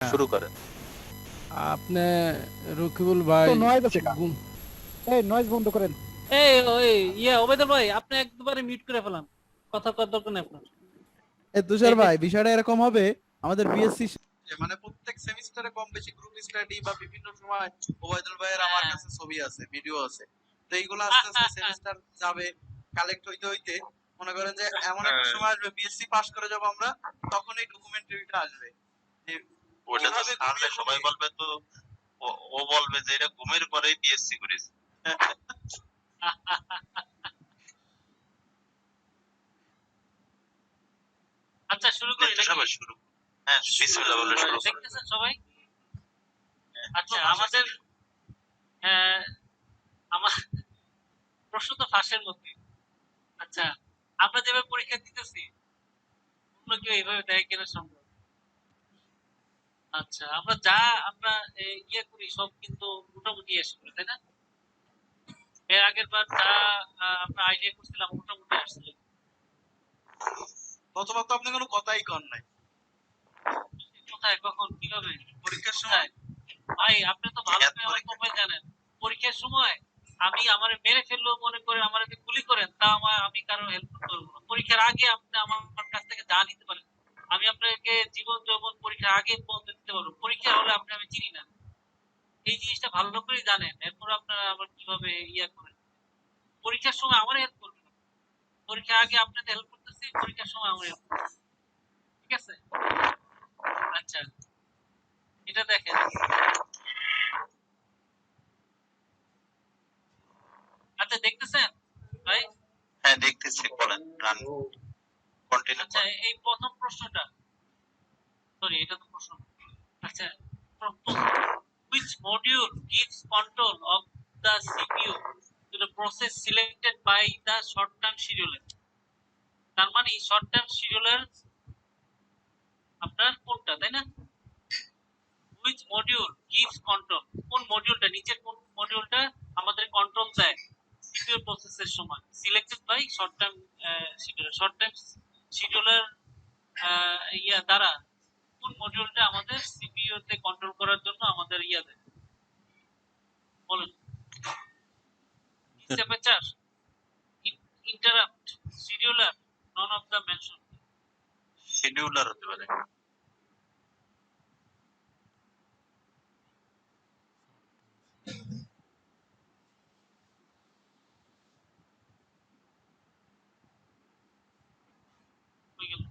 শুরু করেন। আপনি রকিবুল ভাই তো নয়েজ আছে কা গুম এই নয়েজ বন্ধ করেন। এই ওই ওবেদর ভাই আপনি একবারে মিউট করে ফেলান, কথা কর দরকার নেই আপনার। তুষার ভাই বিষয়টা এরকম হবে, আমাদের বিএসসি মানে প্রত্যেক সেমিস্টারে কম বেশি গ্রুপ স্টাডি বা বিভিন্ন সময় ওবায়দুল ভাইয়ের আমার কাছে ছবি আছে, ভিডিও আছে। তো এইগুলো আস্তে আস্তে সেমিস্টার যাবে কালেক্ট হইতে হইতে মনে করেন যে এমন একটা সময় আসবে বিএসসি পাস করে যাব আমরা, তখন এই ডকুমেন্টারিটা আসবে। যে ওটা তো সামনে সবাই বলবে তো, ও বলবে যে এটা ঘুমের পরেই বিএসসি করেছে। আচ্ছা শুরু করি নাকি? সবাই শুরু। হ্যাঁ, বিসমিল্লাহ বলে শুরু করুন। দেখতেছেন সবাই? আচ্ছা আমাদের আমার প্রশ্ন তো ফাঁসের মধ্যে। আচ্ছা আমরা যেভাবে পরীক্ষা দিতেছি অন্য কেউ এইভাবে দেয় কিনা সম্ভব? আচ্ছা আমরা আমরা করি সব কিন্তু মোটামুটি এসে করি, তাই না? এর আগের বার আমরা আইডিয়া করছিলাম মোটামুটি আসছিল। গতবার তো আপনি কোনো কথাই কর নাই। কোথায়, কখন, কিভাবে? পরীক্ষার সময় ভাই আপনি তো ভালো করে আমার মোবাইল জানেন। পরীক্ষার সময় আমি আমারে মেরে ফেললো মনে করে আমার গুলি করেন, তা আমি কারো হেল্প করবো না। পরীক্ষার আগে আপনি আমার কাছ থেকে যা নিতে পারেন, আমি আপনাকে জীবন যৌবন পরীক্ষার আগে পৌঁছে দিতে পারবো। পরীক্ষা হলে আপনি আমি চিনি না, এই জিনিসটা ভালো করে জানেন। এরপর আপনারা আবার কিভাবে করেন? পরীক্ষার সময় আমার হেল্প করবেন, পরীক্ষার আগে আপনাদের হেল্প করতেছি, পরীক্ষার সময় আমার হেল্প করতেছি, ঠিক আছে? আচ্ছা এটা দেখেন, আচ্ছা দেখতেছেন ভাই? হ্যাঁ দেখতেছি, বলেন, রান কন্টিনিউ আচ্ছা করেন। এই প্রথম প্রশ্নটা, সরি এটা তো প্রশ্ন। আচ্ছা which module gives control of the CPU to the process selected by the short term scheduler? তার মানে শর্ট টার্ম শিডিউলার আপনার কোনটা, তাই না? which module gives control, কোন মডিউলটা, নিচের কোন মডিউলটা আমাদের কন্ট্রোল দেয় সিপিইউ প্রসেসের সময়, selected by short term scheduler. Short term scheduler দ্বারা কোন মডিউলটা আমাদের সিপিইউ তে কন্ট্রোল করার জন্য আমাদের দেয়, বলুন। Dispatcher, interrupt, scheduler, none of the mention. Scheduler হতে পারে। হয়ে গেল।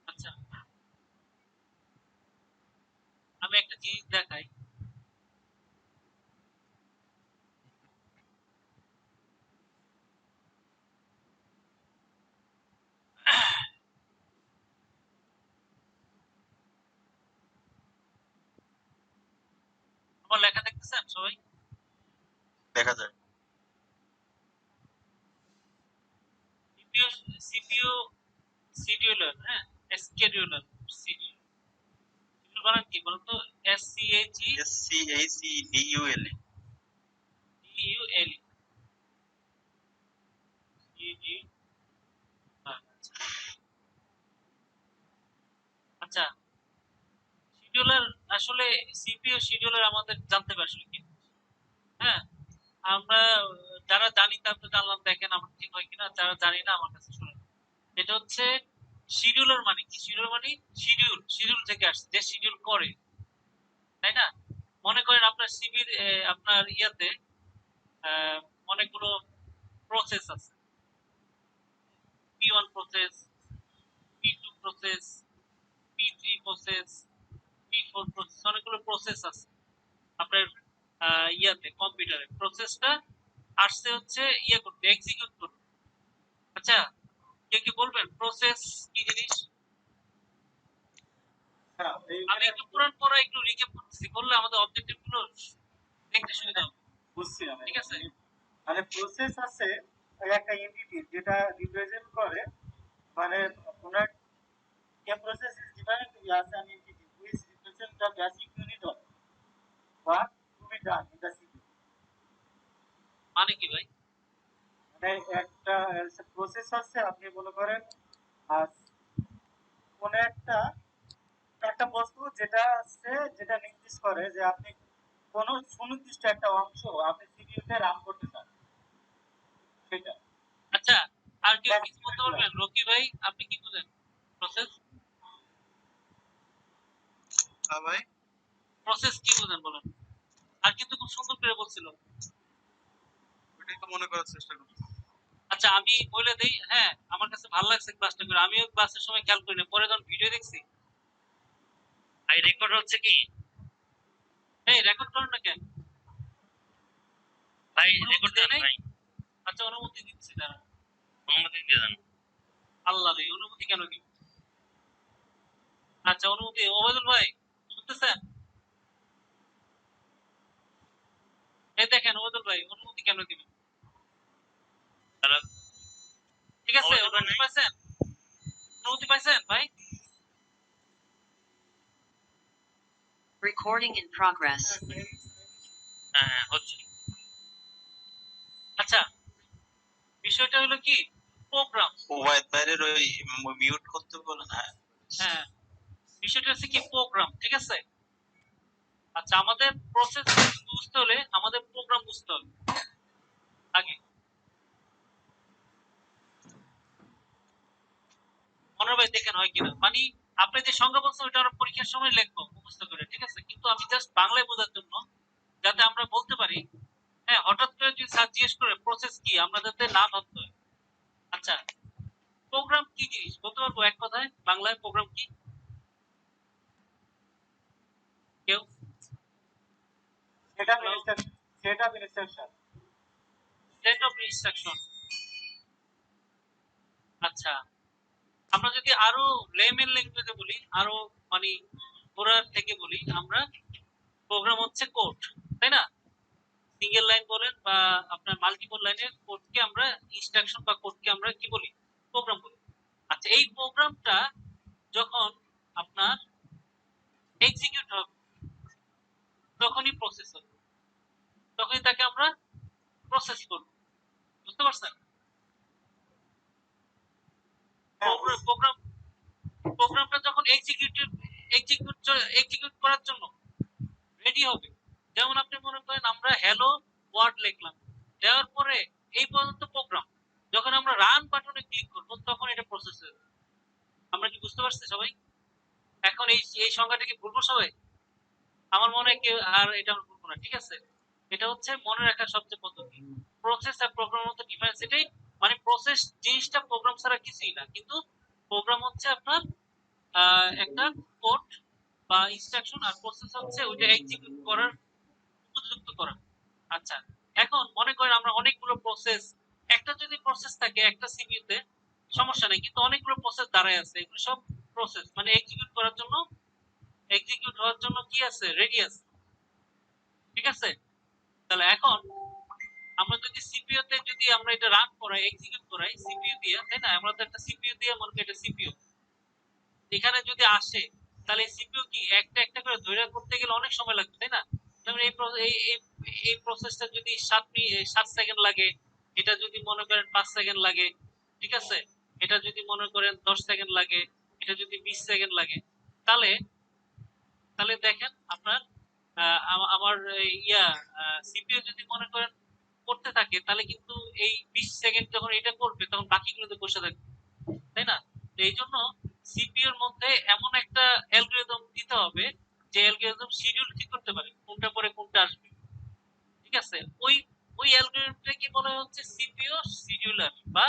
আচ্ছা আমি একটা জিনিস দেখাই, আমার লেখা দেখতেছেন সবাই? দেখা যায়। সিপিইউ সিপিইউ শিডিউলার, হ্যাঁ, স্কেডিউলার, শিডিউলার বানান কি বলতো? S C H E S C H E D U L E. D U L E G. আচ্ছা শিডিউলার আসলে সিপিইউ শিডিউলার আমাদের জানতে হবে আসলে কি। হ্যাঁ আমরা যারা জানি তারা তো জানলাম, দেখেন আমার ঠিক হয় কিনা, যারা জানি না আমার কাছে শুনুন। এটা হচ্ছে শিডিউলার মানে কি? শিডিউলার মানে শিডিউল, শিডিউল থেকে আসছে, যে শিডিউল করে, তাই না? মনে করেন আপনার সিভির আপনার আহ, অনেকগুলো প্রসেস আছে, P1 process, P2 process, P3 process, P4 process, অনেকগুলো প্রসেস আছে আপনার কম্পিউটারে। প্রসেসটা আসছে হচ্ছে করতে, এক্সিকিউট করতে। আচ্ছা কে কি বলবেন প্রসেস কি জিনিস? আমি একটু পুরান পড়া একটু রিক্যাপ করতেছি, বললে আমাদের অবজেক্টিভ গুলো দেখতে সুবিধা হবে। বুঝছি আমি। ঠিক আছে, মানে প্রসেস আছে একটা এন্টিটি যেটা রিপ্রেজেন্ট করে, মানে ওনার a process is defined as an entity which represents the basic unit of work to be done in the CPU. মানে কি ভাই? মানে একটা প্রসেস হচ্ছে আপনি মনে করেন আহ, কোন একটা একটা বস্তু যেটা হচ্ছে যেটা নির্দেশ করে যে আপনি কোন সুনির্দিষ্ট একটা অংশ আপনি সিপিইউতে রান করতে চান সেটা। আচ্ছা, আর কেউ কিছু বলতে পারবেন? রকি ভাই, আপনি কি বুঝেন প্রসেস? হ্যাঁ ভাই, প্রসেস কি বুঝেন বলেন? আর কিন্তু খুব সুন্দর করে বলছিল। ওটাই তো মনে করার চেষ্টা করছি। আচ্ছা, আমি বলে দেই। হ্যাঁ, আমার কাছে ভালো লাগছে ক্লাসটা করে। আমিও ক্লাসের সময় খেয়াল করি না, পরে যখন ভিডিও দেখছি। এই রেকর্ড হচ্ছে কি? এই রেকর্ড করেন না কেন ভাই? রেকর্ড দেয় নাই? আচ্ছা, অনুমতি দিচ্ছি, দাঁড়া। অনুমতি দিয়ে দেন। আল্লাহ রে, অনুমতি কেন দিব? আচ্ছা, অনুমতি। ওবায়দুল ভাই শুনতেছেন? এই দেখেন ওবায়দুল ভাই, অনুমতি কেন দিবেন? ঠিক আছে, অনুমতি পাইছেন? অনুমতি পাইছেন ভাই? Recording in progress. হ্যাঁ, হচ্ছে। আচ্ছা, বিষয়টা হলো কি, প্রোগ্রাম। ওবায়দ ভাইয়ের ওই মিউট করতে বলেন। হ্যাঁ, বিষয়টা হচ্ছে কি, প্রোগ্রাম। ঠিক আছে। আচ্ছা, আমাদের প্রসেস বুঝতে হলে আমাদের প্রোগ্রাম বুঝতে হবে আগে। মনোর ভাই দেখেন হয় কিনা, মানে আপনি যে সংজ্ঞা বলছেন ওইটা আমরা পরীক্ষার সময় লিখবো মুখস্থ করে, ঠিক আছে? কিন্তু আমি জাস্ট বাংলায় বোঝার জন্য, যাতে আমরা বলতে পারি। হ্যাঁ, হঠাৎ করে যদি স্যার জিজ্ঞেস করে প্রসেস কি, আমরা যাতে না ভাবতে হয়। আচ্ছা, প্রোগ্রাম কি জিনিস বলতে পারবো এক কথায় বাংলায়? প্রোগ্রাম কি কেউ? Set up instruction. Set of instruction. আচ্ছা, আমরা যদি আরো লেমেন ল্যাঙ্গুয়েজে বলি, আরো মানে পুরার থেকে বলি, আমরা প্রোগ্রাম হচ্ছে কোড, তাই না? সিঙ্গেল লাইন বলেন বা আপনার মাল্টিপল লাইনের কোডকে আমরা ইনস্ট্রাকশন বা কোডকে আমরা কি বলি? প্রোগ্রাম বলি। আচ্ছা, এই প্রোগ্রামটা যখন আপনার এক্সিকিউট হবে তখনই প্রসেস হবে, তখনই তাকে আমরা প্রসেস করব। বুঝতে পারছেন? প্রোগ্রাম প্রোগ্রামটা যখন এক্সিকিউট করার জন্য রেডি হবে, যেমন আপনি মনে করেন আমরা হ্যালো ওয়ার্ড লিখলাম, দেওয়ার পরে এই পর্যন্ত প্রোগ্রাম, যখন আমরা রান বাটনে ক্লিক করব তখন এটা প্রসেস হবে। আমরা কি বুঝতে পারছি সবাই? এখন এই এই সংজ্ঞাটা কি ভুলবো সবাই? আমার মনে হয় কেউ আর এটা আমরা ভুলবো না, ঠিক আছে? এটা হচ্ছে মনে রাখার সবচেয়ে পদ্ধতি। প্রসেস আর প্রোগ্রামের মধ্যে ডিফারেন্স এটাই, মানে প্রসেস জিনিসটা প্রোগ্রাম ছাড়া কিছুই না, কিন্তু প্রোগ্রাম হচ্ছে আপনার একটা কোড বা ইনস্ট্রাকশন, আর প্রসেস হচ্ছে ওইটা এক্সিকিউট করার উপযুক্ত করা। আচ্ছা, এখন মনে করেন আমরা অনেকগুলো প্রসেস, একটা যদি প্রসেস থাকে একটা সিপিইউতে সমস্যা নেই, কিন্তু অনেকগুলো প্রসেস দাঁড়ায় আছে, এগুলো সব প্রসেস মানে এক্সিকিউট করার জন্য, এক্সিকিউট হওয়ার জন্য কি আছে? রেডি আছে। ঠিক আছে, তাহলে এখন আমরা যদি সিপিইউ তে যদি আমরা এটা রান করাই, এক্সিকিউট করাই সিপিইউ দিয়ে, তাই না? আমরা তো একটা সিপিইউ দিয়ে মনে করি এটা সিপিইউ, এখানে যদি আসে তাহলে সিপিইউ কি একটা একটা করে ধরে করতে গেলে অনেক সময় লাগবে, তাই না? যেমন এই প্রসেসটা যদি 7 সেকেন্ড লাগে, এটা যদি মনে করেন 5 সেকেন্ড লাগে, ঠিক আছে? এটা যদি মনে করেন 10 সেকেন্ড লাগে, এটা যদি 20 সেকেন্ড লাগে, তাহলে তাহলে দেখেন আপনার আমার সিপিইউ যদি মনে করেন করতে থাকে, তাহলে কিন্তু এই 20 সেকেন্ড যখন এটা করবে তখন বাকিগুলোতে বসে থাকবে, তাই না? তো এই জন্য সিপিইউ এর মধ্যে এমন একটা অ্যালগরিদম দিতে হবে যে অ্যালগরিদম শিডিউল ঠিক করতে পারে কোনটা পরে কোনটা আসবে, ঠিক আছে? ওই ওই অ্যালগরিদমটা কি বলা হচ্ছে? সিপিইউ শিডিউলার বা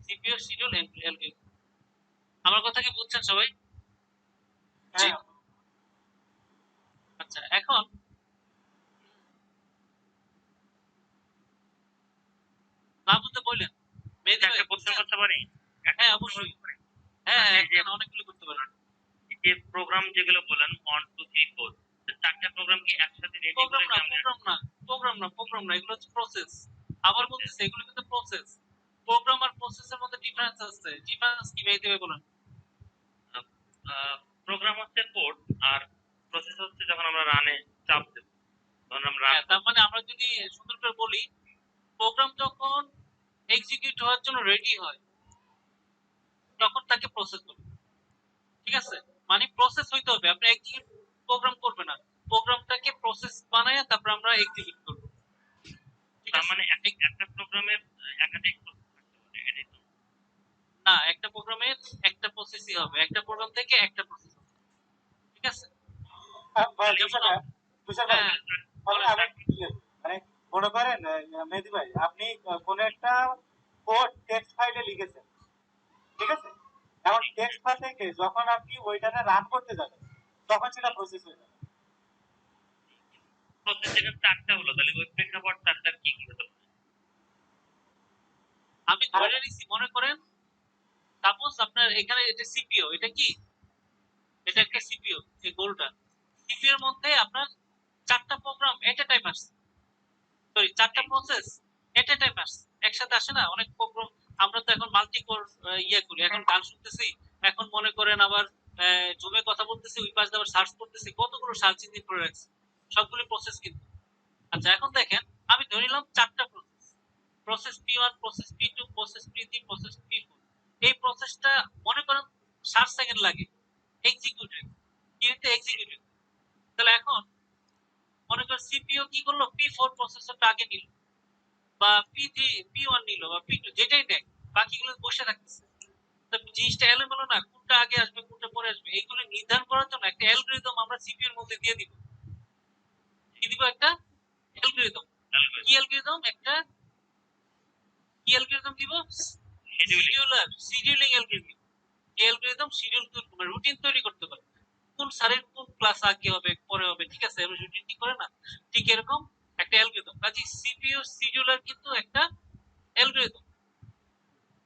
সিপিইউ শিডিউল অ্যালগরিদম। আমার কথা কি বুঝছেন সবাই? হ্যাঁ, আচ্ছা, এখন না বুঝতে বললেন মেহেদী ভাই, কোশ্চেন করতে পারি? হ্যাঁ অবশ্যই, হ্যাঁ হ্যাঁ এখানে অনেকগুলো করতে পারেন। যে প্রোগ্রাম যেগুলো বলেন 1 2 3 4, চারটা প্রোগ্রাম কি একসাথে রেডি করে প্রোগ্রাম না, এগুলো হচ্ছে প্রসেস। আবার বলতেছে এগুলো কিন্তু প্রসেস। প্রোগ্রাম আর প্রসেসের মধ্যে ডিফারেন্স আছে। ডিফারেন্স কি মেহেদী ভাই বলেন? প্রোগ্রাম হচ্ছে কোড, আর প্রসেস হচ্ছে যখন আমরা রানে চাপ দেব, তখন আমরা হ্যাঁ, তার মানে আমরা যদি সুন্দর করে বলি, প্রোগ্রাম যখন এক্সিকিউট হওয়ার জন্য রেডি হয় তখন তাকে প্রসেস বলে। ঠিক আছে, মানে প্রসেস হইতে হবে, আপনি এক্সিকিউট প্রোগ্রাম করবে না, প্রোগ্রামটাকে প্রসেস বানায় তারপর আমরা এক্সিকিউট করব। ঠিক তার আছে, মানে একটা প্রোগ্রামের একাধিক প্রসেস থাকতে পারে, এটাই তো? না, একটা প্রোগ্রামের একটা প্রসেসই হবে, একটা প্রোগ্রাম থেকে একটা প্রসেস হবে। ঠিক আছে, ভাই যেমন তুষার ভাই, হ্যাঁ, তাহলে বলেন। আমি একটু clear করি। মানে মনে করেন মেহেদী ভাই, আপনি কোন একটা কোড টেক্সট ফাইলে লিখেছেন, ঠিক আছে? এখন টেক্সট ফাইল থেকে যখন আপনি ওইটাতে রান করতে যাবেন তখন সেটা প্রসেস হয়ে যাবে। প্রসেস যেটা চারটা হলো, তাহলে ওই প্রেক্ষাপট চারটার কি কি হতে পারে? আমি ধরে নিছি, মনে করেন সাপোজ আপনার এখানে এটা সিপিইউ, এটা কি, এটা একটা সিপিইউ, এই গোলটা সিপিইউ এর মধ্যে আপনার চারটা প্রোগ্রাম এট এ টাইম আসছে, সরি চারটা প্রসেস এট এ টাইম আসছে, একসাথে আসে না অনেক প্রোগ্রাম। আমরা তো এখন মাল্টি কোর ইয়ে করি, এখন গান শুনতেছি, এখন মনে করেন আবার জুমে কথা বলতেছি, ওই পাশে আবার সার্চ করতেছি, কতগুলো সার্চ ইঞ্জিন করে রাখছি, সবগুলো প্রসেস কিন্তু। আচ্ছা এখন দেখেন, আমি ধরে নিলাম চারটা process, process P1, process P2, process P3, process P4। এই প্রসেসটা মনে করেন 60 সেকেন্ড লাগে এক্সিকিউটিভ, কিন্তু এক্সিকিউটিভ। তাহলে এখন মনে করেন সিপিইউ কি করলো, P4 প্রসেসরটা আগে নিল, বা P3, P1 নিল, বা P2, যেটাই নেয়, বাকিগুলো বসে থাকতেছে। তো জিনিসটা এলোমেলো না, কোনটা আগে আসবে কোনটা পরে আসবে, এইগুলো নির্ধারণ করার জন্য একটা অ্যালগরিদম আমরা সিপিইউ এর মধ্যে দিয়ে দিব, কি দিব, একটা অ্যালগরিদম। কি অ্যালগরিদম, একটা কি অ্যালগরিদম দিব, শিডিউলিং অ্যালগরিদম। এই অ্যালগরিদম শিডিউল করবে, রুটিন তৈরি করতে পারে, কোন স্যারের কোন ক্লাস আগে হবে পরে হবে, ঠিক আছে, আমরা রুটিন ঠিক করে না, ঠিক এরকম একটা অ্যালগরিদম। কাজে সিপিইউ শিডিউলার কিন্তু একটা অ্যালগরিদম।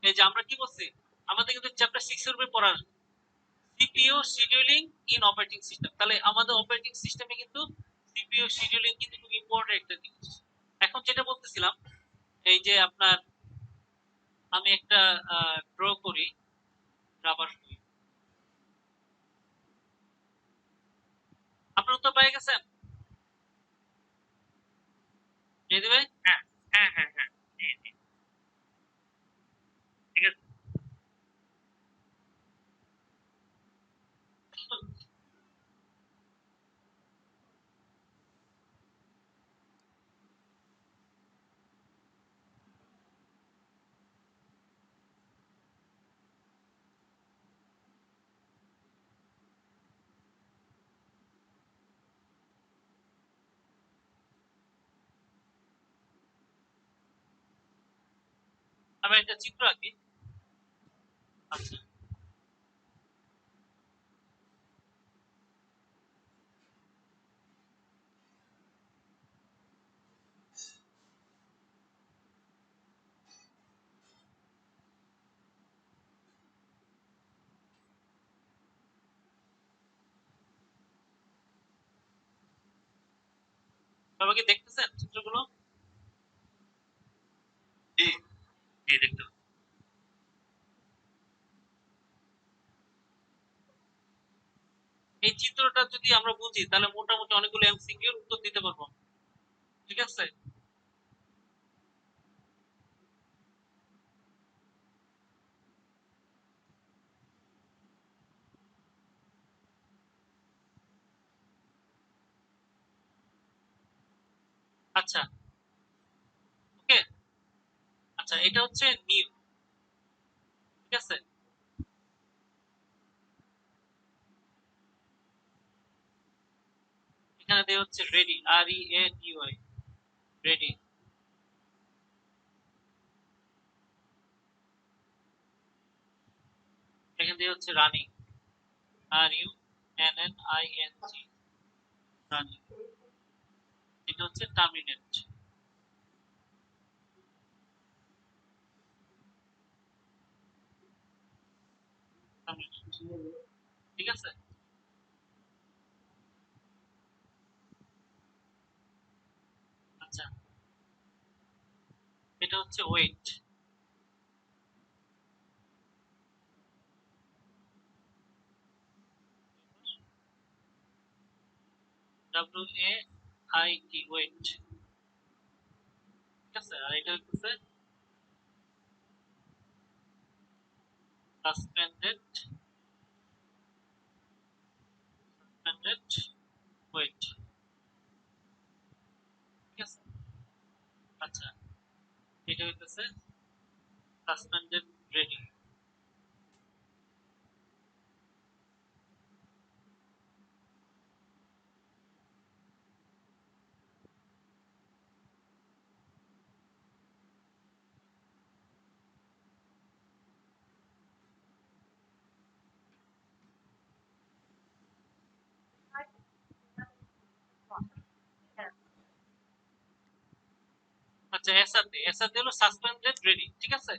এই যে আমরা কি বলছি, আমাদের কিন্তু চ্যাপ্টার 6 এর উপরে পড়ার CPU scheduling in operating system, তাহলে আমাদের অপারেটিং সিস্টেমে কিন্তু সিপিইউ শিডিউলিং কিন্তু খুব ইম্পর্টেন্ট একটা জিনিস। এখন যেটা বলতেছিলাম, এই যে আপনার আমি একটা ড্র করি, রাবার, আপনার উত্তর পেয়ে গেছেন মেহেদী ভাই? হ্যাঁ হ্যাঁ হ্যাঁ হ্যাঁ, জি জি, ঠিক আছে। আমি একটা চিত্র আঁকি। আচ্ছা, সবাই কি দেখতেছেন চিত্রগুলো? জি, জি দেখতে পাচ্ছি। এই চিত্রটা যদি আমরা বুঝি তাহলে মোটামুটি অনেকগুলো এমসিকিউ উত্তর দিতে পারবো, ঠিক আছে। আচ্ছা, ওকে, আচ্ছা এটা হচ্ছে নিউ, ঠিক আছে। এখানে দেওয়া হচ্ছে রেডি, READY, রেডি। এখানে দেওয়া হচ্ছে রানিং, RUNNING, রানিং। এটা হচ্ছে টার্মিনেট, ঠিক আছে। আচ্ছা, এটা হচ্ছে ওয়েট, WAIT, ওয়েট, ঠিক আছে। আর এটা হচ্ছে suspended wait, ঠিক আছে। আচ্ছা, এটা হইতেছে suspended ready। আচ্ছা, এসআরডি হলো সাসপেন্ডেড রেডি, ঠিক আছে।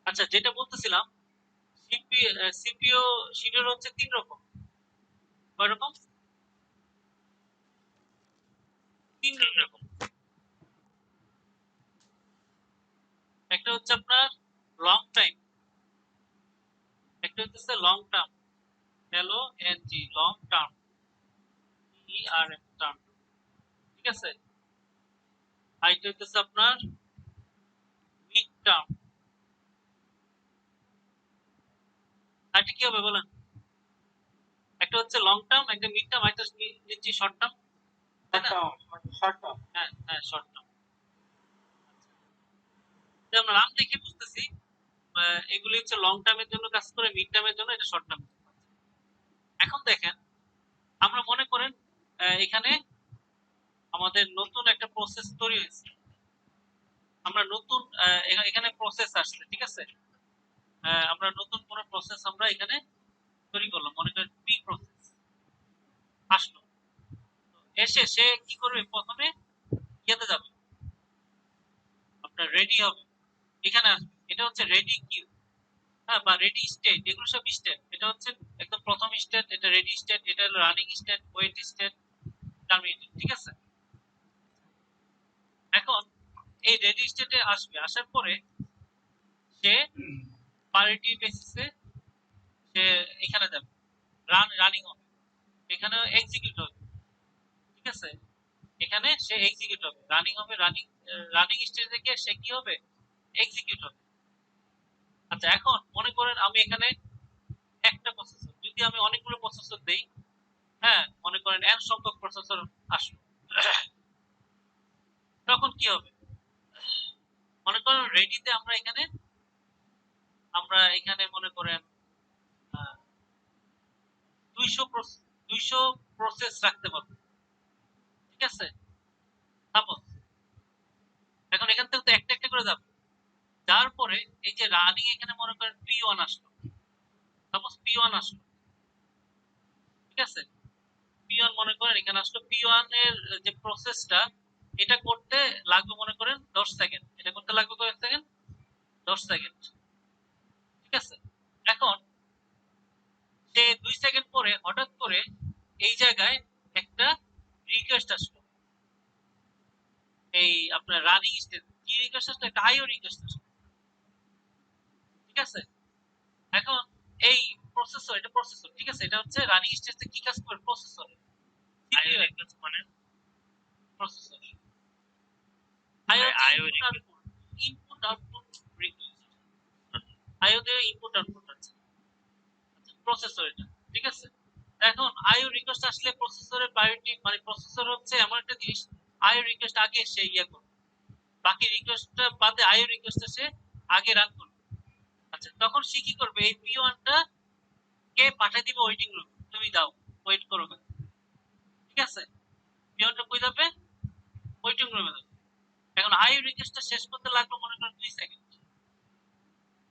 আচ্ছা, যেটা বলতেছিলাম, সিপিও শিডিউল হচ্ছে 3 রকম। কয় রকম? 3 রকম। একটা হচ্ছে আপনার লং টাইম, একটা হচ্ছে long term, LONG, long term, TERM, term, ঠিক আছে। আর এটা হচ্ছে আপনার মিড টার্ম। আর এটা কি হবে বলেন? একটা হচ্ছে লং টার্ম, একটা মিড টার্ম, একটা নিচে শর্ট টার্ম, তাই না? Short term. হ্যাঁ হ্যাঁ, শর্ট টার্ম। আমরা নাম দেখে বুঝতেছি এগুলি হচ্ছে লং টার্মের জন্য কাজ করে, মিড টার্মের জন্য, এটা শর্ট টার্ম। এখন দেখেন, আমরা মনে করেন এখানে আমাদের নতুন একটা প্রসেস তৈরি হয়েছে, আমরা নতুন এখানে প্রসেস আসছে, ঠিক আছে। আমরা নতুন কোন প্রসেস আমরা এখানে তৈরি করলাম, মনে করেন পি প্রসেস আসলো, এসে সে কি করবে, প্রথমে ইয়েতে যাবে, আপনার রেডি হবে, এখানে আসবে, এটা হচ্ছে রেডি কিউ, হ্যাঁ, বা রেডি স্টেট, এগুলো সব স্টেট। এটা হচ্ছে একদম প্রথম স্টেট, এটা রেডি স্টেট, এটা হলো running state, wait state, terminated, ঠিক আছে। এখন এই রেডি স্টেটে আসবে, আসার পরে সে প্রায়োরিটি বেসিসে সে এখানে যাবে, রানিং হবে, এখানে এক্সিকিউট হবে, ঠিক আছে। এখানে সে এক্সিকিউট হবে, রানিং হবে, রানিং স্টেজ থেকে সে কি হবে, এক্সিকিউট হবে। আচ্ছা, এখন মনে করেন আমি এখানে একটা প্রসেসর, যদি আমি অনেকগুলো প্রসেসর দেই, হ্যাঁ, মনে করেন n সংখ্যক প্রসেসর আসলো, তখন কি হবে, মনে করেন রেডিতে আমরা এখানে মনে করেন 200 প্রসেস রাখতে পারবো, ঠিক আছে। সাপোজ এখন এখান থেকে তো একটা একটা করে যাবে, যার পরে এই যে রানিং এখানে মনে করেন P1 আসলো, সাপোজ P1 আসলো, ঠিক আছে। P1 মনে করেন এখানে আসলো, P1 এর যে প্রসেসটা, এটা করতে লাগবে মনে করেন 10 সেকেন্ড, এটা করতে লাগবে কয় সেকেন্ড, 10 সেকেন্ড, ঠিক আছে। এখন সে 2 সেকেন্ড পরে হঠাৎ করে এই জায়গায় একটা রিকোয়েস্ট আসলো, এই আপনার রানিং স্টেজ কি রিকোয়েস্ট আসলো, একটা আইও রিকোয়েস্ট আসলো, ঠিক আছে। এখন এই প্রসেসর, এটা প্রসেসর, ঠিক আছে, এটা হচ্ছে রানিং স্টেজে কি কাজ করে, প্রসেসর, আইও রিকোয়েস্ট মানে প্রসেসর, আইও রিকোয়েস্ট ইনপুট আউটপুট রিকোয়েস্ট, আইও দিয়ে ইনপুট আউটপুট আছে, প্রসেসর এটা, ঠিক আছে। এখন আইও রিকোয়েস্ট আসলে প্রসেসরের প্রায়োরিটি, মানে প্রসেসর হচ্ছে এমন একটা জিনিস, আইও রিকোয়েস্ট আগে সে ইয়ে করবে, বাকি রিকোয়েস্টটা বাদে আইও রিকোয়েস্টটা সে আগে রান করবে। আচ্ছা, তখন সে কি করবে, এই P1 টা কে পাঠিয়ে দিবে ওয়েটিং রুম, তুমি দাও, ওয়েট করো, ঠিক আছে। P1 টা কই যাবে, ওয়েটিং রুমে যাবে। এখন আইও রিকোয়েস্টটা শেষ করতে লাগলো মনে করেন 2 সেকেন্ড,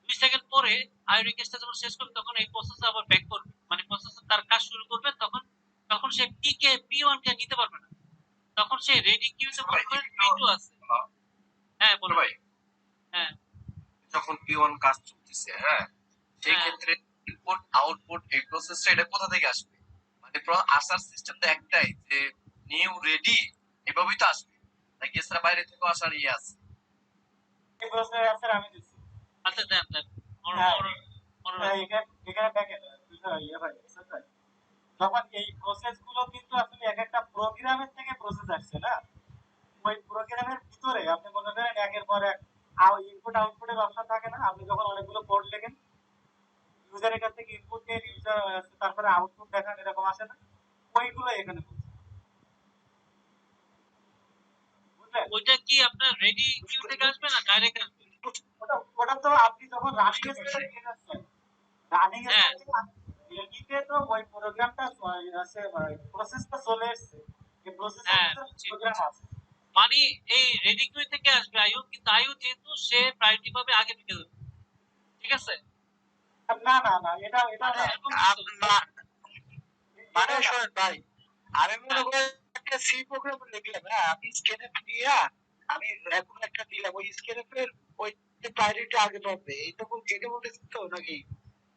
2 সেকেন্ড পরে আইও রিকোয়েস্টটা যখন শেষ করবে, তখন এই প্রসেসর আবার ব্যাক করবে, মানে প্রসেসর তার কাজ শুরু করবে, তখন সে P1 কে নিতে পারবে না, তখন সে রেডি কিউতে মনে করেন P2 আছে। হ্যাঁ বলো ভাই, হ্যাঁ যখন P1 কাজ চলতেছে, হ্যাঁ, সেই হ্যাঁ। ক্ষেত্রে ইনপুট আউটপুট এই প্রসেসটা এটা কোথা থেকে আসবে, মানে আসার সিস্টেম তো একটাই, যে নিউ রেডি এভাবেই তো আসবে, নাকি এছাড়া বাইরে থেকে আসার ইয়ে আছে? এই প্রশ্নের অ্যান্সার আমি দিচ্ছি। আচ্ছা দেন হ্যাঁ, এখানে দেখেন, ইয়ে ভাই, এক্সারসাইজ তখন এই প্রসেস গুলো কিন্তু আসলে এক একটা প্রোগ্রামের থেকে প্রসেস আসছে না, ওই প্রোগ্রামের ভিতরে আপনি মনে করেন একের পর এক ইনপুট আউটপুটের অপশন থাকে না, আপনি যখন অনেকগুলো কোড লেখেন ইউজারের কাছ থেকে ইনপুট নিয়ে ইউজার তারপরে আউটপুট দেখান, এরকম আসে না, ওইগুলো এখানে করছে। বুঝলেন? ওইটা কি আপনার রেডি কিউ থেকে আসবে না ডাইরেক্ট আসবে? ওটা তো আপনি যখন রানিং স্টেটে নিয়ে যাচ্ছেন, রানিং হ্যাঁ। স্টেটে রেডিতে তো ওই প্রোগ্রামটা আছে, প্রসেসটা চলে এসেছে, এই প্রসেসের হ্যাঁ, ভিতরে বুঝছি। প্রোগ্রাম আছে। মানে এই রেডি কিউ থেকে আসবে আইও, কিন্তু আইও যেহেতু সে প্রায়োরিটি পাবে আগে থেকে দেবে, ঠিক আছে? না না না, এটা এটা না, এরকম কিছু। মানে শোনেন ভাই, আমি মনে করি একটা সি প্রোগ্রাম লিখলাম, হ্যাঁ আমি স্ক্যানএফ দিয়া আমি এখন একটা দিলাম, ওই স্ক্যানএফ এর ওই প্রায়োরিটি আগে পাবে, এটা কোন এটা বলতেছি তো নাকি?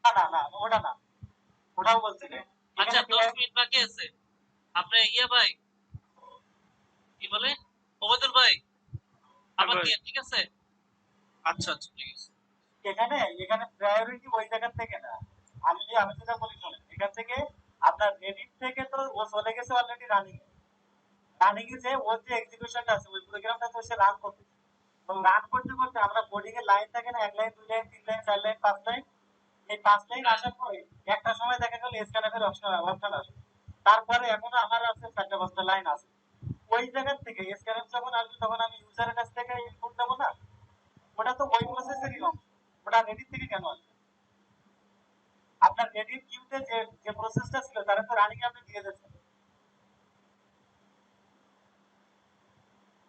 না না না, ওটা না, ওটাও বলছি না। আচ্ছা, 10 মিনিট বাকি আছে। আপনি ভাই কি বলে, ওবায়দুল ভাই আবার দিয়ে, ঠিক আছে? আচ্ছা আচ্ছা, ঠিক আছে। এখানে এখানে প্রায়োরিটি ওই জায়গা থেকে না, আমি যেটা বলি শোনেন, এখান থেকে আপনার রেডিট থেকে তো ও চলে গেছে অলরেডি রানিং এ, রানিং এ যে ওর যে এক্সিকিউশনটা আছে ওই প্রোগ্রামটা তো সে রান করতেছে, এবং রান করতে করতে আমরা কোডিং এর লাইন থাকে না, 1 line 2 line 3 line 4 line 5 line, এই 5 লাইন আসার পরে একটা সময় দেখা গেল স্ক্যানএফ এর অপশন আসে, তারপরে এখনো আমার আছে 4টা 5টা লাইন আছে, ওই জায়গা থেকে স্ক্যানএফ যখন আসবে তখন আমি ইউজারের কাছ থেকে ইনপুট দেবো না, ওটা তো ওই প্রসেসেরই অংশ, ওটা রেডিট থেকে কেন আসবে? আপনার রেডিট কিউতে যে যে প্রসেসটা ছিল তারা তো রানিং আপনি দিয়ে দিয়েছেন,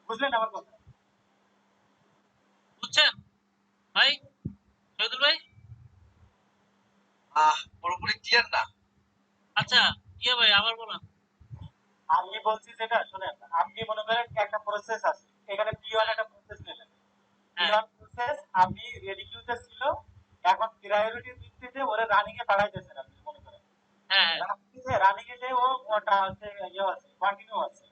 বুঝলেন আমার কথা? বুঝছেন ভাই, শহীদুল ভাই? পুরোপুরি ক্লিয়ার না। আচ্ছা, ভাই আবার বলেন। আমি বলছি যেটা শুনেন, আপনি মনে করেন একটা প্রসেস আছে, এখানে P1 একটা প্রসেস নিলেন, P1 প্রসেস আপনি রেডি কিউতে ছিল, এখন প্রায়োরিটি ভিত্তিতে ওরে রানিং এ পাঠাইতেছেন, আপনি মনে করেন হ্যাঁ রানিং এ যে ওটা হচ্ছে ইয়ে আছে, কন্টিনিউ আছে,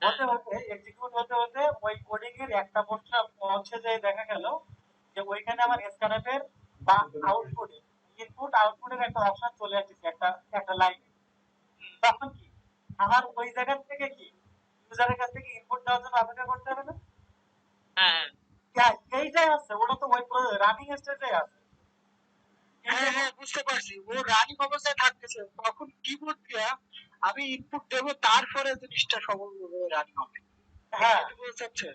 হতে হতে এক্সিকিউট হতে হতে ওই কোডিং এর একটা পোর্শন হচ্ছে যে দেখা গেল যে ওইখানে আমার স্ক্যানএফ এর বা আউটপুটে ইনপুট আউটপুটের একটা অপশন চলে আসছে, একটা একটা লাইন, তখন কি আমার ওই জায়গা থেকে কি ইউজারের কাছ থেকে ইনপুট দেওয়ার জন্য অপেক্ষা করতে হবে না? হ্যাঁ এইটাই আছে, ওটা তো ওই রানিং স্টেজে আছে। হ্যাঁ হ্যাঁ বুঝতে পারছি, ও রানিং অবস্থায় থাকতেছে, তখন কিবোর্ড দিয়া আমি ইনপুট দেব, তারপরে জিনিসটা সফলভাবে রানিং হবে। হ্যাঁ এটা বলতে চাচ্ছেন?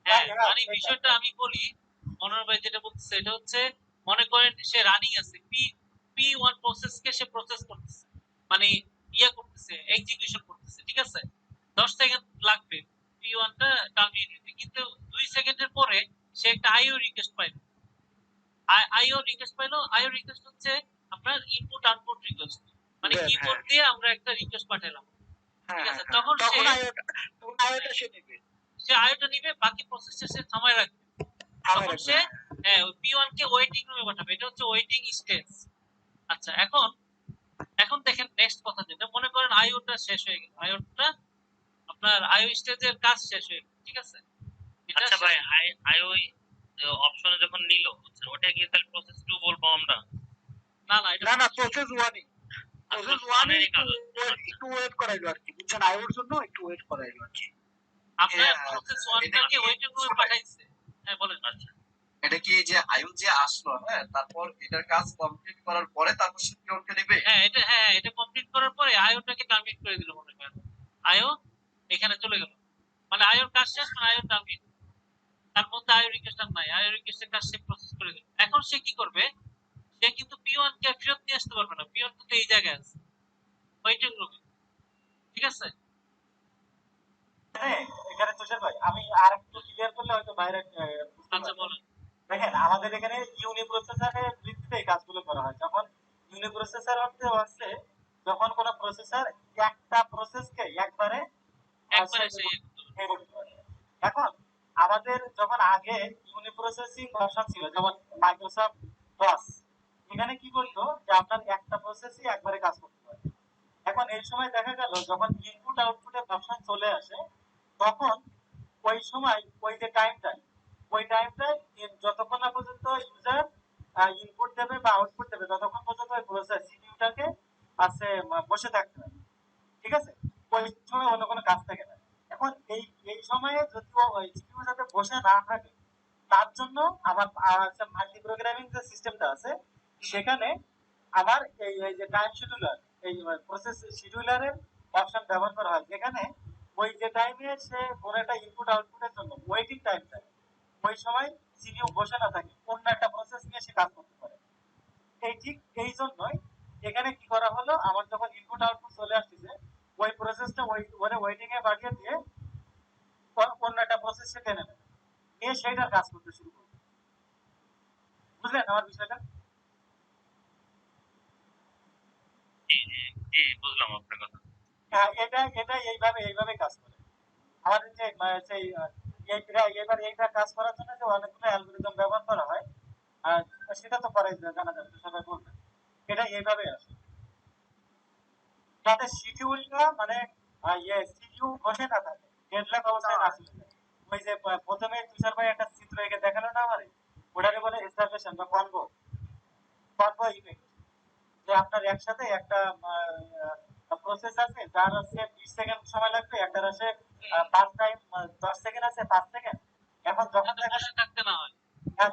হ্যাঁ, মানে বিষয়টা আমি বলি, মনোহর ভাই যেটা বলতেছে এটা হচ্ছে, মনে করেন সে রানিং আছে, P1 প্রসেসকে সে প্রসেস করতেছে, মানে করতেছে, এক্সিকিউশন করতেছে, ঠিক আছে? 10 সেকেন্ড লাগবে P1 টা টার্মিনেট দিতে, কিন্তু 2 সেকেন্ডের পরে সে একটা আইও রিকোয়েস্ট পাইলো। আইও রিকোয়েস্ট পাইলো, আইও রিকোয়েস্ট হচ্ছে আপনার ইনপুট আউটপুট রিকোয়েস্ট, মানে কিবোর্ড দিয়ে আমরা একটা রিকোয়েস্ট পাঠালাম, ঠিক আছে? তখন আয়োটা সে নেবে, সে আইওটা নিবে, বাকি প্রসেসটা সে থামায় রাখবে, তখন সে P1 কে ওয়েটিং রুমে পাঠাবে, এটা হচ্ছে ওয়েটিং স্টেজ। আচ্ছা, এখন দেখেন নেক্সট কথা, যেটা মনে করেন আইওটা শেষ হয়ে গেল, আইওটা আপনার আইও স্টেজের কাজ শেষ হয়ে গেল, ঠিক আছে? আচ্ছা ভাই, আইও অপশনে যখন নিল, ওটা কি তাহলে প্রসেস 2 বলবো আমরা? না না, এটা না না প্রসেস 1ই, প্রসেস 1ই একটু ওয়েট করাইলো আর কি, বুঝছেন, আয়োর জন্য একটু ওয়েট করাইলো আর কি। আপনার প্রসেস 1 টাকে ওয়েটিং রুমে পাঠাইছে। হ্যাঁ বলেন। আচ্ছা, এটা কি যে আয়ু যে আসলো, হ্যাঁ, তারপর এটার কাজ কমপ্লিট করার পরে তারপর সে পিওনকে নেবে? এটা কমপ্লিট করার পরে আইওটাকে টার্মিনেট করে দিল, মনে করেন আইও এখানে চলে গেল, মানে আইওর কাজ শেষ, মানে আইও টার্মিনেট, তার মধ্যে আইও রিকোয়েস্ট আর নাই, আইও রিকোয়েস্টের কাজ সে প্রসেস করে দিল। এখন সে কি করবে? সে কিন্তু P1 কে ফেরত নিয়ে আসতে পারবে না, P1 কিন্তু এই জায়গায় আছে ওয়েটিং রুমে, ঠিক আছে? হ্যাঁ, এখানে তুষার ভাই আমি আর একটু ক্লিয়ার করলে হয়তো বাইরে আচ্ছা বলেন। দেখেন আমাদের এখানে ইউনি প্রসেসরের ভিত্তিতে এই কাজগুলো করা হয়, যখন ইউনি প্রসেসর অর্থে হচ্ছে যখন কোন প্রসেসর একটা প্রসেসকে একবারে এখন আমাদের যখন আগে ইউনি প্রসেসিং ভার্সন ছিল, যেমন মাইক্রোসফট ডস, এখানে কি করতো যে আপনার একটা প্রসেসই একবারে কাজ করতে পারে। এখন এই সময় দেখা গেল যখন ইনপুট আউটপুটের ভার্সন চলে আসে, তখন ওই সময় ওই যে ওই টাইমটাই যতক্ষণ না পর্যন্ত ইউজার ইনপুট দেবে বা আউটপুট দেবে, ততক্ষণ পর্যন্ত ওই প্রসেস সিপিইউটাকে আছে বসে থাকতে হয়, ঠিক আছে? ওই সময় অন্য কোনো কাজ থাকে না। এখন এই সময়ে যদি সিপিইউ যাতে বসে না থাকে, তার জন্য আবার মাল্টি প্রোগ্রামিং যে সিস্টেমটা আছে সেখানে আবার এই যে টাইম শিডিউলার, এই প্রসেস শিডিউলারের অপশন ব্যবহার করা হয়, যেখানে ওই যে টাইমে সে কোনো একটা ইনপুট আউটপুটের জন্য ওয়েটিং টাইম থাকে, ওই সময় সিপিইউ বসে না থাকে, অন্য একটা প্রসেস নিয়ে সে কাজ করতে পারে। ঠিক এই জন্যই এখানে কি করা হলো, আমার যখন ইনপুট আউটপুট চলে আসতেছে ওই প্রসেসটা ওরে ওয়েটিং এ পাঠিয়ে দিয়ে অন্য একটা প্রসেসে টেনে নেবে, নিয়ে সেইটার কাজ করতে শুরু করবে। বুঝলেন আমার বিষয়টা? জি জি জি, বুঝলাম আপনার কথা। হ্যাঁ, এটা এইভাবে কাজ করে। আমাদের যে সেই এবার এইটা কাজ করার জন্য যে অনেকগুলো অ্যালগরিদম ব্যবহার করা হয়, আর সেটা তো পরে জানা যাবে, তো সবাই বলবে এটা এইভাবে আসে, যাতে শিডিউলটা মানে সিপিইউ বসে না থাকে, ডেডলক অবস্থায় না চলে যায়। ওই যে প্রথমে তুষার ভাই একটা চিত্র এঁকে দেখালো না আমারে, ওটাকে বলে রিজার্ভেশন বা কনভো ইফেক্ট। যে আপনার একসাথে একটা প্রসেস আছে যার আছে 20 সেকেন্ড সময় লাগবে, একটার আছে 10 সেকেন্ড আছে 5 সেকেন্ড। এখন যখন যাতে বসে থাকতে না হয়,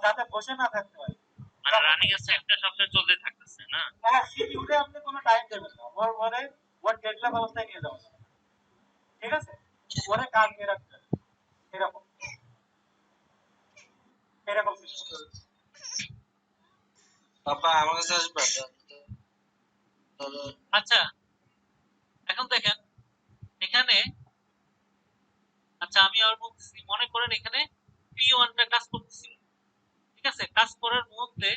যাতে বসে না থাকতে হয়, মানে রানিং এর একটা সবসময় চলতে থাকতেছে না? হ্যাঁ শিডিউলে আপনি কোনো টাইম দেবেন না, ওর ডেডলক অবস্থায় নিয়ে যাবেন, ঠিক আছে? ওরে কাজ দিয়ে রাখতে হবে। এরকম এরকম system। বাবা আমার কাছে আসবে। আচ্ছা এখন দেখেন এখানে, আচ্ছা আমি আর বলতেছি, মনে করেন এখানে P1 টা কাজ করতেছিল, ঠিক আছে? কাজ করার মধ্যে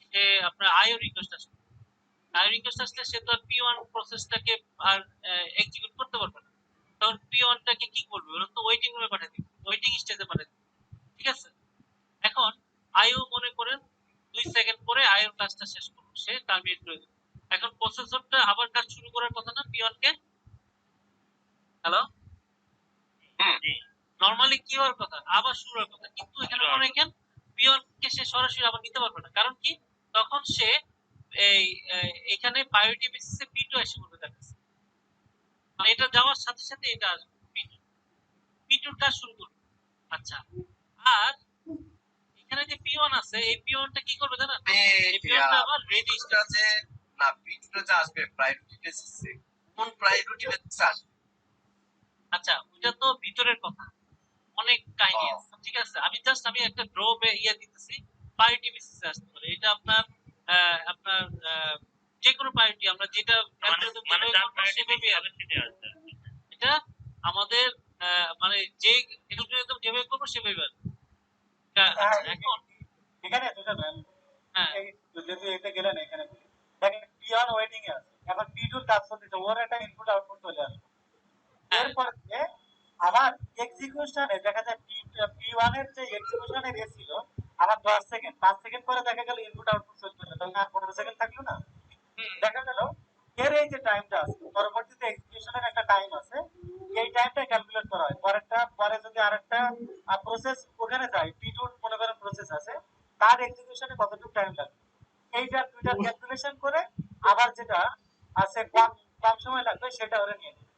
সে আপনার আইও রিকোয়েস্ট আসবে, আইও রিকোয়েস্ট আসলে সে তো আর P1 প্রসেসটাকে আর এক্সিকিউট করতে পারবে না, তখন P1 টাকে কি করবে, বলুন তো? ওয়েটিং রুমে পাঠিয়ে দিবে, ওয়েটিং স্টেজে পাঠিয়ে দিবে, ঠিক আছে? এখন আইও মনে করেন 2 সেকেন্ড পরে আইও কাজটা শেষ করবে, সে টার্মিনেট করে দিবে। এখন প্রসেসরটা আবার কাজ শুরু করার কথা না P1 কে? হ্যালো, জি নরমালি কি হওয়ার কথা, আবার শুরু হওয়ার কথা, কিন্তু এখানে মনে রাখেন P1 কে সে সরাসরি আবার নিতে পারবে না, কারণ কি তখন সে এই এখানে প্রায়োরিটি বেসিসে P2 এসে পড়বে তার কাছে, মানে এটা যাওয়ার সাথে সাথে এটা আসবে P2 কাজ শুরু করবে। আচ্ছা, আর এখানে যে P1 আছে, এই P1 টা কি করবে জানেন? এই P1 টা আবার রেডি যে না পিটুটা যে আসবে প্রায়োরিটি বেসিসে, কোন প্রায়োরিটি বেসিসে আসবে? আচ্ছা ওইটা তো ভিতরের কথা, অনেক কাহিনী আছে, ঠিক আছে? আমি একটা ড্রপ ইয়ে দিতেছি, প্রায়োরিটি বেসিসে আসতে পারে এটা আপনার আপনার যে কোনো প্রায়োরিটি আমরা যেটা মানে মানে যার প্রায়োরিটি বেশি হবে সেটা আসবে। এটা আমাদের মানে যে অ্যালগরিদম যেভাবে করবো সেভাবে আসবে। আচ্ছা এখন এখানে দুটো ম্যাম, হ্যাঁ যদি এটা গেলেন এখানে দেখেন P1 ওয়েটিং এ আছে, এখন P2 কাজ করতেছে, ওর একটা ইনপুট আউটপুট চলে আসবে, এরপরে আবার এক্সিকিউশনে দেখা যায় P1 এর যে এক্সিকিউশনের এ ছিল আবার 10 সেকেন্ড 5 সেকেন্ড পরে দেখা গেল ইনপুট আউটপুট চলে গেল, তখন আর 15 সেকেন্ড থাকলো না, দেখা গেল এর এই যে টাইমটা আছে পরবর্তীতে এক্সিকিউশনের একটা টাইম আছে, এই টাইমটা ক্যালকুলেট করা হয়। পরে যদি আরেকটা প্রসেস ওখানে যায়, P2 মনে করেন প্রসেস আছে, তার এক্সিকিউশনে কতটুকু টাইম লাগবে, এইটা দুইটা ক্যালকুলেশন করে আবার যেটা আছে কম কম সময় লাগবে সেটা ওরা নিয়ে নেবে।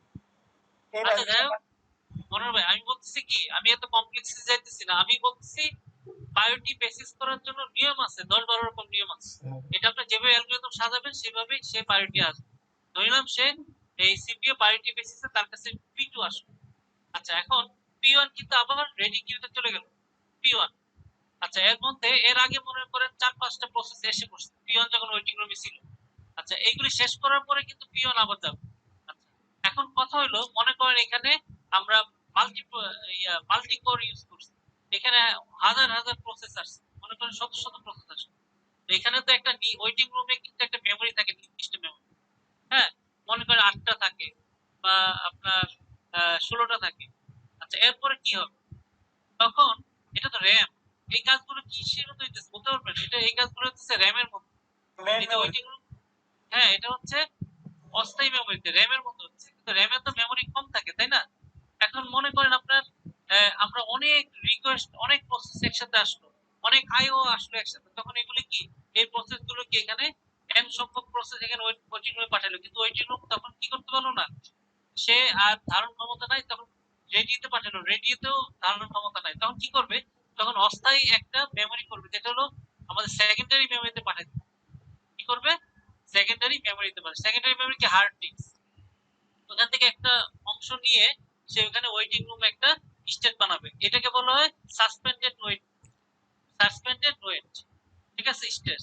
আচ্ছা যাই হোক, মনোহর ভাই আমি বলতেছি কি, আমি এত কমপ্লেক্সে যাইতেছি না, আমি বলতেছি প্রায়োরিটি বেসিস করার জন্য নিয়ম আছে, 10-12 রকম নিয়ম আছে, এটা আপনি যেভাবে অ্যালগরিদম সাজাবেন সেভাবেই সে প্রায়োরিটি আসবে। ধরলাম সে এই সিপিইউ প্রায়োরিটি বেসিসে তার কাছে P2 আসবে। আচ্ছা এখন P1 কিন্তু আবার রেডি কিউতে চলে গেল P1। আচ্ছা এর মধ্যে এর আগে মনে করেন 4-5টা প্রসেস এসে পড়ছে P1 যখন ওয়েটিং রুমে ছিল। আচ্ছা এইগুলি শেষ করার পরে কিন্তু P1 আবার যাবে। আচ্ছা এখন কথা হলো, মনে করেন এখানে আমরা মাল্টি কোর ইউজ করছি, এখানে হাজার হাজার প্রসেস আসছে, মনে করেন শত শত প্রসেস আসছে, এখানে তো একটা ওয়েটিং রুমে কিন্তু একটা মেমরি থাকে, নির্দিষ্ট মেমরি, হ্যাঁ মনে করেন 8টা থাকে বা আপনার 16টা থাকে। আচ্ছা এরপরে কি হবে, তখন এটা তো র্যাম, এই কাজগুলো কি সেটা তো হইতেছে বলতে পারবেন, এটা এই কাজগুলো হচ্ছে র্যামের মতো, এই যে ওয়েটিং রুম, হ্যাঁ এটা হচ্ছে অস্থায়ী মেমোরিতে র্যামের মতো হচ্ছে, কিন্তু র্যামে তো মেমোরি কম থাকে তাই না? এখন মনে করেন আপনার আমরা অনেক রিকোয়েস্ট, অনেক প্রসেস একসাথে আসলো, অনেক আইও আসলো একসাথে, তখন এগুলি কি এই প্রসেস গুলো কি এখানে n সংখ্যক প্রসেস এখানে ওয়েটিং রুমে পাঠালো, কিন্তু ওয়েটিং রুম তখন কি করতে পারলো না, সে আর ধারণ ক্ষমতা নাই, তখন রেডিওতে পাঠালো, রেডিওতেও ধারণ ক্ষমতা নাই, তখন কি করবে, তখন অস্থায়ী একটা মেমরি করবে, যেটা হলো আমাদের সেকেন্ডারি মেমরিতে পাঠাবে। কি করবে, সেকেন্ডারি মেমরিতে পাঠাবে। সেকেন্ডারি মেমরি কি হার্ড ডিস্ক, ওখান থেকে একটা অংশ নিয়ে সে ওখানে ওয়েটিং রুম একটা স্টেট বানাবে, এটাকে বলা হয় সাসপেন্ডেড ওয়েট, সাসপেন্ডেড ওয়েট, ঠিক আছে, স্টেট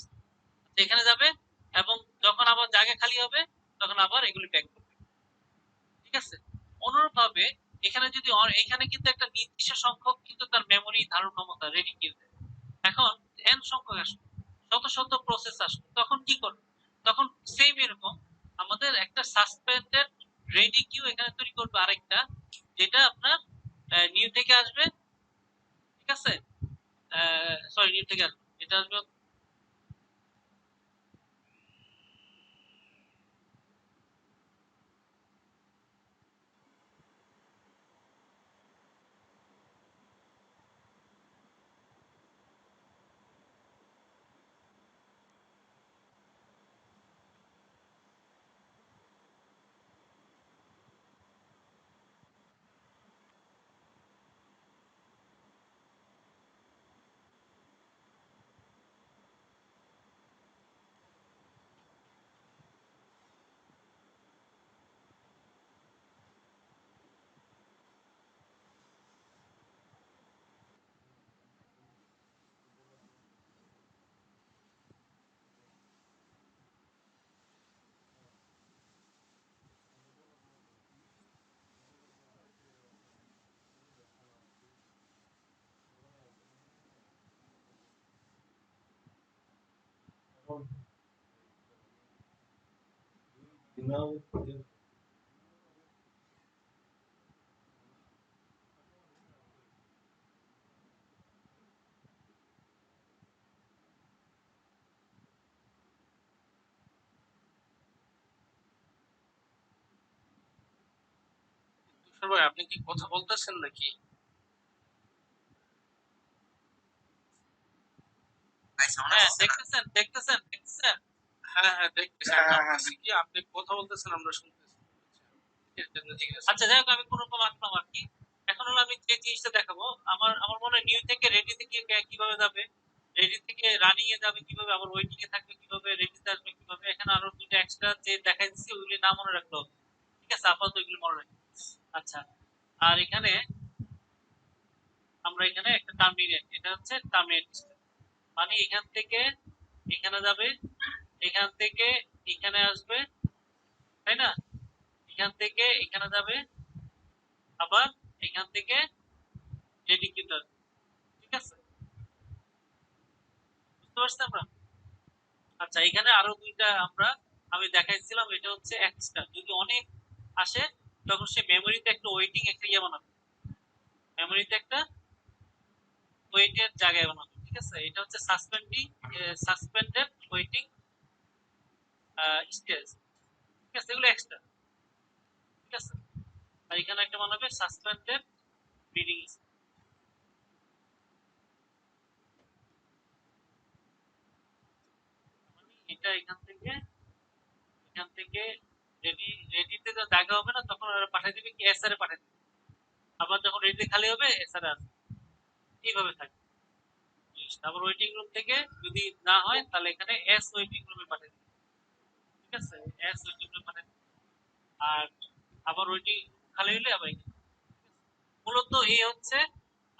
এখানে যাবে, এবং যখন আবার জায়গা খালি হবে তখন আবার এগুলি ব্যাক করবে, ঠিক আছে। অনুরূপ ভাবে এখানে যদি এখানে কিন্তু একটা নির্দিষ্ট সংখ্যক কিন্তু তার মেমরি ধারণ ক্ষমতা রেডি কিউ, এখন n সংখ্যক আসবে, শত শত প্রসেস আসবে, তখন কি করবে, তখন সেম এরকম আমাদের একটা সাসপেন্ডেড রেডি কিউ এখানে তৈরি করবে আরেকটা, যেটা আপনার নিউ থেকে আসবে, ঠিক আছে, সরি নিউ থেকে আসবে, এটা আসবে তুষার ভাই, আপনি কি কথা বলতেছেন নাকি? হ্যাঁ, দেখতেছেন দেখতেছেন দেখতেছেন। হ্যাঁ হ্যাঁ দেখতেছি, আমি ভাবতেছি কি আপনি কথা বলতেছেন আমরা শুনতেছি। আচ্ছা যাই হোক, আমি কোনো রকম আসলাম আর কি। এখন হলো আমি যে জিনিসটা দেখাবো, আমার আমার মনে হয় নিউ থেকে রেডি থেকে কিভাবে যাবে, রেডি থেকে রানিং এ যাবে কিভাবে, আবার ওয়েটিং এ থাকবে কিভাবে, রেডিতে আসবে কিভাবে, এখানে আরো দুটো এক্সট্রা যে দেখাই দিচ্ছি ওইগুলি না মনে রাখলো, ঠিক আছে, আপাতত ওইগুলি মনে রাখি। আচ্ছা, আর এখানে আমরা এখানে একটা টার্মিনেট, এটা হচ্ছে টার্মিনেট, মানে এখান থেকে এখানে যাবে, এখান থেকে এখানে আসবে, তাই না, এখান থেকে এখানে যাবে, আবার এখান থেকে রেডিকিউট আসবে, ঠিক আছে, বুঝতে পারছি আমরা। আচ্ছা, এখানে আরো দুইটা আমি দেখাইছিলাম, এটা হচ্ছে এক্সট্রা, যদি অনেক আসে তখন সে মেমোরিতে একটা ওয়েটিং একটা ইয়ে বানাবে, মেমোরিতে একটা ওয়েটের জায়গায় বানাবে, ঠিক আছে, এটা হচ্ছে সাসপেন্ডেড ওয়েটিং স্টেজ, ঠিক আছে, এগুলো এক্সট্রা, ঠিক আছে। আর এখানে একটা বানাবে সাসপেন্ডেড রিডিং, এটা এখান থেকে রেডিতে তো জায়গা হবে না, তখন ওরা পাঠিয়ে দিবে কি এসআর এ পাঠিয়ে দিবে, আবার যখন রেডি খালি হবে এসআর এ আসবে, এইভাবে থাকে জিনিসটা। আবার ওয়েটিং রুম থেকে যদি না হয় তাহলে এখানে এস ওয়েটিং রুমে পাঠিয়ে দিবে, ঠিক আছে, এস ওয়েটিং রুমে পাঠিয়ে দিবে, আর আবার ওয়েটিং খালি হলে আবার এখানে। মূলত এই হচ্ছে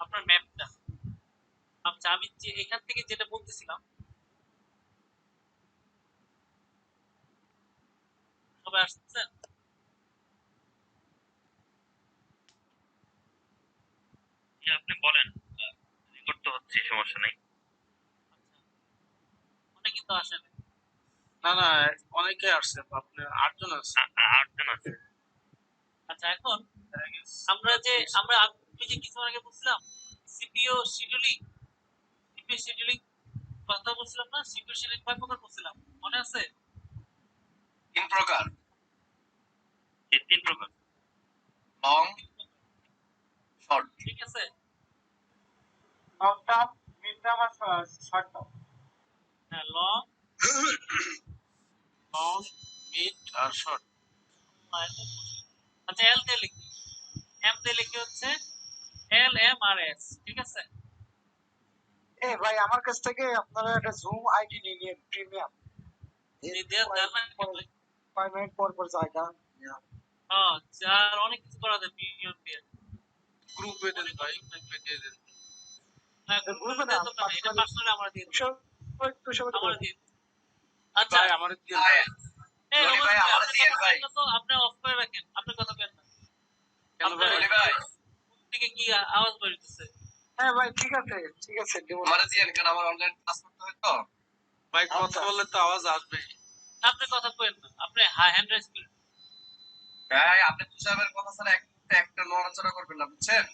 আপনার ম্যাপটা। আচ্ছা, আমি যে এখান থেকে যেটা বলতেছিলাম, সবাই আসছেন? আপনি বলেন, রেকর্ড তো হচ্ছে, সমস্যা নাই। অনেক কিন্তু আসেন। না না, অনেকে আসছে, আপনার 8 জন আছে। 8 জন আছে। আচ্ছা, এখন আমরা আমি যে কিছু আগে বলছিলাম সিপিইউ শিডিউলিং কথা বলছিলাম না, সিপিইউ শিডিউলিং কয় প্রকার বলছিলাম মনে আছে? 3 প্রকার, এই 3 প্রকার, লং, শর্ট। ঠিক আছে, লং টার্ম, মিড টার্ম আর শর্ট টার্ম। হ্যাঁ, লং, খুব মুশকিল। আচ্ছা এল দিয়ে লিখি, এম দিয়ে লিখি হচ্ছে LMRS, ঠিক আছে? ভাই আমার কাছ থেকে আপনারা একটা জুম আইডি নিয়ে নিন প্রিমিয়াম। এই দিয়ে দেন না ভাই। 5 মিনিট পর পর জায়গা। আর অনেক কিছু করা যায় প্রিমিয়াম দিয়ে। গ্রুপে দেন ভাই, গ্রুপে দিয়ে দেন। হ্যাঁ গ্রুপে দেওয়ার দরকার নেই, এটা পার্সোনালি আমরা দিয়ে দিই। আমরা দিয়ে দিই। আচ্ছা ভাই আমার দিয়ে ভাই, এই রনি রোমান ভাই, ভাই, আমার আপনি দিয়ে কথা ভাই। বলেন না তো, আপনি অফ করে রাখেন, আপনি কথা বলেন না। কেন ভাই? রনি ভাই, কোথা থেকে কি আওয়াজ বেরোতেছে? হ্যাঁ ভাই ঠিক আছে দেবো। আমার দিয়ে কারণ আমার অনলাইন ক্লাস করতে হয় তো। ভাই কথা বললে তো আওয়াজ আসবে। আপনি কথা বলেন না, আপনি হ্যান্ড রাইজ করেন। ভাই আপনি তুষারের কথা ছাড়া এক মুহূর্তে একটা নড়াচড়া করবেন না, বুঝছেন?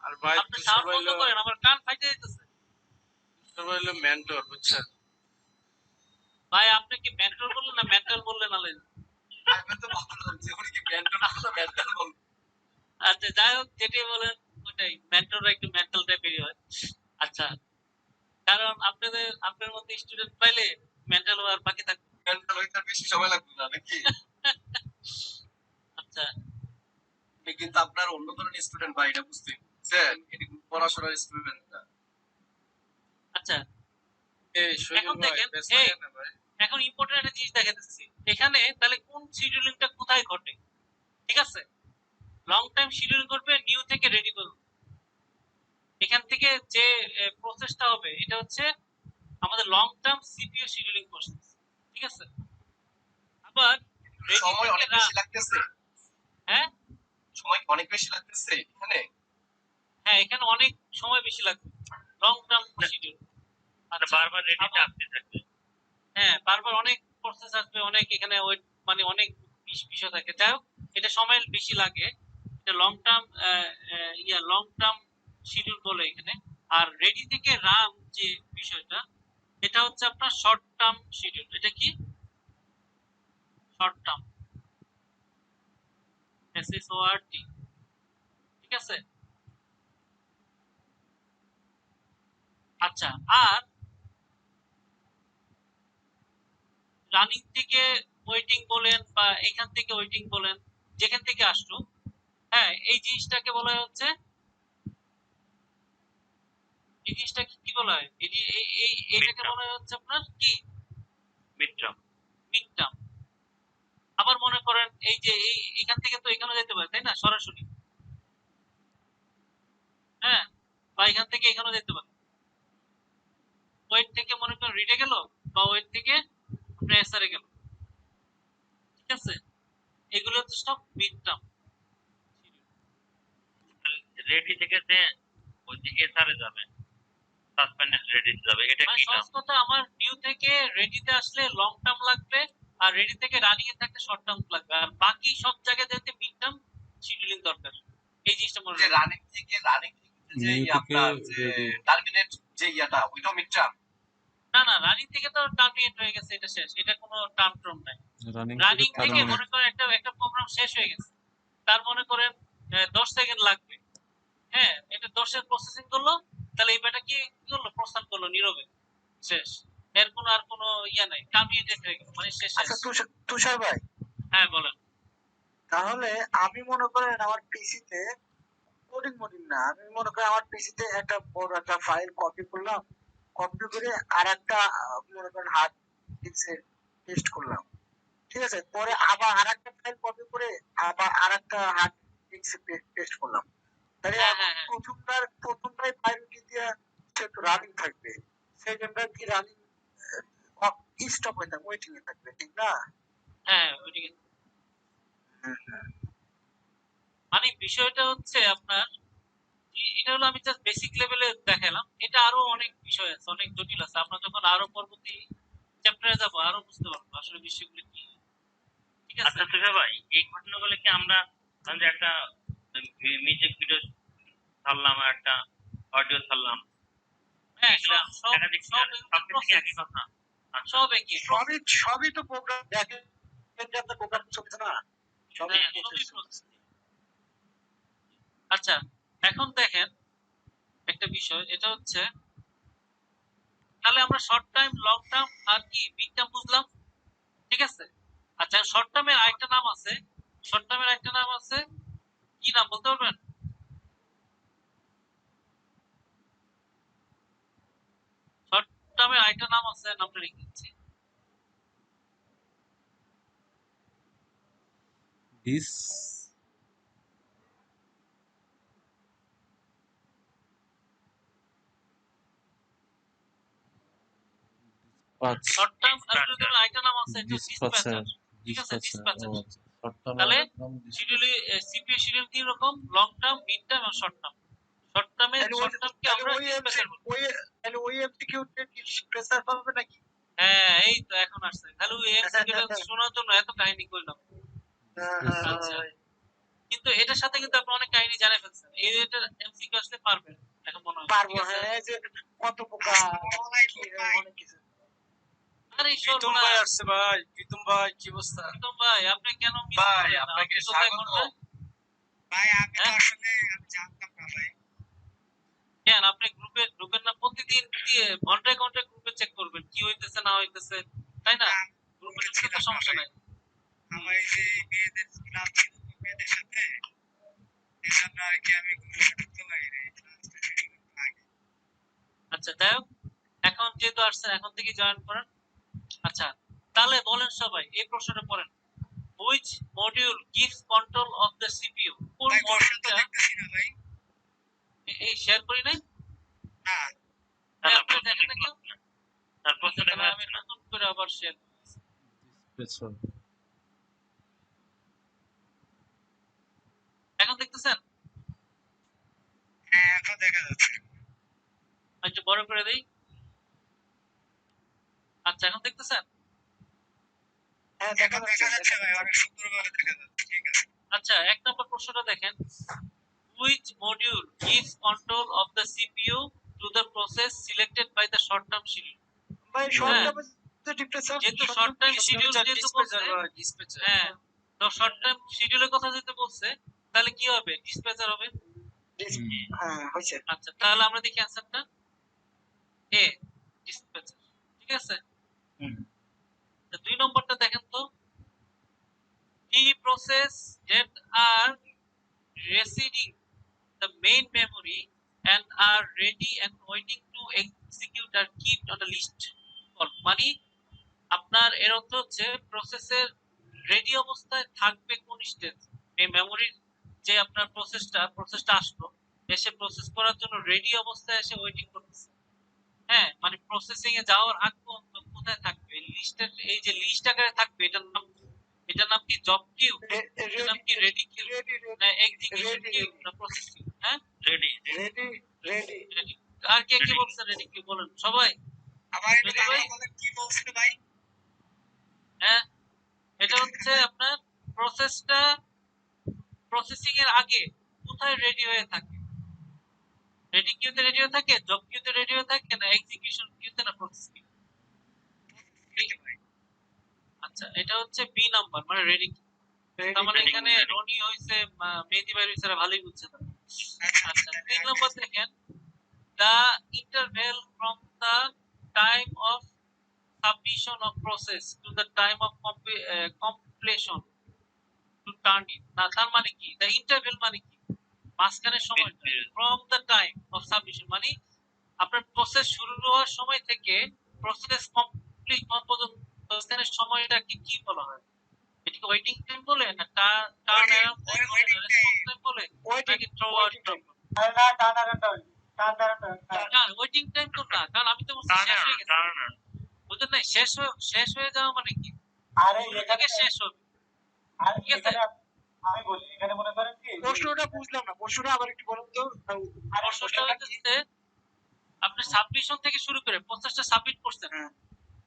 আর ভাই আপনি তুই সাউন্ড সবাই বন্ধ করেন, আমার কান ফাইটে যাইতেছে। হলো মেন্টর, বুঝছেন? ভাই আপনি কি মেন্টর বললেন না মেন্টাল বললেন আলাইন? আমি তো বললাম যে উনি কি মেন্টর না মেন্টাল বলবেন। আচ্ছা যাই হোক, যেটাই বলেন ওটাই, মেন্টররা একটু মেন্টাল টাইপেরই হয়। আচ্ছা, কারণ আপনার মধ্যে স্টুডেন্ট পাইলে মেন্টাল আর বাকি থাকবে। মেন্টাল হইতে আর বেশি সময় লাগবে না নাকি? আচ্ছা আমি কিন্তু আপনার অন্য ধরনের স্টুডেন্ট ভাই, এটা বুঝতে বুঝছেন? এটি পড়াশোনার স্টুডেন্ট না। আচ্ছা, এই শৈল এখন ভাই দেখেন, ব্যস্ত এই না ভাই? এখন ইম্পর্টেন্ট একটা জিনিস দেখাতেছি এখানে, তাহলে কোন শিডিউলিংটা কোথায় ঘটে, ঠিক আছে? লং টাইম শিডিউল করবে, নিউ থেকে রেডি করবে। এখান থেকে যে প্রসেসটা হবে এটা হচ্ছে আমাদের long term CPU scheduling process, ঠিক আছে? আবার ready সময় থেকে অনেক বেশি লাগতেছে। হ্যাঁ সময় অনেক বেশি লাগতেছে এখানে। হ্যাঁ, এখানে অনেক সময় বেশি লাগবে, লং টার্ম শিডিউল। মানে বারবার রেডিতে আসতে থাকবে। হ্যাঁ, বারবার অনেক প্রসেস আসবে, অনেক এখানে ওয়েট, মানে অনেক বিষয় থাকে। যাই হোক, এটা সময় বেশি লাগে, এটা long term long term schedule বলে এখানে। আর রেডি থেকে রান যে বিষয়টা, এটা হচ্ছে আপনার শর্ট টার্ম শিডিউল। এটা কি শর্ট টার্ম, SSORT, ঠিক আছে? আচ্ছা, আর রানিং থেকে ওয়েটিং বলেন বা এখান থেকে ওয়েটিং বলেন, যেখান থেকে আসলো, হ্যাঁ এই জিনিসটাকে বলা হচ্ছে, এই জিনিসটাকে কি বলা হয়, এইটাকে বলা হচ্ছে আপনার কি মিড টার্ম। Mid term. আবার মনে করেন এই যে এখান থেকে তো এখানে যেতে পারে, তাই না, সরাসরি? হ্যাঁ, বা এখান থেকে এখানে যেতে পারে। ওয়েট থেকে মনে করেন রিডে গেল, বা ওয়েট থেকে আপনার এসআরে গেল, ঠিক আছে? এগুলো হচ্ছে সব মিড টার্ম। রেডি থেকে যে ওই যে এসআরে যাবে, সাসপেন্ডেড রেডি যাবে, এটা কি টার্ম? সহজ কথা, আমার নিউ থেকে রেডিতে আসলে লং টার্ম লাগবে, আর রেডি থেকে রানিং এ থাকলে শর্ট টার্ম লাগবে, আর বাকি সব জায়গায় যেতে মিড টার্ম শিডিউলিং দরকার। এই জিনিসটা মনে যে রাখবেন। রানিং থেকে যে আপনার যে টার্মিনেট যে ইয়াটা ওইটাও মিড টার্ম। না না, রানিং থেকে তো টার্মিনেট হয়ে গেছে, এটা শেষ, এটা কোনো টার্ম টার্ম নাই। রানিং থেকে মনে করেন একটা প্রোগ্রাম শেষ হয়ে গেছে, তার মনে করেন 10 সেকেন্ড লাগবে, হ্যাঁ এটা 10 এর প্রসেসিং করলো, তাহলে এই ব্যাটা কি করলো, প্রস্থান করলো নীরবে, শেষ। এর কোনো আর কোনো ইয়া নাই, টার্মিনেটেড হয়ে গেল, মানে শেষ। আচ্ছা তুষার ভাই, হ্যাঁ বলেন। তাহলে আমি মনে করেন আমার পিসিতে কোডিং মোডিং না, আমি মনে করেন আমার পিসিতে একটা বড় একটা ফাইল কপি করলাম, কপি করে আর একটা মনে করেন হার্ড ডিস্কে পেস্ট করলাম, ঠিক আছে? পরে আবার আর একটা ফাইল কপি করে আবার আর একটা হার্ড ডিস্কে পেস্ট করলাম, তাহলে হ্যাঁ। প্রথমটাই প্রায়োরিটি দিয়ে সেটা রানিং থাকবে, সেকেন্ডটা কি রানিং স্টপ হয়ে থাকবে, ওয়েটিং এ থাকবে, ঠিক না? হ্যাঁ ওইদিকে, মানে বিষয়টা হচ্ছে আপনার, এটা হলো আমি জাস্ট বেসিক লেভেলে দেখালাম, এটা আরো অনেক বিষয় আছে, অনেক জটিল আছে। আমরা যখন আরো পরবর্তী চ্যাপ্টারে যাব আরো বুঝতে পারবো আসলে বিষয়গুলো কি, ঠিক আছে? আচ্ছা তুষার ভাই, এই ঘটনাগুলো কি আমরা ধরেন যে একটা মিউজিক ভিডিও ছাড়লাম, একটা অডিও ছাড়লাম, হ্যাঁ সব কিছু একই কথা। সব একই, সবই তো প্রোগ্রাম দেখেন যে আপনার প্রোগ্রাম চলছে না, সবই হ্যাঁ, সবই process। আচ্ছা এখন দেখেন একটা বিষয়, এটা হচ্ছে তাহলে আমরা শর্ট টাইম, লং টার্ম আর কি মিড টার্ম বুঝলাম, ঠিক আছে? আচ্ছা শর্ট টার্মের আরেকটা নাম আছে, শর্ট টার্মের একটা নাম আছে, কি নাম বলতে পারবেন? শর্ট টার্মের আরেকটা নাম আছে, নামটা লিখে দিচ্ছি। শর্ট টার্ম অ্যালগরিদমের আরেকটা নাম আছে, এটা ডিসপ্যাচার। ঠিক আছে, ডিসপ্যাচার। তাহলে সিপিইউ শিডিউল কি রকম? লং টার্ম, মিড টার্ম এবং শর্ট টার্ম। শর্ট টার্মে শর্ট টার্মকে আমরা ডিসপ্যাচার বলি। ওই এমসিকিউ তে প্রেসার পাবে নাকি? হ্যাঁ, এই তো এখন আসছে। তাহলে ওই এমসিকিউটা শোনার জন্য এত কাহিনী কইলাম। আচ্ছা, কিন্তু এটার সাথে কিন্তু আপনি অনেক কাহিনী জানে ফেলছেন। এটা এমসিকিউ আসলে পারবেন এখন মনে হয়। পারবো, হ্যাঁ, যে কত প্রকার অনেক কিছু। আরে প্রীতম ভাই আসছে ভাই, প্রীতম ভাই কি অবস্থা? প্রীতম ভাই, আপনি কেন মিস ভাই, করলেন? আপনাকে আপনি কোথায় স্বাগত। কোথায়? ভাই আমি তো হ্যাঁ? আসলে আমি জানতাম না ভাই। কেন আপনি গ্রুপে ঢুকেন না? প্রতিদিন দিয়ে ঘন্টায় ঘন্টায় গ্রুপে চেক করবেন কি হইতেছে না হইতেছে, তাই না? গ্রুপে ঢুকলে তো সমস্যা নাই। আমার এই যে মেয়েদের ক্লাস ছিল তো মেয়েদের সাথে, এই জন্য আর কি আমি গ্রুপে ঢুকতে পারি নাই। আচ্ছা, যাই হোক, এখন যেহেতু আসছেন এখন থেকে জয়েন করেন। আচ্ছা, তাহলে বলেন সবাই এই প্রশ্নটা পড়েন। Which module gives control of the CPU? কোন মডিউলটা? এই শেয়ার করি নাই? না, তাহলে আপনি দেখেন না কেউ? তারপর আচ্ছা, তাহলে আমি নতুন করে আবার শেয়ার। এখন দেখতেছেন? হ্যাঁ এখন দেখা যাচ্ছে। একটু বড় করে দেই। আচ্ছা, এখন দেখতেছেন? হ্যাঁ দেখা যাচ্ছে ভাই, অনেক সুন্দরভাবে দেখা যাচ্ছে। ঠিক আছে। আচ্ছা, এক নম্বর প্রশ্নটা দেখেন। Which module gives control of the CPU to the process selected by the short term schedule? ভাই শর্ট টার্মে তো ডিপ্রেসার, যেহেতু শর্ট টার্ম শিডিউল যেহেতু বলছে, হ্যাঁ, তো শর্ট টার্ম শিডিউলের কথা যেহেতু বলছে, তাহলে কি হবে? ডিসপ্যাচার হবে। হ্যাঁ হইছে। আচ্ছা, তাহলে আমরা দেখি অ্যানসারটা। এ, ডিসপ্যাচার। ঠিক আছে। তো দুই নম্বরটা দেখেন তো। The process that are residing the main memory and are ready and waiting to execute are kept on a list. মানে আপনার এর অর্থ হচ্ছে প্রসেসের রেডি অবস্থায় থাকবে কোন স্টেজ, এই মেমোরির যে আপনার প্রসেসটা আসলো, এসে প্রসেস করার জন্য রেডি অবস্থায় এসে ওয়েটিং করতেছে। হ্যাঁ, মানে প্রসেসিং এ যাওয়ার আগ পর্যন্ত কোথায় থাকবে? লিস্টের এই যে লিস্ট আকারে থাকবে, এটার নাম কি? জব কিউ, এটার নাম কি? রেডি কিউ, না এক্সিকিউশন কিউ, না প্রসেস কিউ? হ্যাঁ, রেডি। রেডি। আর কে কি বলছে রেডি কিউ? বলেন সবাই। আমার এটা কি বলছিল ভাই? হ্যাঁ, এটা হচ্ছে আপনার প্রসেসটা প্রসেসিং এর আগে কোথায় রেডি হয়ে থাকে? রেডি কিউতে রেডি হয়ে থাকে, জব কিউতে রেডি হয়ে থাকে, না এক্সিকিউশন কিউতে, না প্রসেস কিউ? আচ্ছা, এটা হচ্ছে বি নাম্বার, মানে রেডি কিউ। তার মানে এখানে রনি হইছে, মেহেদী ভাই হইছে, ভালোই বুঝছে তারা। আচ্ছা, 3 নাম্বার দেখেন। The interval from the time of submission of process to the time of completion to turn in. না, তার মানে কি? The interval মানে কি? মাঝখানের সময়টা। From the time of submission মানে আপনার প্রসেস শুরু হওয়ার সময় থেকে প্রসেস কমপ্লিট হওয়া পর্যন্ত মাঝখানের সময়টাকে কি বলা হয়? এটাকে ওয়েটিং টাইম বলে, না টার্ন অ্যারাউন্ড টাইম বলে, না রেসপন্স টাইম বলে, নাকি থ্রো আউট টাইম বলে? আরে না, টার্নারাউন্ড না, ওয়েটিং টাইম তো না, কারণ আমি তো বলছি শেষ হয়ে গেছে। বুঝলেন না? শেষ হয়ে যাওয়া মানে কি? আরে শুরু এখানে থেকে শেষ হবে। আরে ঠিক আছে? এখানে আমি বলি, এখানে মনে করেন কি প্রশ্নটা বুঝলাম না, প্রশ্নটা আবার একটু বলুন তো। আরে প্রশ্নটা হচ্ছে আপনি সাবমিশন থেকে শুরু করে প্রসেসটা সাবমিট করছেন,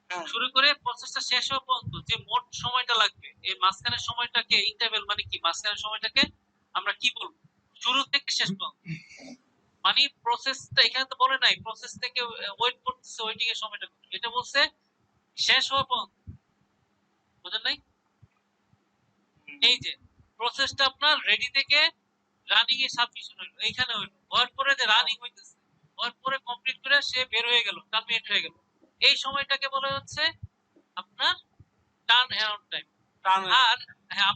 হ্যাঁ, শুরু করে প্রসেসটা শেষ হওয়া পর্যন্ত যে মোট সময়টা লাগবে, এই মাঝখানের সময়টাকে ইন্টারভেল মানে কি? মাঝখানের সময়টাকে আমরা কি বলবো? শুরু থেকে শেষ পর্যন্ত। মানে প্রসেসটা এখানে তো বলে নাই প্রসেস থেকে ওয়েট করতেছে, ওয়েটিং এর সময়টা কত। এটা বলছে শেষ হওয়া পর্যন্ত। বুঝেন নাই? এই যে প্রসেসটা আপনার রেডি থেকে রানিং এ সাবমিশন হইলো, এইখানে হইলো, হওয়ার পরে যে রানিং হইতেছে, হওয়ার পরে কমপ্লিট করে সে বের হয়ে গেল, টার্মিনেট হয়ে গেল, এই সময়টাকে বলা হচ্ছে আপনার টার্ন অ্যারাউন্ড টাইম। টান আর হ্যাঁ,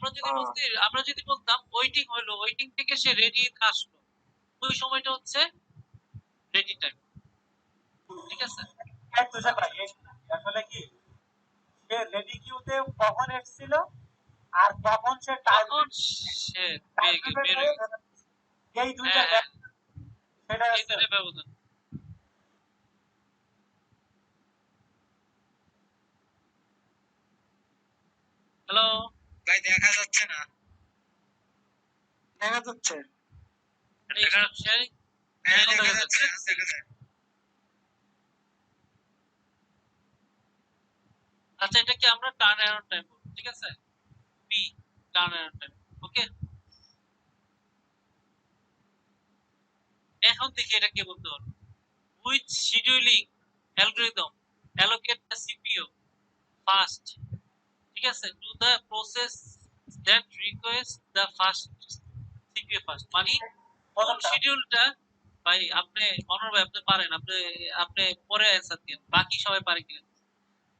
আমরা যদি বলতাম ওয়েটিং হলো, ওয়েটিং থেকে সে রেডি আসলো, ওই সময়টা হচ্ছে রেডি টাইম। ঠিক আছে? তুষার ভাই আসলে কি সে রেডি কিউতে কখন এসেছিল আর কখন সে তখন সে বের হয়ে গেছে। এই দুইটা হ্যাঁ, সেটা এই দুটোর ব্যবধান। হ্যালো, ভাই দেখা যাচ্ছে না। দেখা যাচ্ছে? দেখা শেয়ারিং হ্যাঁ দেখা যাচ্ছে, দেখা যাচ্ছে। আচ্ছা, এটাকে আমরা টার্ন অ্যারাউন্ড টাইম বলবো। ঠিক আছে? P turn around time. Okay, এখন থেকে এটা কি বলতে পারবো? Which scheduling algorithm allocate the CPU first, ঠিক আছে, to the process that requires the first CPU first, মানে কোন শিডিউলটা, ভাই আপনি মনোর ভাই আপনি পারেন, আপনি পরে অ্যানসার দিন, বাকি সবাই পারে কিনা।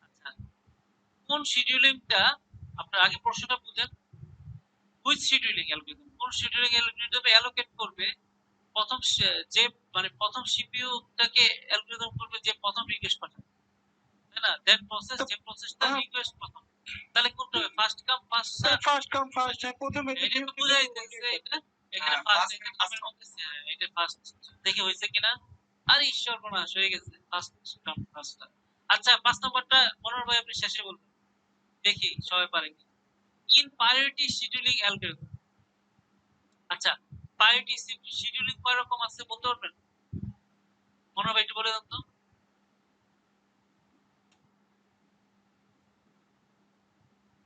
আচ্ছা, কোন শিডিউলিংটা, আপনার আগে প্রশ্নটা বুঝেন, হুইচ শিডিউলিং অ্যালগরিদম, কোন শিডিউলিং অ্যালগরিদম অ্যালোকেট করবে প্রথম যে মানে প্রথম সিপিইউ টাকে অ্যালগরিদম করবে যে প্রথম রিকোয়েস্ট পাঠাবে, তাই না? দেন প্রসেস, যে প্রসেসটা রিকোয়েস্ট প্রথম, তাহলে কোনটা হবে? First come first serve. First come first serve, প্রথমে এটা তো বুঝাই দিতেছে এটা, এখানে ফার্স্ট, এটা নামের মধ্যে এটা ফার্স্ট। দেখি হইছে কিনা? আরে ঈশ্বর বনাশ হয়ে গেছে, ফার্স্ট কাম ফার্স্ট সার্ভ। আচ্ছা, 5 নাম্বারটা মনোর ভাই আপনি শেষে বলবেন, দেখি সবাই পারে কি। ইন প্রায়োরিটি শিডিউলিং অ্যালগরিদম, আচ্ছা প্রায়োরিটি শিডিউলিং কয় রকম আছে বলতে পারবেন? মনোর ভাই একটু বলে দেন তো।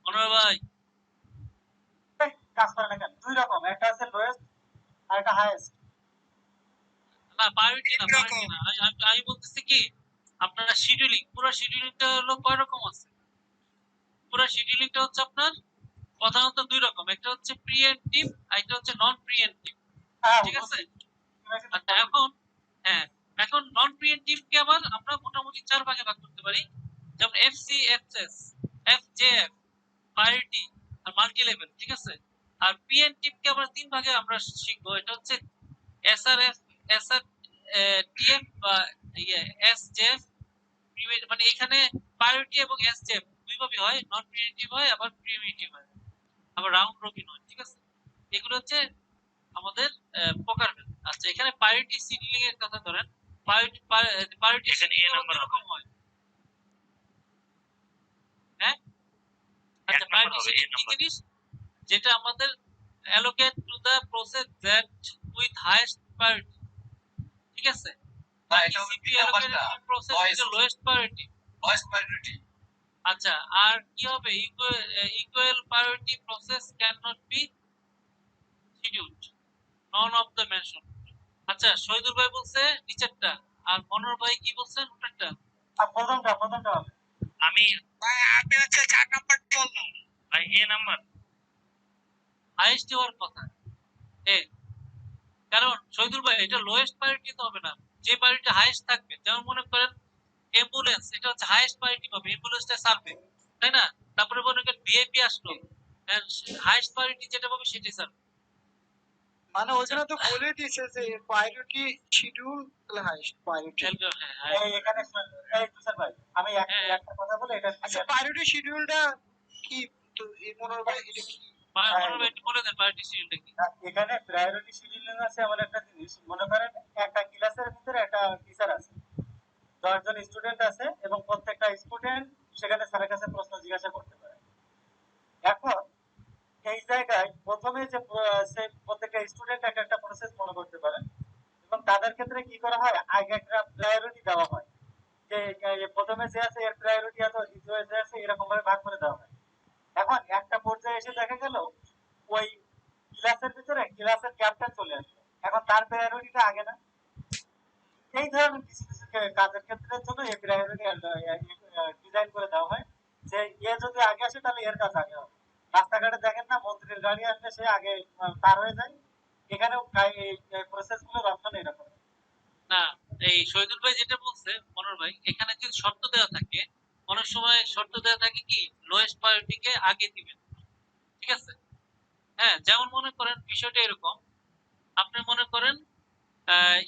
মনোর ভাই কাজ করে না কেন? দুই রকম, একটা আছে লোয়েস্ট আর একটা হাইয়েস্ট। না, প্রায়োরিটি না, প্রায়োরিটি না, আমি বলতেছি কি, আপনারা শিডিউলিং, পুরো শিডিউলিংটা হলো কয় রকম আছে? পুরো শিডিউলিংটা হচ্ছে আপনার প্রধানত দুই রকম, একটা হচ্ছে প্রিএমটিভ আর একটা হচ্ছে নন প্রিএমটিভ। ঠিক আছে? আচ্ছা, হ্যাঁ এখন নন প্রিএমটিভ কে আবার আমরা মোটামুটি 4 ভাগে ভাগ করতে পারি, যেমন এফসিএফএস, এফজেএফ, প্রায়োরিটি আর মাল্টি লেভেল। ঠিক আছে? আর প্রিএমটিভ কে আমরা 3 ভাগে আমরা শিখবো, এটা হচ্ছে এসআরএফ, এসআরটিএফ বা এসজেএফ। মানে এখানে প্রায়োরিটি এবং এসজেএফ দুই ভাবে হয়, নন প্রিএমটিভ হয় আবার প্রিএমটিভ হয়, আবার রাউন্ড রবিন হয়। ঠিক আছে? এগুলো হচ্ছে আমাদের প্রকারভেদ। আচ্ছা, এখানে প্রায়োরিটি শিডিউলিং এর কথা ধরেন, প্রায়োরিটি এখানে এ নাম্বার হবে, হয়। হ্যাঁ, আচ্ছা, প্রায়োরিটি শিডিউলিং কি জিনিস? যেটা আমাদের allocate to the process that with highest priority। ঠিক আছে? এটা হবে বি নাম্বারটা, process with the lowest priority। Lowest priority. আচ্ছা, আর কি হবে? equal priority process cannot be scheduled, none of the mentioned। আচ্ছা, শহীদুল ভাই বলছে নিচেরটা, আর মনোর ভাই কি বলছেন উপরেরটা? আর প্রথমটা হবে। আমি ভাই আমি হচ্ছে 4 নাম্বারটা বললাম। ভাই এ নাম্বার হাইয়েস্ট হওয়ার কথা। কারণ শহীদুল ভাই এটা লোয়েস্ট প্রায়োরিটি তো হবে না, যে প্রায়োরিটি হাইয়েস্ট থাকবে, যেমন মনে করেন অ্যাম্বুলেন্স, এটা হচ্ছে হাইয়েস্ট প্রায়োরিটি পাবে, অ্যাম্বুলেন্সটা সার্ভে, তাই না? তারপরে মনে করেন ভিআইপি আসলো, হাইয়েস্ট প্রায়োরিটি যেটা পাবে সেটাই সার্ভে। মানে ওখানে তো বলে দিয়েছে যে প্রায়োরিটি শিডিউল হাইস্ট প্রায়োরিটি। এখানে এই তুষার ভাই আমি একটা কথা বলে এটা। আচ্ছা, প্রায়োরিটি শিডিউলটা কি? তো এই মনোর ভাই এটা কি? মনোর ভাই একটু বলে দেন প্রায়োরিটি শিডিউলটা কি? এখানে প্রায়োরিটি শিডিউলিং আছে এমন একটা জিনিস, মনে করেন একটা ক্লাসের ভিতরে একটা টিচার আছে, 10 জন স্টুডেন্ট আছে এবং প্রত্যেকটা স্টুডেন্ট সেখানে স্যারের কাছে প্রশ্ন জিজ্ঞাসা করতে পারে। এখন এই জায়গায় প্রথমে যে সে প্রত্যেকটা স্টুডেন্ট একটা প্রসেস ফলো করতে পারে এবং তাদের ক্ষেত্রে কি করা হয়, আগে একটা প্রায়োরিটি দেওয়া হয়, যে প্রথমে যে আছে এর প্রায়োরিটি এত, দ্বিতীয় যে আছে এরকম ভাবে ভাগ করে দেওয়া হয়। এখন একটা পর্যায়ে এসে দেখা গেল ওই ক্লাসের ভিতরে ক্লাসের ক্যাপ্টেন চলে আসলো, এখন তার প্রায়োরিটিটা আগে না। এই ধরনের কিছু কিছু কাজের ক্ষেত্রে জন্য এই প্রায়োরিটি ডিজাইন করে দেওয়া হয়, যে এ যদি আগে আসে তাহলে এর কাজ আগে হবে। রাস্তাঘাটে দেখেন না, মন্ত্রীর গাড়ি আসলে সে আগে পার হয়ে যায়, এখানেও এই প্রসেস গুলো রক্ষণ এরকম। না, এই শহীদুল ভাই যেটা বলছে মনোর ভাই, এখানে যদি শর্ত দেওয়া থাকে, অনেক সময় শর্ত দেওয়া থাকে কি লোয়েস্ট প্রায়োরিটি কে আগে দিবেন, ঠিক আছে? হ্যাঁ, যেমন মনে করেন বিষয়টা এরকম, আপনি মনে করেন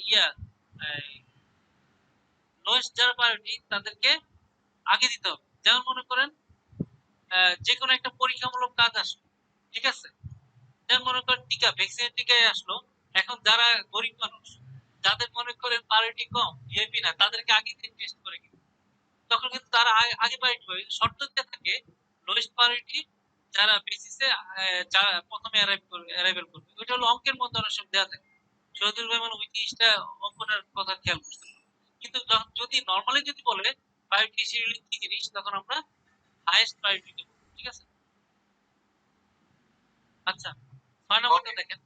ইয়া লোয়েস্ট যারা প্রায়োরিটি তাদেরকে আগে দিতে হবে। যেমন মনে করেন যে কোনো একটা পরীক্ষামূলক কাজ আসলো, ঠিক আছে? যেমন মনে করেন টিকা, ভ্যাকসিনের টিকায় আসলো, এখন যারা গরিব মানুষ, যাদের মনে করেন প্রায়োরিটি কম, ভিআইপি না, তাদেরকে আগে দিন টেস্ট করে কিন্তু, তখন কিন্তু তারা আগে প্রায়োরিটি পাবে। শর্ত দেওয়া থাকে লোয়েস্ট প্রায়োরিটি যারা বেসিসে যারা প্রথমে অ্যারাইভেল করবে, ওইটা হলো অঙ্কের মধ্যে অনেক সময় দেওয়া থাকে। শহীদুল ভাই মানে ওই জিনিসটা অঙ্কটার কথা খেয়াল করতে হবে। কিন্তু যদি নর্মালি যদি বলে প্রায়োরিটি শিডিউলিং কি জিনিস, তখন আমরা হাইয়েস্ট প্রায়োরিটি দেব, ঠিক আছে? আচ্ছা, 6 নম্বরটা দেখেন,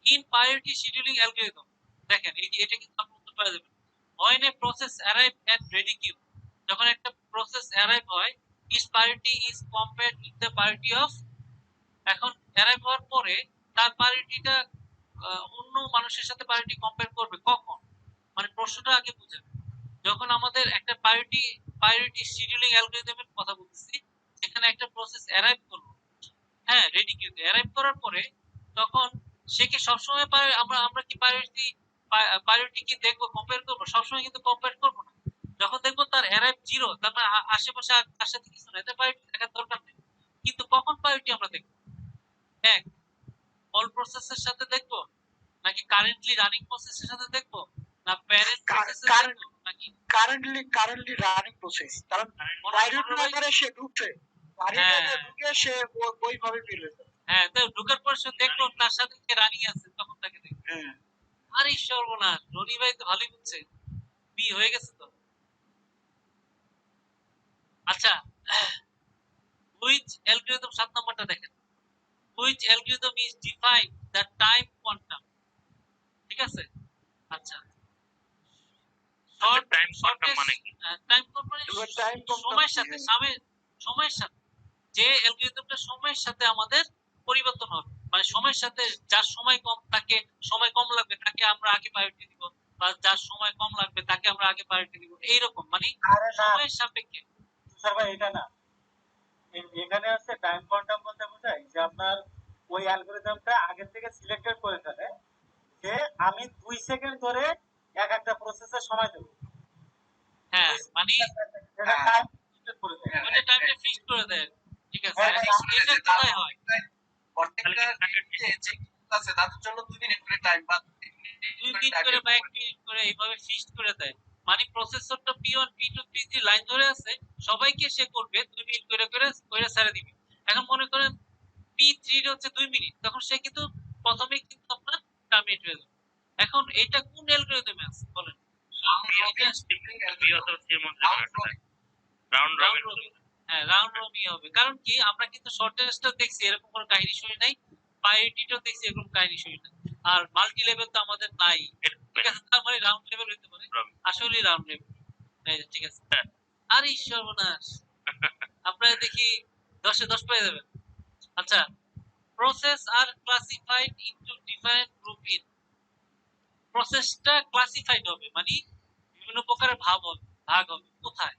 ইন প্রায়োরিটি শিডিউলিং অ্যালগরিদম। দেখেন এই যে এটা কিন্তু আপনি উত্তর পাওয়া যাবে। when a process arrive at ready queue, যখন একটা প্রসেস অ্যারাইভ হয়, its priority is compared with the priority of, এখন অ্যারাইভ হওয়ার পরে তার প্রায়োরিটিটা অন্য মানুষের সাথে প্রায়োরিটি কম্পেয়ার করবে কখন, মানে প্রশ্নটা আগে বুঝেন। যখন আমাদের একটা প্রায়োরিটি শিডিউলিং অ্যালগরিদমের কথা বলতেছি, যেখানে একটা প্রসেস অ্যারাইভ করলো, হ্যাঁ, রেডি কিউতে অ্যারাইভ করার পরে, তখন সে কি সবসময় আমরা কি প্রায়োরিটি কি দেখবো, কম্পেয়ার করবো? সবসময় কিন্তু কম্পেয়ার করবো না। যখন দেখবো তার অ্যারাইভ 0, তার মানে আশেপাশে তার সাথে কিছু নাই, তার প্রায়োরিটি দেখার দরকার নেই। কিন্তু কখন প্রায়োরিটি আমরা দেখবো? এক, অল প্রসেসের সাথে দেখবো, নাকি কারেন্টলি রানিং প্রসেসের সাথে দেখবো, না প্যারেন্ট প্রসেসের দেখবো, নাকি কারেন্টলি রানিং প্রসেস, কারণ প্রায়োরিটি না করে সে ঢুকছে, প্রায়োরিটি ঢুকে সে ওইভাবে বের হয়ে যাবে। হ্যাঁ, তো ঢোকার পর সে দেখলো তার সাথে কে রানিং আছে, তখন তাকে দেখবো। হ্যাঁ, আরে সর্বনাশ, রনি ভাই তো ভালোই বুঝছে, বি হয়ে গেছে তো। আচ্ছা, হুইচ অ্যালগরিদম, 7 নম্বরটা দেখেন, which algorithm is define the time quantum, ঠিক আছে? আচ্ছা, টাইম কোয়ান্টাম মানে কি? টাইম কোয়ান্টাম এবার টাইম সময়ের সাথে সময়ের সাথে যে অ্যালগরিদমটা সময়ের সাথে আমাদের পরিবর্তন হবে, মানে সময়ের সাথে যার সময় কম, তাকে সময় কম লাগবে, তাকে আমরা আগে প্রায়োরিটি দিব, বা যার সময় কম লাগবে তাকে আমরা আগে প্রায়োরিটি দিব, এইরকম, মানে আরে না সময়ের সাপেক্ষে। স্যার ভাই, এটা না, এখানে হচ্ছে টাইম কোয়ান্টাম বলতে বোঝায় যে আপনার ওই অ্যালগরিদমটা আগে থেকে সিলেক্টেড করে ফেলে যে আমি 2 সেকেন্ড ধরে একটা প্রসেসের সময় দেব। হ্যাঁ, মানে এটা টাইম সিলেক্ট করে দেয়। ওটা টাইমটা ফিক্স করে দেয়, ঠিক আছে? হ্যাঁ, এটা কোথায় হয়? প্রত্যেকটা যে আছে তাদের জন্য 2 মিনিট করে টাইম বা 3 2 মিনিট করে বা 1 মিনিট করে এইভাবে ফিক্সড করে দেয়, মানে প্রসেসরটা P1 P2 P3 লাইন ধরে আছে, সবাইকে সে করবে 2 মিনিট করে করে করে ছেড়ে দিবে। এখন মনে করেন P3 এর হচ্ছে 2 মিনিট, তখন সে কিন্তু প্রথমেই কিন্তু আপনার টার্মিনেট হয়ে যাবে। এখন এটা কোন অ্যালগরিদমে আছে বলেন? Round round robin. রবিন। হ্যাঁ, রাউন্ড রবিন হবে, কারণ কি আমরা কিন্তু শর্টেস্টটা দেখছি, এরকম কোনো কাহিনী শুনি নাই, প্রায়োরিটিটাও দেখছি, এরকম কাহিনী শুনি নাই। আর মাল্টি লেভেল তো আমাদের নাই, ঠিক আছে? তার মানে রাউন্ড লেভেল হইতে পারে, আসলে রাউন্ড লেভেল, ঠিক আছে? আর সর্বনাশ, আপনারা দেখি 10 এ 10 পেয়ে যাবেন। আচ্ছা, process are classified into different group in, প্রসেসটা ক্লাসিফাইড হবে, মানে বিভিন্ন প্রকারের ভাগ হবে কোথায়?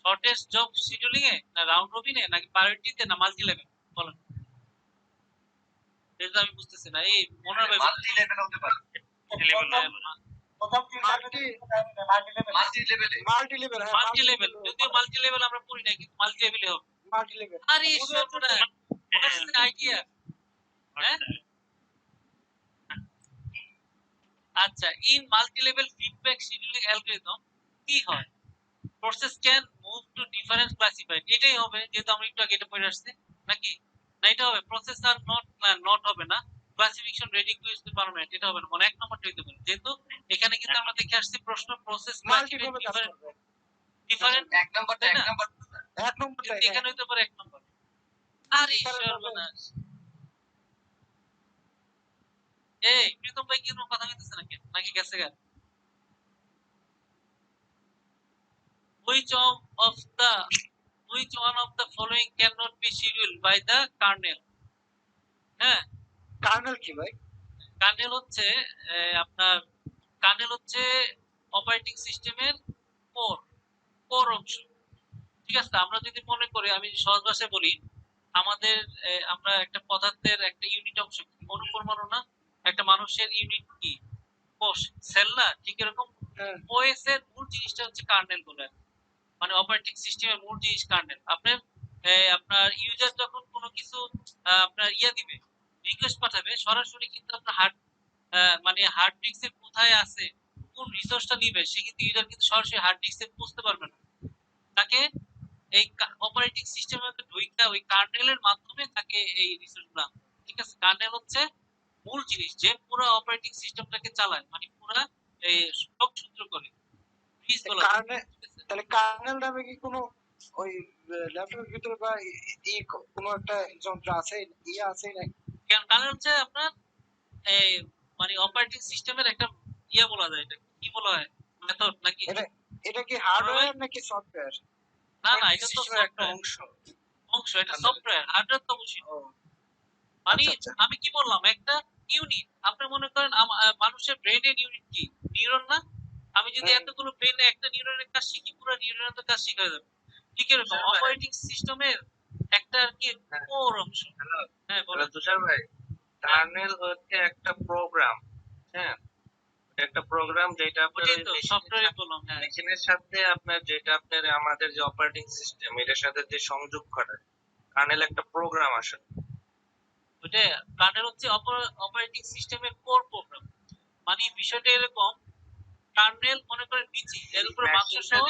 শর্টেস্ট জব শিডিউলিং এ, না রাউন্ড রবিনে, নাকি প্রায়োরিটিতে, না মাল্টি লেভেল? বলেন, এটা আমি বুঝতেছি না। এই মনে হবে মাল্টি লেভেল হতে পারে, প্রথম 3 মাল্টি লেভেলে মাল্টি লেভেল, মাল্টি লেভেল, যদিও মাল্টি লেভেল আমরা পড়ি না, কিন্তু মাল্টি লেভেলে হবে। Multi level. আরে সর্বনাশ, আইডিয়া। হ্যাঁ, আচ্ছা, in multi level feedback scheduling algorithm কি হয়? Process can move to different classified, এটাই হবে, যেহেতু আমরা একটু আগে এটা পড়ে আসছি, নাকি? না, এটা হবে প্রসেস আর নট হবে না, classification ready to use permanent, এটা হবে না, মানে এক নম্বরটা হইতে পারে, যেহেতু এখানে কিন্তু আমরা দেখে আসছি প্রশ্ন প্রসেস মাল্টি ক্লাসিফাইড ভাবে কাজ করবে। ডিফারেন্ট, এক নম্বরটা এক নম্বর এক নম্বরটা এখানে হইতে পারে এক নম্বর। আরে সর্বনাশ, এই প্রীতম ভাই কি কোনো কথা বলতেছে নাকি গেছে গা? Which one of the following cannot be scheduled by the kernel? হ্যাঁ, কার্নেল কি ভাই? কার্নেল হচ্ছে আপনার কার্নেল হচ্ছে অপারেটিং সিস্টেমের কোর অংশ, ঠিক আছে? আমরা যদি মনে করি, আমি সহজ ভাষায় বলি, আমাদের আমরা একটা পদার্থের একটা ইউনিট অংশ অনুপরমাণু না, একটা মানুষের ইউনিট কি কোষ সেল না, ঠিক এরকম ওএস এর মূল জিনিসটা হচ্ছে কার্নেল বলে, মানে অপারেটিং সিস্টেমের মূল জিনিস কার্নেল। আপনার ইউজার যখন কোনো কিছু আপনার দিবে, রিকোয়েস্ট পাঠাবে, সরাসরি কিন্তু আপনার মানে হার্ড ডিস্কের কোথায় আছে, কোন রিসোর্সটা নিবে, সে কিন্তু ইউজার কিন্তু সরাসরি হার্ড ডিস্কে বুঝতে পারবে না। তাকে এই অপারেটিং সিস্টেমের ঢুইকা ওই কার্নেলের মাধ্যমে তাকে এই রিসোর্সগুলো, ঠিক আছে। কার্নেল হচ্ছে মূল জিনিস যে পুরো অপারেটিং সিস্টেমটাকে চালায়, মানে পুরো এই সূত্র করে প্লিজ বলা যায়, কার্নেল, ঠিক আছে? তাহলে কার্নেল নামে কি কোনো ওই ল্যাপটপের ভিতরে বা কোনো একটা যন্ত্র আছে, আছে নাকি? কার্নেল হচ্ছে আপনার এই মানে অপারেটিং সিস্টেমের একটা বলা যায়, এটা কি বলা হয়, মেথড নাকি? এটা কি হার্ডওয়্যার নাকি সফটওয়্যার? না না, এটা তো একটা অংশ। এটা সফটওয়্যার, হার্ডওয়্যার তো অবশ্যই। মানে আমি কি বললাম, একটা ইউনিট। আপনি মনে করেন মানুষের ব্রেনের ইউনিট কি নিউরন না? আমি যদি এতগুলো ব্রেনে একটা নিউরনের কাজ শিখি, পুরো নিউরনের তো কাজ শিখা যাবে, ঠিক এরকম অপারেটিং সিস্টেমের একটা আর কি কোর অংশ। হ্যাঁ বলেন তুষার ভাই, কার্নেল হচ্ছে একটা প্রোগ্রাম, হ্যাঁ, একটা প্রোগ্রাম যেটা আপনার সফটওয়্যার বললাম। হ্যাঁ, মেশিনের সাথে আপনার যেটা আপনার আমাদের যে অপারেটিং সিস্টেম এটার সাথে যে সংযোগ ঘটায়, কার্নেল একটা প্রোগ্রাম আসলে। ওটা কার্নেল হচ্ছে অপারেটিং সিস্টেমের কোর প্রোগ্রাম। মানে বিষয়টা এরকম, কার্নেল মনে করেন নিচে, এর উপরে মাংস সহ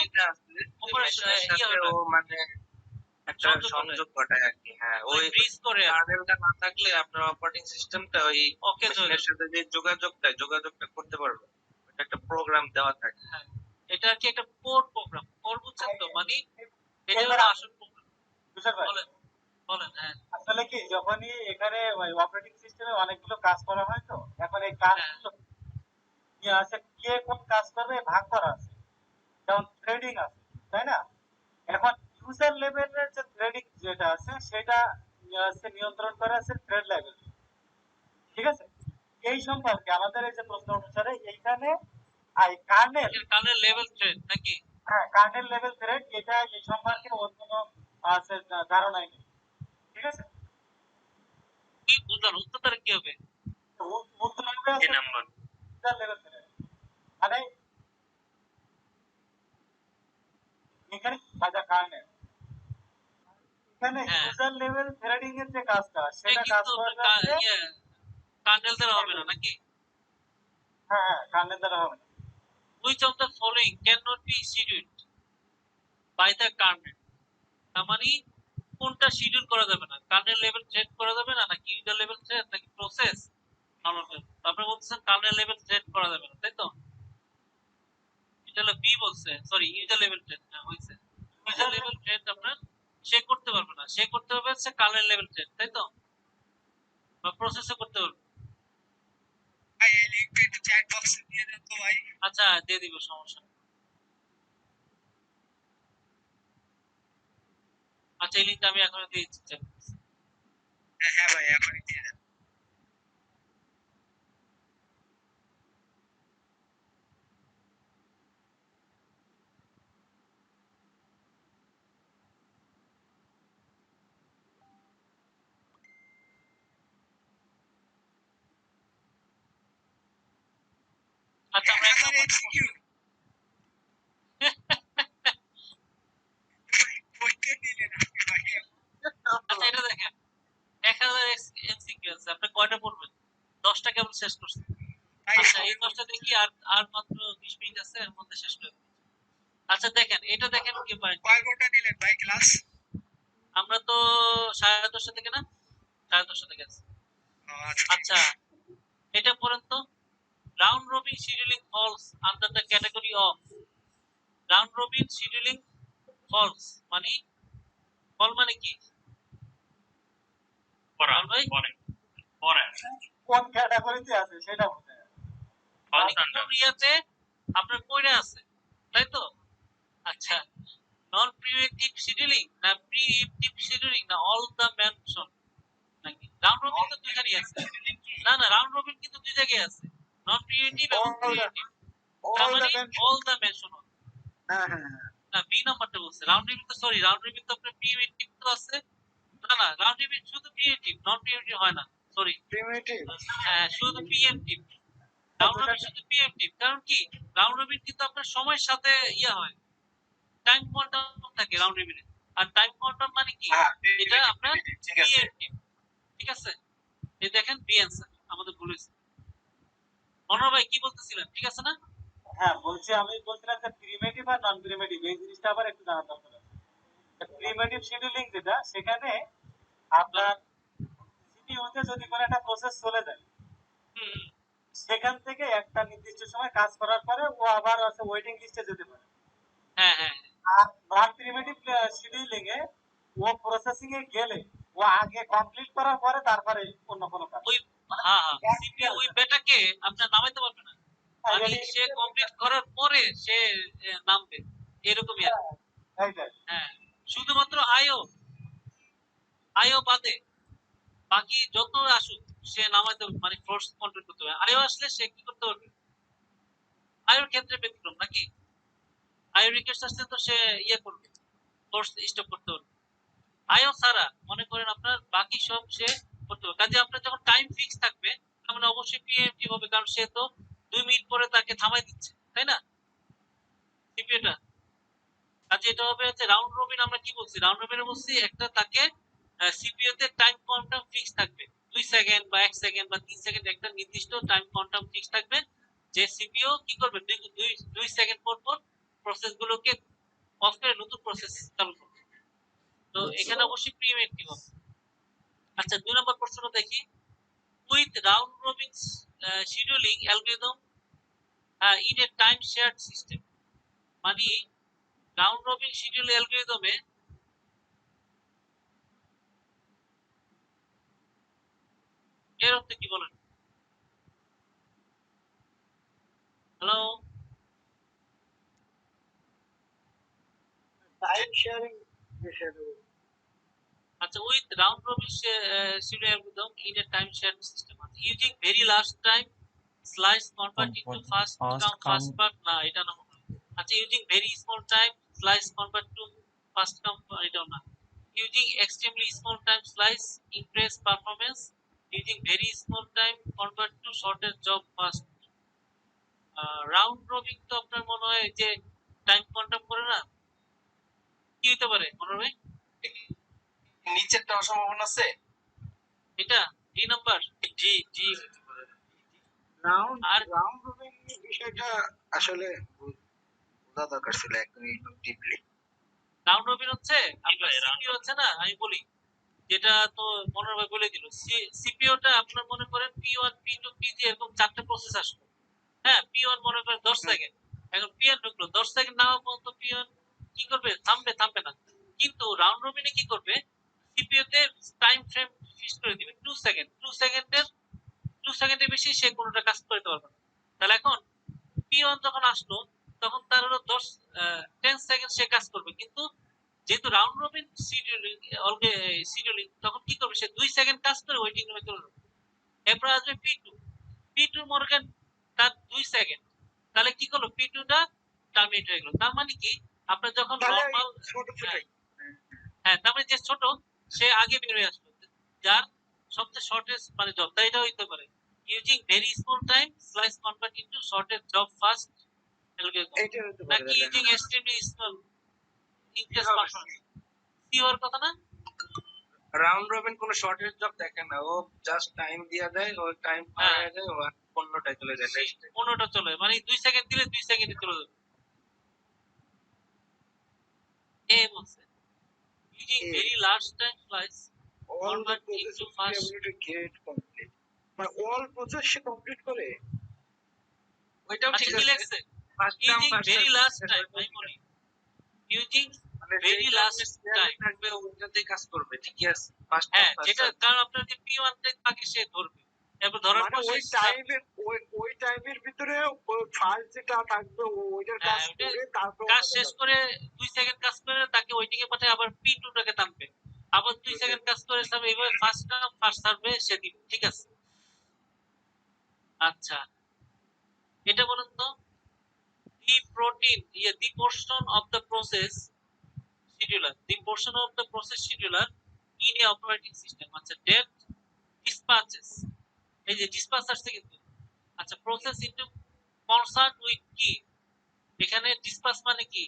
মানে একটা সংযোগ ঘটায় আর কি। হ্যাঁ, ওই ব্রিজ করে কার্নেলটা না থাকলে আপনার অপারেটিং সিস্টেমটা ওই মেশিনের সাথে যে যোগাযোগটা করতে পারবে, এটা একটা প্রোগ্রাম দেওয়া থাকে। হ্যাঁ, এটা কি একটা কোর প্রোগ্রাম, কোর বুঝছেন তো, মানে এটা হলো আসল প্রোগ্রাম। বলেন বলেন। হ্যাঁ, আসলে কি যখনই এখানে অপারেটিং সিস্টেমে অনেকগুলো কাজ করা হয়, তো এখন এই কাজগুলো কি আছে, কে কোন কাজ করবে ভাগ করা আছে, যেমন থ্রেডিং আছে, তাই না? এখন ইউজার লেভেলের যে থ্রেডিং যেটা আছে সেটা নিয়ন্ত্রণ করা আছে থ্রেড লেভেল, ঠিক আছে। এই সম্পর্কে আমাদের এই যে প্রশ্ন অনুসারে এইখানে কার্নেল লেভেল থ্রেড নাকি? হ্যাঁ, কার্নেল লেভেল থ্রেড, এটা এই সম্পর্কে ওর কোনো ধারণাই নেই, ঠিক আছে। কি বুঝলেন, উত্তরটা কি হবে? উত্তর হবে এই নাম্বার ইউজার লেভেল থ্রেড, মানে এখানে বাজা কার্নেল, এখানে ইউজার লেভেল থ্রেডিং এর যে কাজটা সেটা কাজ করবে কার্নেল দ্বারা হবে না নাকি? হ্যাঁ, কার্নেল দ্বারা হবে না। Which of the following cannot be scheduled by the kernel? তার মানে কোনটা শিডিউল করা যাবে না, কার্নেল লেভেল থ্রেড করা যাবে না, নাকি ইউজার লেভেল থ্রেড, নাকি প্রসেস? আপনি বলছেন কার্নেল লেভেল থ্রেড করা যাবে না, তাই তো? এটা হলো বি বলছে, সরি ইউজার লেভেল থ্রেড। হ্যাঁ হইছে, ইউজার লেভেল থ্রেড আপনার সে করতে পারবে না, সে করতে হবে হচ্ছে কার্নেল লেভেল থ্রেড, তাই তো? বা প্রসেসও করতে পারবে। ভাই এই লিংকটা একটু চ্যাট বক্সে দিয়ে দেন তো ভাই। আচ্ছা দিয়ে দিব, সমস্যা নেই। আচ্ছা এই লিংকটা আমি এখন দিয়ে দিচ্ছি। হ্যাঁ ভাই এখনই দিয়ে দেন। আচ্ছা আমরা এখন আচ্ছা এটা দেখেন, 1000 এমসিকিউ আছে, আপনি কয়টা পড়বেন? 10টা কেবল শেষ করছেন। আচ্ছা এই 10টা দেখি, আর মাত্র 20 মিনিট আছে, এর মধ্যে শেষ করে দেব। আচ্ছা দেখেন, এটা দেখেন কি পারেন। কয় ঘন্টা নিলেন ভাই ক্লাস? আমরা তো 10:30 থেকে না, 10:30 থেকে আছে। আচ্ছা এটা পড়েন তো, round robin scheduling falls under the category of, round robin scheduling falls মানে ফল মানে কি? পড়া ভাই পড়া কোন ক্যাটাগরিতে আছে সেটা বলতে ইয়াতে আপনার কয়টা আছে, তাই তো? আচ্ছা নন প্রিএমপ্টিভ শিডিউলিং না প্রিএমপ্টিভ শিডিউলিং না অল দা মেনশন নাকি? রাউন্ড রবিন তো দুই জায়গায় আছে। না না, রাউন্ড রবিন কিন্তু দুই জায়গায় আছে, নন প্রিএমপ্টিভ এবং প্রিএমপ্টিভ। তার মানে অল দা মেনশন। হ্যাঁ হ্যাঁ না বি নাম্বারটা বলছে রাউন্ড রবিন তো, সরি রাউন্ড রবিন তো আপনার প্রিএমপ্টিভ তো আছে, না, রাউন্ড রবিন শুধু প্রিএমটিভ, নন প্রিএমটিভ হয় না, সরি। প্রিমিটিভ হ্যাঁ, শুধু প্রিএমটিভ। রাউন্ড রবিন শুধু প্রিএমটিভ, কারণ কি রাউন্ড রবিন কিন্তু আপনার সময়ের সাথে ইয়া হয়, টাইম কোয়ান্টাম থাকে রাউন্ড রবিনে। আর টাইম কোয়ান্টাম মানে কি, এটা আপনার ঠিক আছে প্রিএমটিভ, ঠিক আছে। এই দেখেন বি অ্যান্সার আমাদের ভুল হয়েছে। মনোহর ভাই কি বলতেছিলেন, ঠিক আছে না? হ্যাঁ বলছি, আমি বলছিলাম যে প্রিমেটিভ আর নন প্রিমেটিভ এই জিনিসটা আবার একটু জানা দরকার আছে। প্রিমেটিভ শিডিউলিং যেটা, সেখানে আপনার সিপিইউতে যদি কোনো একটা প্রসেস চলে যায়, হুম, সেখান থেকে একটা নির্দিষ্ট সময় কাজ করার পরে ও আবার আছে ওয়েটিং লিস্টে যেতে পারে। হ্যাঁ হ্যাঁ, আর নন প্রিমেটিভ শিডিউলিং এ ও প্রসেসিং এ গেলে ও আগে কমপ্লিট করার পরে তারপরে অন্য কোনো কাজ। ওই হ্যাঁ হ্যাঁ, সিপিইউ ওই বেটাকে আপনার নামাইতে পারবে না, মানে সে কমপ্লিট করার পরে সে নামবে, এরকমই আর কি। এইটাই। হ্যাঁ, শুধুমাত্র আইও বাদে বাকি যত আসুক সে নামাইতে, মানে ফোর্স কন্ট্রোল করতে হবে। আইও আসলে সে কি করতে পারবে, আইওর ক্ষেত্রে ব্যতিক্রম নাকি, আইও রিকোয়েস্ট আসলে তো সে ইয়ে করবে, ফোর্স স্টপ করতে পারবে। আইও ছাড়া মনে করেন আপনার বাকি সব সে করতে পারবে। কাজে আপনার যখন টাইম ফিক্স থাকবে, তার মানে অবশ্যই প্রিএমটিভ হবে, কারণ সে তো 2 মিনিট পরে তাকে থামাই দিচ্ছে, তাই না সিপিইউটা। কাজে এটা হবে যে রাউন্ড রবিন। আমরা কি বলছি, রাউন্ড রবিনে বলছি একটা তাকে সিপিইউ তে টাইম কোয়ান্টাম ফিক্স থাকবে, 2 সেকেন্ড বা 1 সেকেন্ড বা 3 সেকেন্ড, একটা নির্দিষ্ট টাইম কোয়ান্টাম ফিক্স থাকবে, যে সিপিইউ কি করবে 2 সেকেন্ড পর পর প্রসেস গুলোকে অফ করে নতুন প্রসেস চালু করবে। তো এখানে অবশ্যই প্রিএমটিভ হবে। আচ্ছা, 2 নম্বর প্রশ্ন দেখি। With round robin scheduling algorithm in a time shared system, মানে রাউন্ড রবিন শিডিউল অ্যালগরিদমে এর অর্থ কি বলেন? হ্যালো, টাইম শেয়ারিং বিষয়টা আচ্ছা, with round robin schedule algorithm in a time shared system, using very last time slice convert into first come first part, না এটা না। আচ্ছা, using very small time slice convert to first come, এটাও না। Using extremely small time slice impress performance, using very small time convert to shortest job first. Round robin তো আপনার মনে হয় যে টাইম কোয়ান্টাম করে না, কি হতে পারে মনে হয়? নিচেরটা সম্ভাবনা আছে, এটা ডি নাম্বার, জি জি। রাউন্ড আর রাউন্ড রবিন বিষয়টা আসলে বোঝা দরকার ছিল একদমই ডিপলি। রাউন্ড রবিন হচ্ছে আপনার সিপিইউ হচ্ছে না, আমি বলি যেটা তো মনোহর ভাই বলে দিল। সিপিইউটা আপনার মনে করেন P1 P2 P3 এরকম 4টা প্রসেস আসলো। হ্যাঁ, P1 মনে করেন 10 সেকেন্ড, এখন P1 ঢুকলো, 10 সেকেন্ড না হওয়া পর্যন্ত P1 কি করবে, থামবে না। কিন্তু রাউন্ড রবিনে কি করবে, সিপিইউ তে টাইম ফ্রেম ফিক্স করে দিবে 2 সেকেন্ড, 2 সেকেন্ডের বেশি সে কোনোটা কাজ করতে পারবে না। তাহলে এখন P1 যখন আসলো, তখন তার হলো 10 সেকেন্ড সে কাজ করবে, কিন্তু যেহেতু রাউন্ড রবিন শিডিউলিং তখন কি করবে, সে 2 সেকেন্ড কাজ করে ওয়েটিং রুমে চলে যাবে। এরপর আসবে P2 মনে করেন তার 2 সেকেন্ড, তাহলে কি করলো, P2 টা টার্মিনেট হয়ে গেল। তার মানে কি আপনার যখন নরমাল, হ্যাঁ তার মানে যে ছোট সে আগে বের হয়ে আসলো, যার সবচেয়ে শর্টেস্ট মানে জব, তাই এটা হইতে পারে using very small time slice convert into shortest job first algorithm, এইটা হতে পারে নাকি using extremely small increase performance. কি হওয়ার কথা না, রাউন্ড রবিন কোনো শর্টেজ জব দেখে না, ও জাস্ট টাইম দিয়ে দেয়, ও টাইম পার হয়ে যায়, ও অন্যটায় চলে যায় নেক্সট। কোনটা চলে, মানে 2 সেকেন্ড দিলে 2 সেকেন্ডে চলে যাবে। এ বলছে using very large time slice all the convert process into will be first, able to get complete মানে all process সে কমপ্লিট করে। ওইটাও ঠিক আচ্ছা কি আছে, লিখছে, first come using first very large time, আমি বলি ইউজিং ভেরি লার্জ টাইম, থাকবে ওইটাতেই কাজ করবে, ঠিকই আছে। ফার্স্ট কাম হ্যাঁ ফার্স্ট যেটা, কারণ আপনার যে P1 তে তাকে সে ধরবে, এরপর ধরার মানে পর ওই টাইমের ওই টাইমের ভিতরে ফার্স্ট যেটা থাকবে ওইটার কাজ করে তারপর কাজ শেষ করে 2 সেকেন্ড কাজ করে তাকে ওয়েটিং এ পাঠায়, আবার P2 টাকে টানবে, আবার 2 সেকেন্ড কাজ করে সব এইভাবে ফার্স্ট কাম ফার্স্ট সার্ভে সে দিবে, ঠিক আছে। আচ্ছা, এটা বলেন তো, the portion of the process scheduler in a operating system আচ্ছা that dispatches এই যে dispatch আসছে কিন্তু আচ্ছা process into concerned with কি এখানে dispatch মানে কি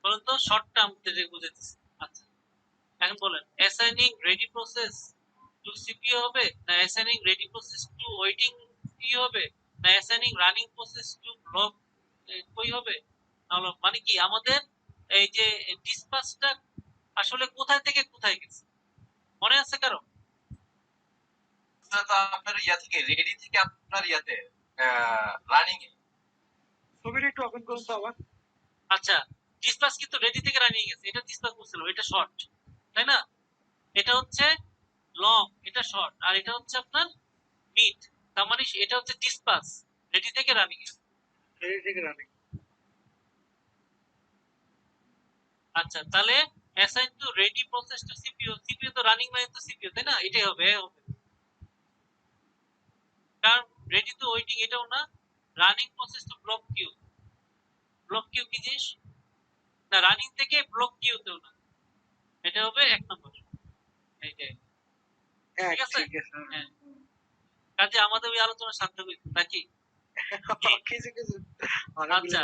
বলেন তো শর্ট টার্ম থেকে বুঝাইতেছে আচ্ছা এখন বলেন assigning ready process to CPU হবে না assigning ready process to waiting কি হবে না assigning running process to block কই হবে তাহলে মানে কি আমাদের এই যে ডিসপাচটা আসলে কোথায় থেকে কোথায় গেছে মনে আছে কারো তো আপনার ইয়া থেকে রেডি থেকে আপনার ইয়াতে রানিং এ ছবিটা একটু ওপেন করুন তো আবার। আচ্ছা ডিসপাচ কিন্তু রেডি থেকে রানিং গেছে এটা ডিসপাচ করছিল এটা শর্ট তাই না এটা হচ্ছে লং এটা শর্ট আর এটা হচ্ছে আপনার মিড তার মানে এটা হচ্ছে ডিসপাচ রেডি থেকে রানিং গেছে রেডি থেকে রানিং। আচ্ছা তাহলে assign to ready process to CPU CPU তো রানিং মানে তো সিপিইউ তাই না এটাই হবে কারণ রেডি টু ওয়েটিং এটাও না running process to block queue কি জিনিস না রানিং থেকে ব্লক কিউতেও না এটা হবে এক নম্বর এইটাই হ্যাঁ ঠিক আছে ঠিক আছে। হ্যাঁ কাজে আমাদের ওই আলোচনা সার্থক হইতো নাকি কিছু কিছু আচ্ছা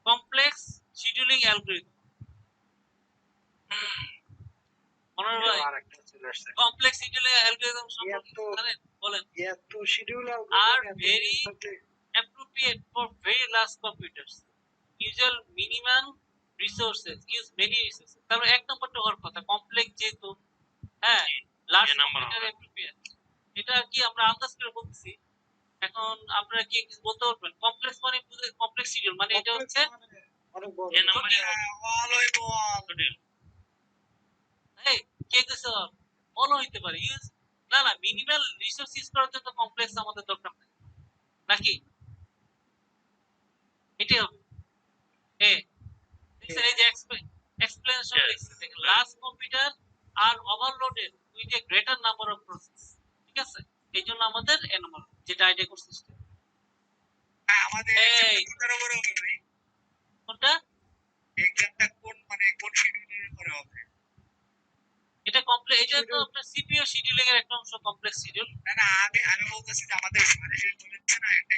কমপ্লেক্স শিডিউলিং অ্যালগরিদম মনোর ভাই আরেকটা চলে আসছে। কমপ্লেক্স শিডিউলিং অ্যালগরিদম সম্পর্কে এত- জানেন বলেন এত schedule are very appropriate for very large computers. Usual minimal resources use many resources. তাহলে এক নম্বরটা হওয়ার কথা কমপ্লেক্স যেহেতু হ্যাঁ লার্জ number কম্পিউটার হবে। অ্যাপ্রোপ্রিয়েট এটা কি আমরা আন্দাজ করে বলতেছি এখন আপনারা কি কিছু বলতে পারবেন কমপ্লেক্স মানে কমপ্লেক্স শিডিউল মানে এটা হচ্ছে অনেক বড়। যে নাম্বারে অল হইব এই কে কিছু বলো হইতে পারে ইউজ না না মিনিমাল রিসোর্স ইউজ করার জন্য কমপ্লেক্স আমাদের দরকার নেই নাকি এটাই হবে এ দেখছেন এই যে এক্সপ্লেনেশন লিখছে দেখেন large computer are overloaded with a greater number of process ঠিক আছে এই জন্য আমাদের এ নম্বর যেটা আইডিয়া করছিস আমাদের এই এক্সামটা কোন হবে ভাই কোনটা এক্সামটা কোন মানে কোন শিডিউলের উপরে হবে এটা কমপ্লেক্স এটা তো আপনার সিপিইউ শিডিউলিং এর একটা অংশ কমপ্লেক্স শিডিউল না না আমি বলতেছি যে আমাদের ম্যানেজার বলেছে না একটা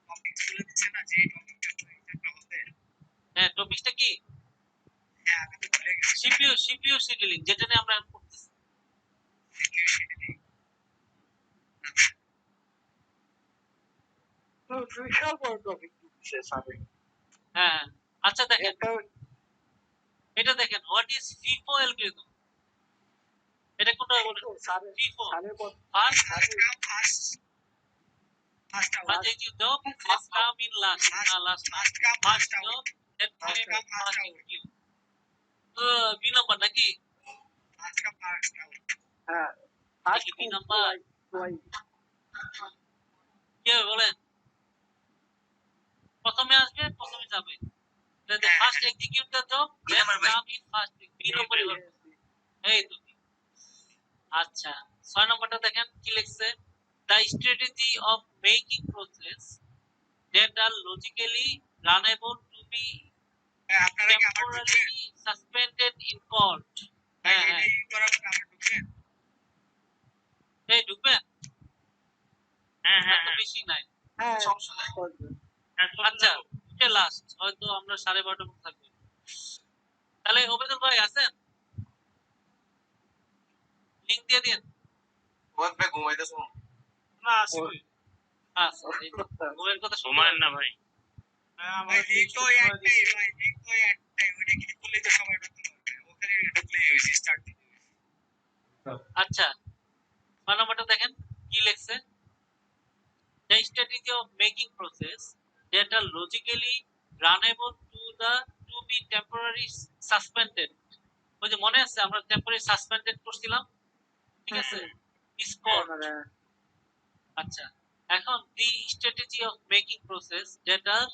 টপিক বলে দিচ্ছে না যে টপিকটা এক্সামটা হবে হ্যাঁ টপিকটা কি হ্যাঁ আমি তো ভুলে গেছি সিপিইউ শিডিউলিং যেটা নিয়ে আমরা পড়তেছি CPU scheduling। তো বিশাল বড় টপিক সে সাবে। হ্যাঁ আচ্ছা দেখেন একটা এটা দেখেন হোয়াট ইজ ফিফো অ্যালগরিদম এটা কোনটা বলেন সাবে ফিফো সাবে কত first first out But you job has come in last, last first come first job out that First came come, first first in out. queue. B number নাকি? First come first out হ্যাঁ first B number কি হবে বলেন? প্রথমে আসবে প্রথমে যাবে। The first execute the job that come in first. B number এই তো আচ্ছা 6 নম্বরটা দেখেন কি লিখছে the strategy of making process that are logically runnable to be আপনারা কি আমার ঢুকছেন temporarily suspended in court হ্যাঁ হ্যাঁ এই করার পর আমার ঢুকছেন এই ঢুকবেন হ্যাঁ হ্যাঁ এত বেশি নাই হ্যাঁ সমস্যা নাই আচ্ছা এটা লাস্ট হয়তো আমরা 12:30 মতো থাকবো তাহলে ওবেদুল ভাই আছেন লিংক দিয়ে দিন ওয়াক ব্যাক ঘুমাইতেছ না আসবে আচ্ছা ওবের কথা শুনুন ঘুমান না ভাই ভাই লিংক তো একটাই ভাই লিংক তো একটাই ওটা ক্লিক করলে তো সবাই ঢুকতে পারবে ওখানে ঢুকলেই হয়েছে স্টার্ট দিতে আচ্ছা নাম্বারটা দেখেন কি লিখছে the strategy of making process that are logically runnable to be temporarily suspended ওই যে মনে আছে আমরা টেম্পোরারি সাসপেন্ডেড করছিলাম ঠিক আছে is called আচ্ছা এখন the strategy of making process that are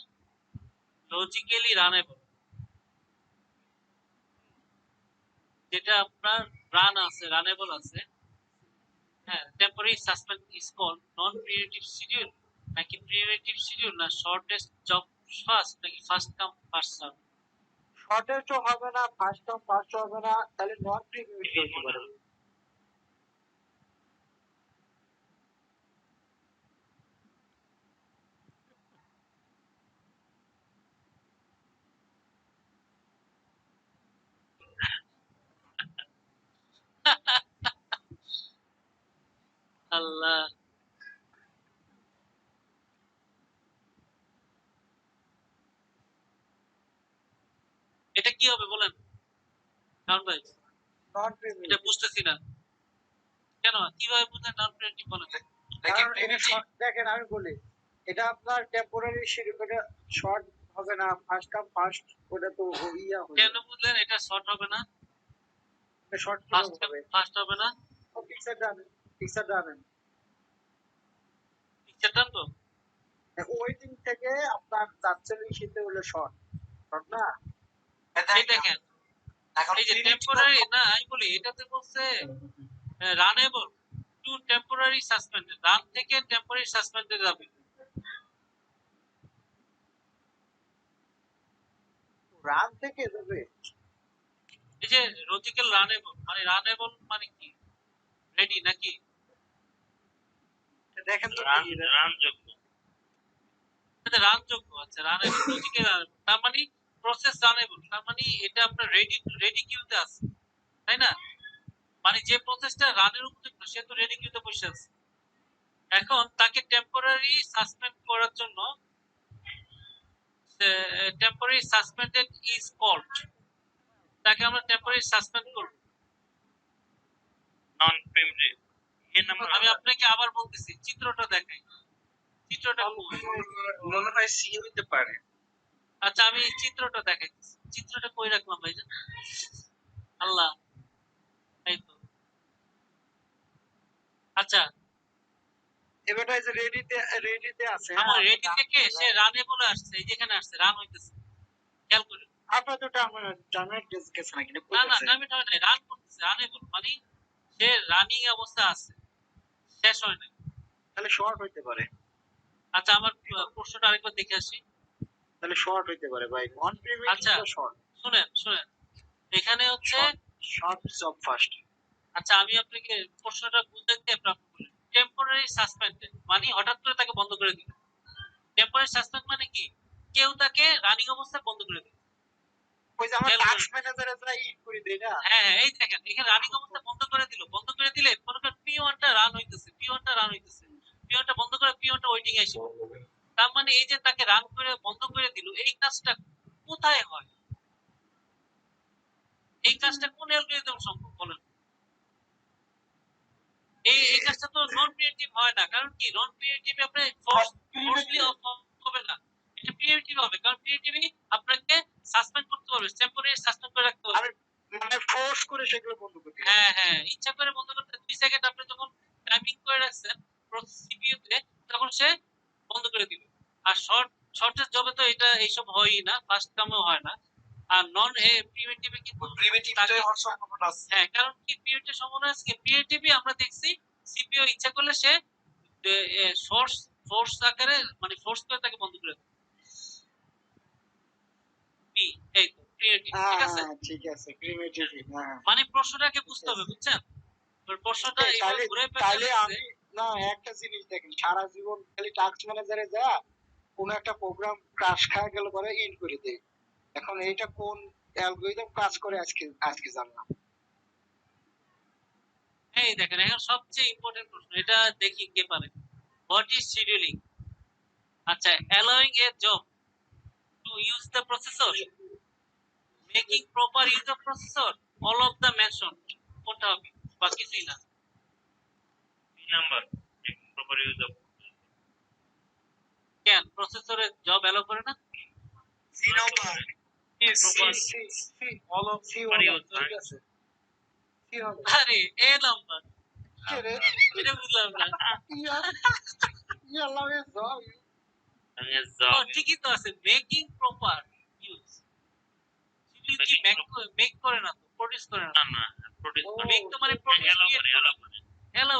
logically runnable যেটা আপনার রান আছে রানেবল আছে হ্যাঁ temporary suspend is called non preemptive schedule নাকি প্রিওরিটিভ শিডিউল না শর্টেস্ট জব ফার্স্ট নাকি first come first serve shortest হবে না, ফার্স্ট কাম ফার্স্ট হবে না, তাহলে নন প্রিমিটিভ হতে পারে। আল্লাহ, এটা কি হবে বলেন কারণ ভাই, নন প্রিমিটিভ এটা বুঝতেছি না কেন, কিভাবে বুঝেন নন প্রিমিটিভ বলেন? কারণ এটা দেখেন আমি বলি, এটা আপনার টেম্পোরারি শর্ট হবে না, ফার্স্ট কাম ফার্স্ট, ওটা তো ইয়া হবে, কেন বুঝলেন এটা শর্ট হবে না, শর্ট হবে, ফার্স্ট হবে না? পিকচার ডান, পিকচার ডান, পিকচার ডান তো ওয়েটিং থেকে আপনার ৪৪ শীতে হলো শর্ট, শর্ট না? এই দেখেন, এই যে টেম্পোরারি না, আমি বলি এটাতে বলছে runnable to temporary suspended, run থেকে টেম্পোরারি সাসপেন্ডেড যাবে। রান থেকে যাবে, এই যে লজিক্যাল রানেবল মানে, রানেবল মানে কি, রেডি নাকি? দেখেন তো রান যোগ্য। এটা রান যোগ্য, আচ্ছা রানেবল লজিক্যাল, তার মানে প্রসেস রানেবল, তার মানে এটা আপনার রেডি কিউতে আছে, তাই না? মানে যে প্রসেসটা রানের উপযুক্ত সে তো রেডি কিউতে বসে আছে। এখন তাকে টেম্পোরারি সাসপেন্ড করার জন্য, টেম্পোরারি সাসপেন্ডেড ইজ কল্ড, তাকে আমরা টেম্পোরারি সাসপেন্ড করব। নন প্রিমিটিভ এই নাম্বার আমি আপনাকে আবার বলতেছি, চিত্রটা দেখাই, চিত্রটা মনে হয় সি হইতে পারে। আচ্ছা আমি চিত্রটা দেখাইতেছি, চিত্রটা কই রাখলাম ভাইজান? আল্লাহ, এই তো। আচ্ছা এবারে যে রেডিতে আছে, আমার রেডি থেকে সে রানে বলে আসছে, এই যেখানে আসছে রান হইতেছে, খেয়াল করুন। আপাতত আমার জানার গেছে নাকি না না ডামিট হয় নাই, রান করতেছে, রানে বল মানে সে রানিং অবস্থা আছে, শেষ হয় নাই। তাহলে শর্ট হইতে পারে, আচ্ছা আমার প্রশ্নটা আরেকবার দেখে আসি। তাহলে শর্ট হইতে পারে ভাই, নন প্রিমিটিভ আচ্ছা শর্ট, শুনেন শুনেন, এখানে হচ্ছে শর্ট জব ফার্স্ট। আচ্ছা আমি আপনাকে প্রশ্নটা বুঝাতে টেম্পোরারি সাসপেন্ডেড মানে হঠাৎ করে তাকে বন্ধ করে দিল। টেম্পোরারি সাসপেন্ড মানে কি, কেউ তাকে রানিং অবস্থায় বন্ধ করে দিল। ওই যে আমরা টাস্ক ম্যানেজারে যারা ইন করে দেই না, হ্যাঁ হ্যাঁ এই দেখেন এখানে রানিং অবস্থায় বন্ধ করে দিল, বন্ধ করে দিলে মনে করেন P1 টা রান হইতেছে, P1 টা রান হইতেছে, P1 টা বন্ধ করে P1 টা ওয়েটিং এ আসে। তার মানে এই যে তাকে রান করে বন্ধ করে দিল, এই কাজটা কোথায় হয়? এই কাজটা কোন অ্যালগরিদম সম্ভব বলেন? এই কাজটা তো নন প্রিএমটিভ হয় না, কারণ কি নন প্রিএমটিভ আপনি ফোর্সলি অফ হবে না, এটা প্রিএমটিভ হবে, কারণ প্রিএমটিভ আপনাকে সাসপেন্ড করতে পারবে, টেম্পোরারি সাসপেন্ড করে রাখতে পারবে, মানে ফোর্স করে সেগুলো বন্ধ করতে। হ্যাঁ হ্যাঁ ইচ্ছা করে বন্ধ করতে 2 সেকেন্ড আপনি যখন টাইমিং করে রাখছেন সিপিইউ তে, তখন সে বন্ধ করে দিবে। আর শর্টেস্ট জবে তো এটা এইসব হয়ই না, ফার্স্ট কামেও হয় না। আর নন প্রিমিটিভে কিন্তু প্রিমিটিভটাই হওয়ার সম্ভাবনা আছে। হ্যাঁ, কারণ কি প্রিমিটিভ সম্ভাবনা আছে, প্রিমিটিভে আমরা দেখছি সিপিইউ ইচ্ছা করলে সে ফোর্স আকারে মানে ফোর্স করে তাকে বন্ধ করে দেয়। এই তো প্রিমিটিভ, ঠিক আছে ঠিক আছে, প্রিমিটিভ। মানে প্রশ্নটাকে বুঝতে হবে, বুঝছেন? প্রশ্নটা এইভাবে ঘুরে তাহলে আমি না একটা জিনিস দেখেন, সারা জীবন খালি টাস্ক ম্যানেজারে যা কোন একটা প্রোগ্রাম ক্রাশ খায় গেল পরে ইন করে দেয়, এখন এইটা কোন অ্যালগরিদম কাজ করে আজকে জানলাম। এই দেখেন এখন সবচেয়ে ইম্পর্টেন্ট প্রশ্ন, এটা দেখি কে পারে। What is scheduling? আচ্ছা, allowing a job to use the processor, making proper use of processor, all of the mentioned, কোনটা হবে? বা কিছুই না। B number proper use of কেন প্রসেসরে জব অ্যালাউ করে না? C number all of C ঠিক আছে, সি হবে। আরে এ নাম্বার কে রে এটা বুঝলাম না। ইয়াল্লাহ এ জব, ও ঠিকই তো আছে, মেকিং প্রপার ইউজ। শিডিউল কি মেক করে না তো, প্রডিউস করে না। না প্রোডিউস মেক তো মানে প্রডিউস অ্যালাউ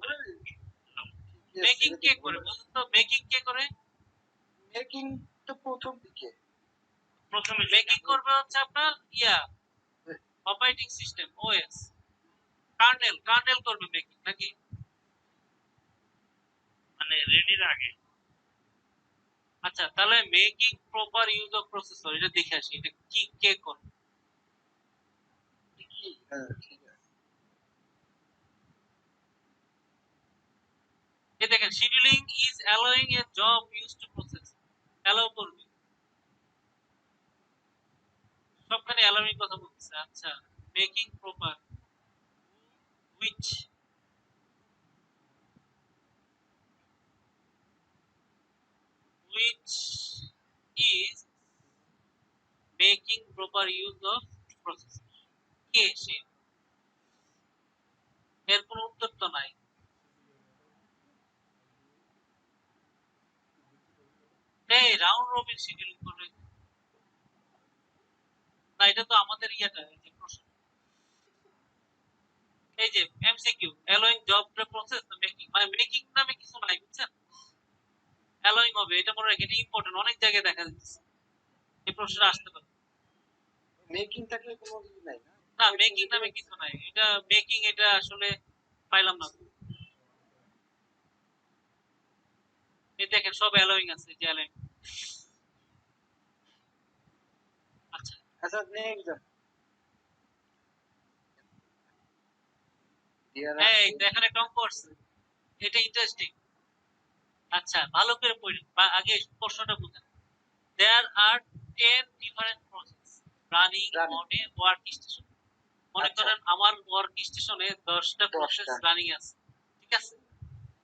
করে। মেকিং কে করে বলুন তো, মেকিং কে করে? মেকিং তো প্রথম দিকে প্রথমে মেকিং করবে হচ্ছে আপনার অপারেটিং সিস্টেম ওএস, কার্নেল করবে মেকিং নাকি? মানে রেডির আগে। আচ্ছা, তাহলে making proper use of processor এটা দেখে আসি, এটা কি কে করে? হ্যাঁ, ঠিক আছে। এই দেখেন, scheduling is allowing A job use to process, allow করবে, সবখানে অ্যালাউইং কথা বলতেছে। আচ্ছা, making proper which is making proper use of processor, কে সে? এর কোনো উত্তর তো নাই। এই রাউন্ড রবিন শিডিউলিং করবে না, এটা তো আমাদের ইয়েটা, এই যে প্রশ্ন, এই যে MCQ allowing job process making, মানে মেকিং নামে কিছু নাই, বুঝছেন? অ্যালোয়িং হবে, এটা মনে রাখেন, এটা ইম্পর্টেন্ট, অনেক জায়গায় দেখা যাচ্ছে এই প্রশ্নটা আসতে পারে। মেকিং থাকলে কোনো কিছু নাই না? না, মেকিং নামে কিছু নাই, এটা মেকিং, এটা আসলে পাইলাম না। এই দেখেন সব অ্যালোয়িং আছে, যে অ্যালোয়িং। আচ্ছা, আচ্ছা, নেক্সট এই দেখেন একটা অঙ্ক করছে, এটা ইন্টারেস্টিং। আচ্ছা, ভালো করে পড়ুন, আগে প্রশ্নটা বুঝেন। There are 10 different processes running on a work station. মনে করেন আমার ওয়ার্ক স্টেশনে 10টা প্রসেস রানিং আছে, ঠিক আছে?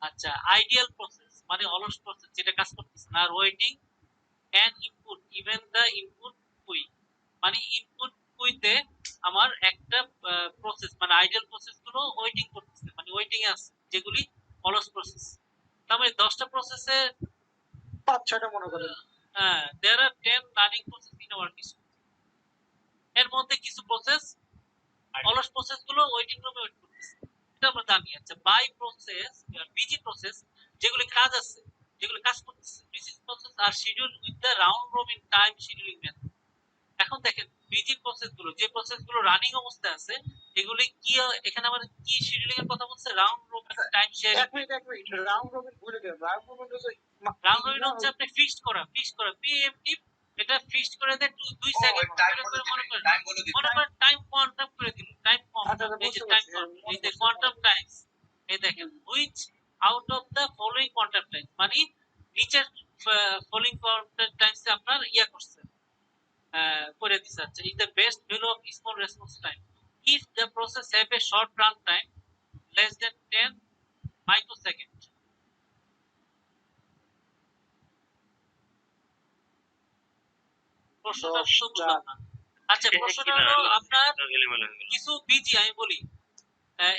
আচ্ছা, আইডিয়াল প্রসেস মানে অলস প্রসেস, যেটা কাজ করতেছে না, আর waiting and input even the input queue, মানে ইনপুট কুইতে আমার একটা প্রসেস, মানে আইডিয়াল প্রসেস গুলো ওয়েটিং করতেছে, মানে ওয়েটিং এ আছে, যেগুলি অলস প্রসেস। তার মানে 10টা প্রসেসে 5-6টা মনে করেন। there are 10 running process in our system. এর মধ্যে কিছু প্রসেস, অলস প্রসেস গুলো ওয়েটিং রুমে ওয়েট করতেছে, এটা আমরা জানি। আচ্ছা, বাই প্রসেস, বিজি প্রসেস যেগুলি কাজ আছে, যেগুলি কাজ করতেছে, busy process are schedule with the round robin time scheduling method. এখন দেখেন বিজি প্রসেস গুলো, যে প্রসেস গুলো রানিং অবস্থায় আছে, এগুলি কি, এখানে আমাদের কি শিডিউলিং এর কথা বলছে? Round robin time sharing. এক মিনিট, রাউন্ড রবিন ভুলে গেলাম। রাউন্ড রবিন হচ্ছে আপনি ফিক্সড করা প্রিএমটিভ, এটা ফিক্সড করে দেন 2 সেকেন্ড করে, মনে করেন টাইম কোয়ান্টাম করে দিল, টাইম কোয়ান্টাম, এই যে টাইম কোয়ান্টাম, এই যে কোয়ান্টাম টাইমস, এই দেখেন which out of the following quantum time, মানে নিচের ফলোইং কোয়ান্টাম টাইমস আপনার করছে, করে দিছে। আচ্ছা, is the best value of small response time if the process have a short run time less than 10 microsecond. প্রশ্নটা তো বুঝলাম না। আচ্ছা, প্রশ্নটা হলো আপনার কিছু বিজি, আমি বলি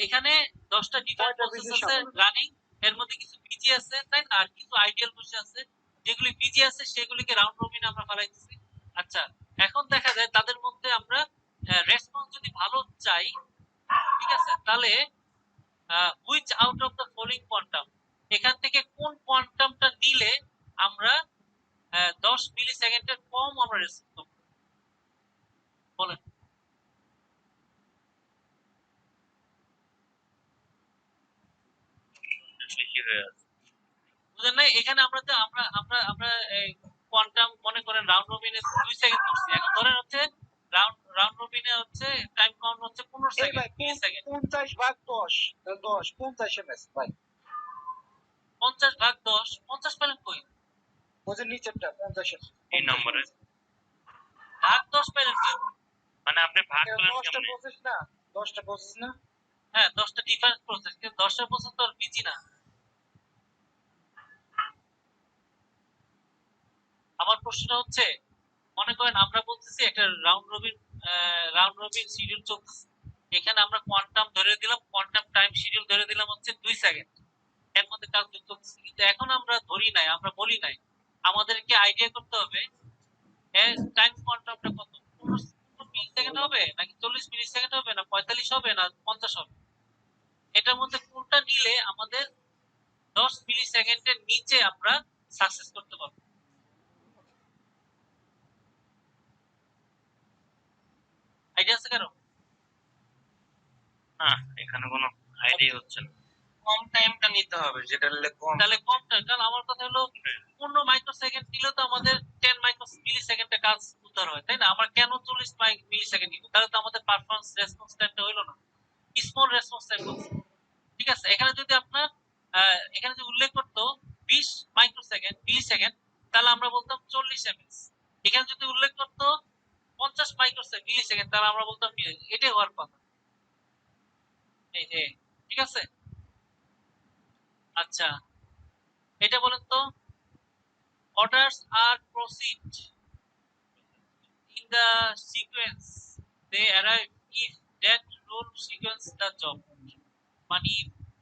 এখানে 10টা ডিফারেন্ট প্রসেস আছে রানিং, এর মধ্যে কিছু বিজি আছে, তাই না? আর কিছু আইডিয়াল প্রসেস আছে, যেগুলি বিজি আছে সেগুলিকে রাউন্ড রবিনে আমরা ফেলাইতেছি। আচ্ছা, এখন দেখা যায় তাদের মধ্যে আমরা রেসপন্স যদি ভালো চাই, ঠিক আছে, তাহলে which out of the following quantum, এখান থেকে কোন কোয়ান্টামটা নিলে আমরা 10 মিলি সেকেন্ডের কম আমরা রেসপন্স করব, বলেন। বুঝেন না? এখানে আমরা তো আমরা আমরা আমরা কোয়ান্টাম মনে করেন রাউন্ড রবিনে 2 সেকেন্ড করছি, এখন ধরেন হচ্ছে রাউন্ড রবিনে হচ্ছে টাইম কাউন্ট হচ্ছে 15 সেকেন্ড, 20 সেকেন্ড। 50/10 50 এমএস ভাই। 50/10 50 পেলেন কই? ওই যে নিচেরটা 50 এই নম্বরে ভাগ 10 পেলেন কই? মানে আপনি ভাগ করেন 10টা কেমনে? প্রসেস না, 10টা প্রসেস না। হ্যাঁ, 10টা ডিফারেন্ট প্রসেস, কিন্তু 10টা প্রসেস তো আর বিজি না। আমার প্রশ্নটা হচ্ছে, মনে করেন আমরা বলতেছি একটা রাউন্ড রবিন শিডিউল চলতেছে, এখানে আমরা কোয়ান্টাম ধরে দিলাম, কোয়ান্টাম টাইম শিডিউল ধরে দিলাম হচ্ছে 2 সেকেন্ড, এর মধ্যে কাজ চলতেছে। কিন্তু এখন আমরা ধরি নাই, আমরা বলি নাই, আমাদেরকে আইডিয়া করতে হবে টাইম কোয়ান্টামটা কত, 15 মিলি সেকেন্ড হবে নাকি 40 মিলি সেকেন্ড হবে না 45 হবে না 50 হবে, এটার মধ্যে কোনটা নিলে আমাদের 10 মিলি সেকেন্ডের নিচে আমরা সাকসেস করতে পারবো। না এখানে কোনো আইডিয়া হচ্ছে না। কম টাইমটা নিতে হবে, যেটা নিলে কম। তাহলে কম টাইম, কারণ আমার কথা হলো 15 মাইক্রোসেকেন্ড নিলে তো আমাদের 10 মিলি সেকেন্ডে কাজ উদ্ধার হয়, তাই না? আমরা কেন 40 মিলি সেকেন্ড নিব? তাহলে তো আমাদের পারফরম্যান্স রেসপন্স টাইমটা হইলো না, স্মল রেসপন্স টাইম বলছে। ঠিক আছে, এখানে যদি আপনার এখানে যদি উল্লেখ করতো 20 মাইক্রোসেকেন্ড মিলি সেকেন্ড, তাহলে আমরা বলতাম 40 এমএস। এখানে যদি উল্লেখ করতো 50 মাইক্রোসেকেন্ড মিলি সেকেন্ড, তাহলে আমরা বলতাম এটাই হওয়ার কথা। এই যে, ঠিক আছে। আচ্ছা, এটা বলেন তো, orders are proceed in the sequence they arrive if that rule sequence the job, মানে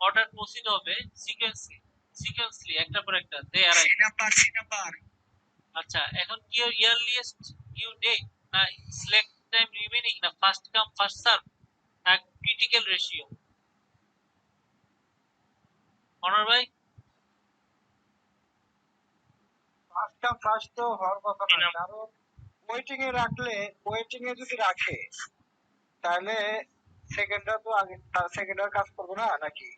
অর্ডার প্রসিড হবে সিকোয়েন্সলি একটার পর একটা they arrive। সি নাম্বার আচ্ছা, এখন কি ইয়ারলিয়েস্ট ডিউ ডেট না সিলেক্ট টাইম রিমেইনিং না ফার্স্ট কাম ফার্স্ট সার্ভ না ক্রিটিক্যাল রেশিও? অনার ভাই, ফার্স্ট কাম ফার্স্ট তো হওয়ার কথা না, কারণ ওয়েটিং এ রাখলে, ওয়েটিং এ যদি রাখে তাহলে সেকেন্ডটা তো আগে সেকেন্ডার কাজ করবে না নাকি?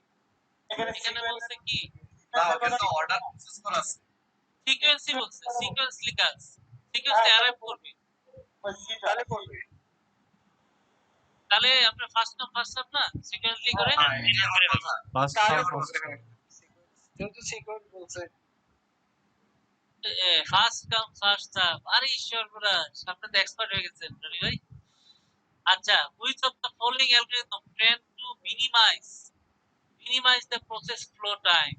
এখানে বলছে কি না ওখানে তো অর্ডার প্রসেস করা আছে। সিকোয়েন্সই বলছে, সিকোয়েন্সলি কাজ, সিকোয়েন্সে অ্যারাইভ করবে, তাহলে করবে। তাহলে আপনার ফার্স্ট কাম ফার্স্ট সার্ভ না সিকোয়েন্সলি করে। হ্যাঁ, এটা আমার কথা। তাহলে করবে। যেহেতু সিকোয়েন্স বলছে, ফার্স্ট কাম ফার্স্ট সার্ভ। আরে ঈশ্বর পুরা আপনি তো এক্সপার্ট হয়ে গেছেন রনি ভাই। আচ্ছা, which of the following algorithm tend to minimize the process flow time?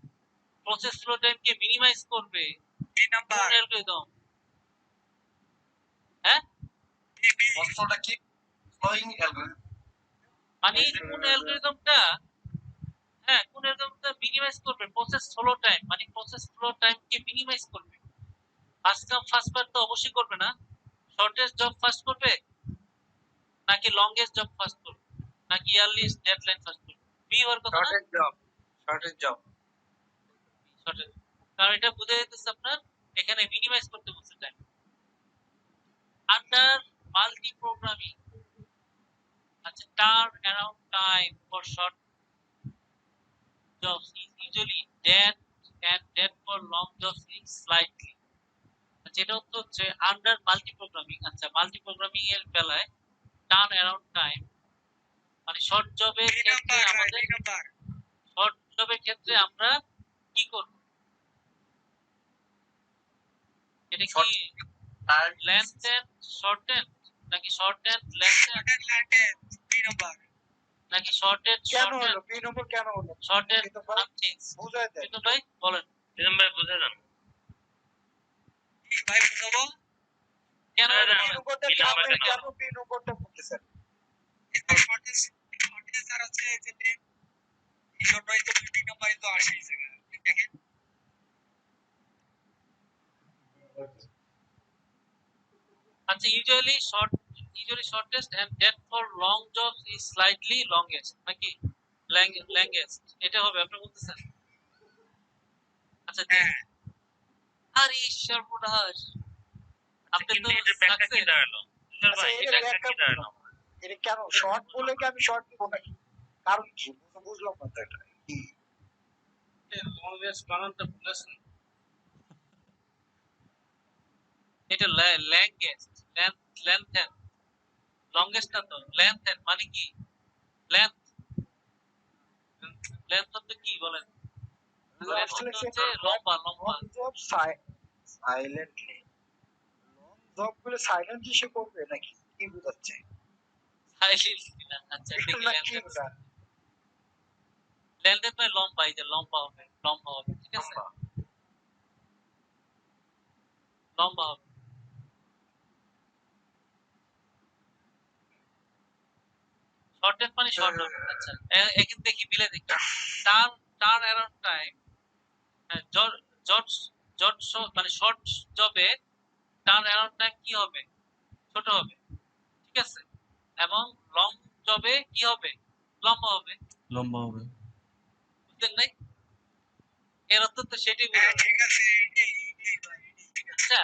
Process flow time কে মিনিমাইজ করবে বি নাম্বার কোন অ্যালগরিদম? হ্যাঁ, প্রশ্নটা কি? ফ্লোয়িং অ্যালগরিদম মানে কোন অ্যালগরিদমটা, হ্যাঁ কোন অ্যালগরিদমটা মিনিমাইজ করবে প্রসেস ফ্লো টাইম, মানে প্রসেস ফ্লো টাইম কে মিনিমাইজ করবে। ফার্স্ট কাম ফার্স্ট সার্ভ তো অবশ্যই করবে না, শর্টেস্ট জব ফার্স্ট করবে নাকি লংগেস্ট জব ফার্স্ট করবে নাকি ইয়ারলিস্ট ডেডলাইন ফার্স্ট করবে? বি হওয়ার কথা না, শর্টেজ জব। শর্টেস্ট, কারণ এটা বুঝে যাচ্ছে আপনার এখানে মিনিমাইজ করতে বলছে টাইম। আন্ডার মাল্টি প্রোগ্রামিং, আচ্ছা, turn around time for short jobs is usually that and that for long jobs is slightly। আচ্ছা, এটা হচ্ছে আন্ডার মাল্টি প্রোগ্রামিং। আচ্ছা, মাল্টি প্রোগ্রামিং এর বেলায় টার্ন অ্যারাউন্ড টাইম মানে শর্ট জবের বি ক্ষেত্রে নাম্বার আমাদের, বি নাম্বার শর্ট জবের ক্ষেত্রে আমরা কি করব? এটা কি লেন্থ এন্ড শর্ট এন্ড নাকি short end length end shorted landed B number নাকি শর্ট এন্ড কেন শর্ট হলো এন্ড বি নম্বর কেন হলো? শর্ট এন্ড কিন্তু ভাই আনচেঞ্জ? বুঝাই দেয়। কিন্তু ভাই বলেন ভাই বুঝে যান। ভাই বুঝাবো কেন না, না, বি নম্বরটা বি নাম্বার আপনি কেন? কেন বি নম্বরটা বলতেছেন? এটা শর্টেজ আর হচ্ছে যে এই শর্ট ওয়াইজ তো বি নাম্বারই তো আসে এই জায়গা দেখেন। আচ্ছা, usually shortest and that for long jobs is slightly longest নাকি longest, এটা হবে আপনি বলতেছেন? আচ্ছা, হ্যাঁ আরে সর্বনাশ, আপনি তো কিন্তু এটা ব্যাখ্যা কি success। দাঁড়ালো? তুষার আচ্ছা, ভাই এর এটা ব্যাখ্যা কি ব্যাখ্যা দাঁড়ালো? এটা কেন শর্ট বলে কি আমি শর্ট দিব নাকি? কারণ কি বুঝলাম না তো এটা কি? লংগেস্ট বানানটা ভুলেছেন। এটা longest, length longest না তো length মানে কি? length তো কি বলেন? length হচ্ছে লম্বা লম্বা। জব সাইলেন্টলি, লং জব গুলো সাইলেন্টলি সে করবে নাকি কি বুঝাচ্ছে? সাইলেন্টলি না। আচ্ছা, দেখি নাকি length মানে লম্বা, এই যে লম্বা হবে ঠিক আছে, লম্বা হবে। শর্টেড মানে শর্ট হবে। আচ্ছা, এখন দেখি মিলে দেখি। টার্ন অ্যারাউন্ড টাইম, মানে শর্ট জবে টার্ন অ্যারাউন্ড টাইম কি হবে? ছোট হবে, ঠিক আছে, এবং লং জবে কি হবে? লম্বা হবে। বুঝলেন নাই? এর অর্থ তো সেটাই হ্যাঁ বোঝাবে। ঠিক আছে এইটাই ভাই ঠিক আছে। আচ্ছা,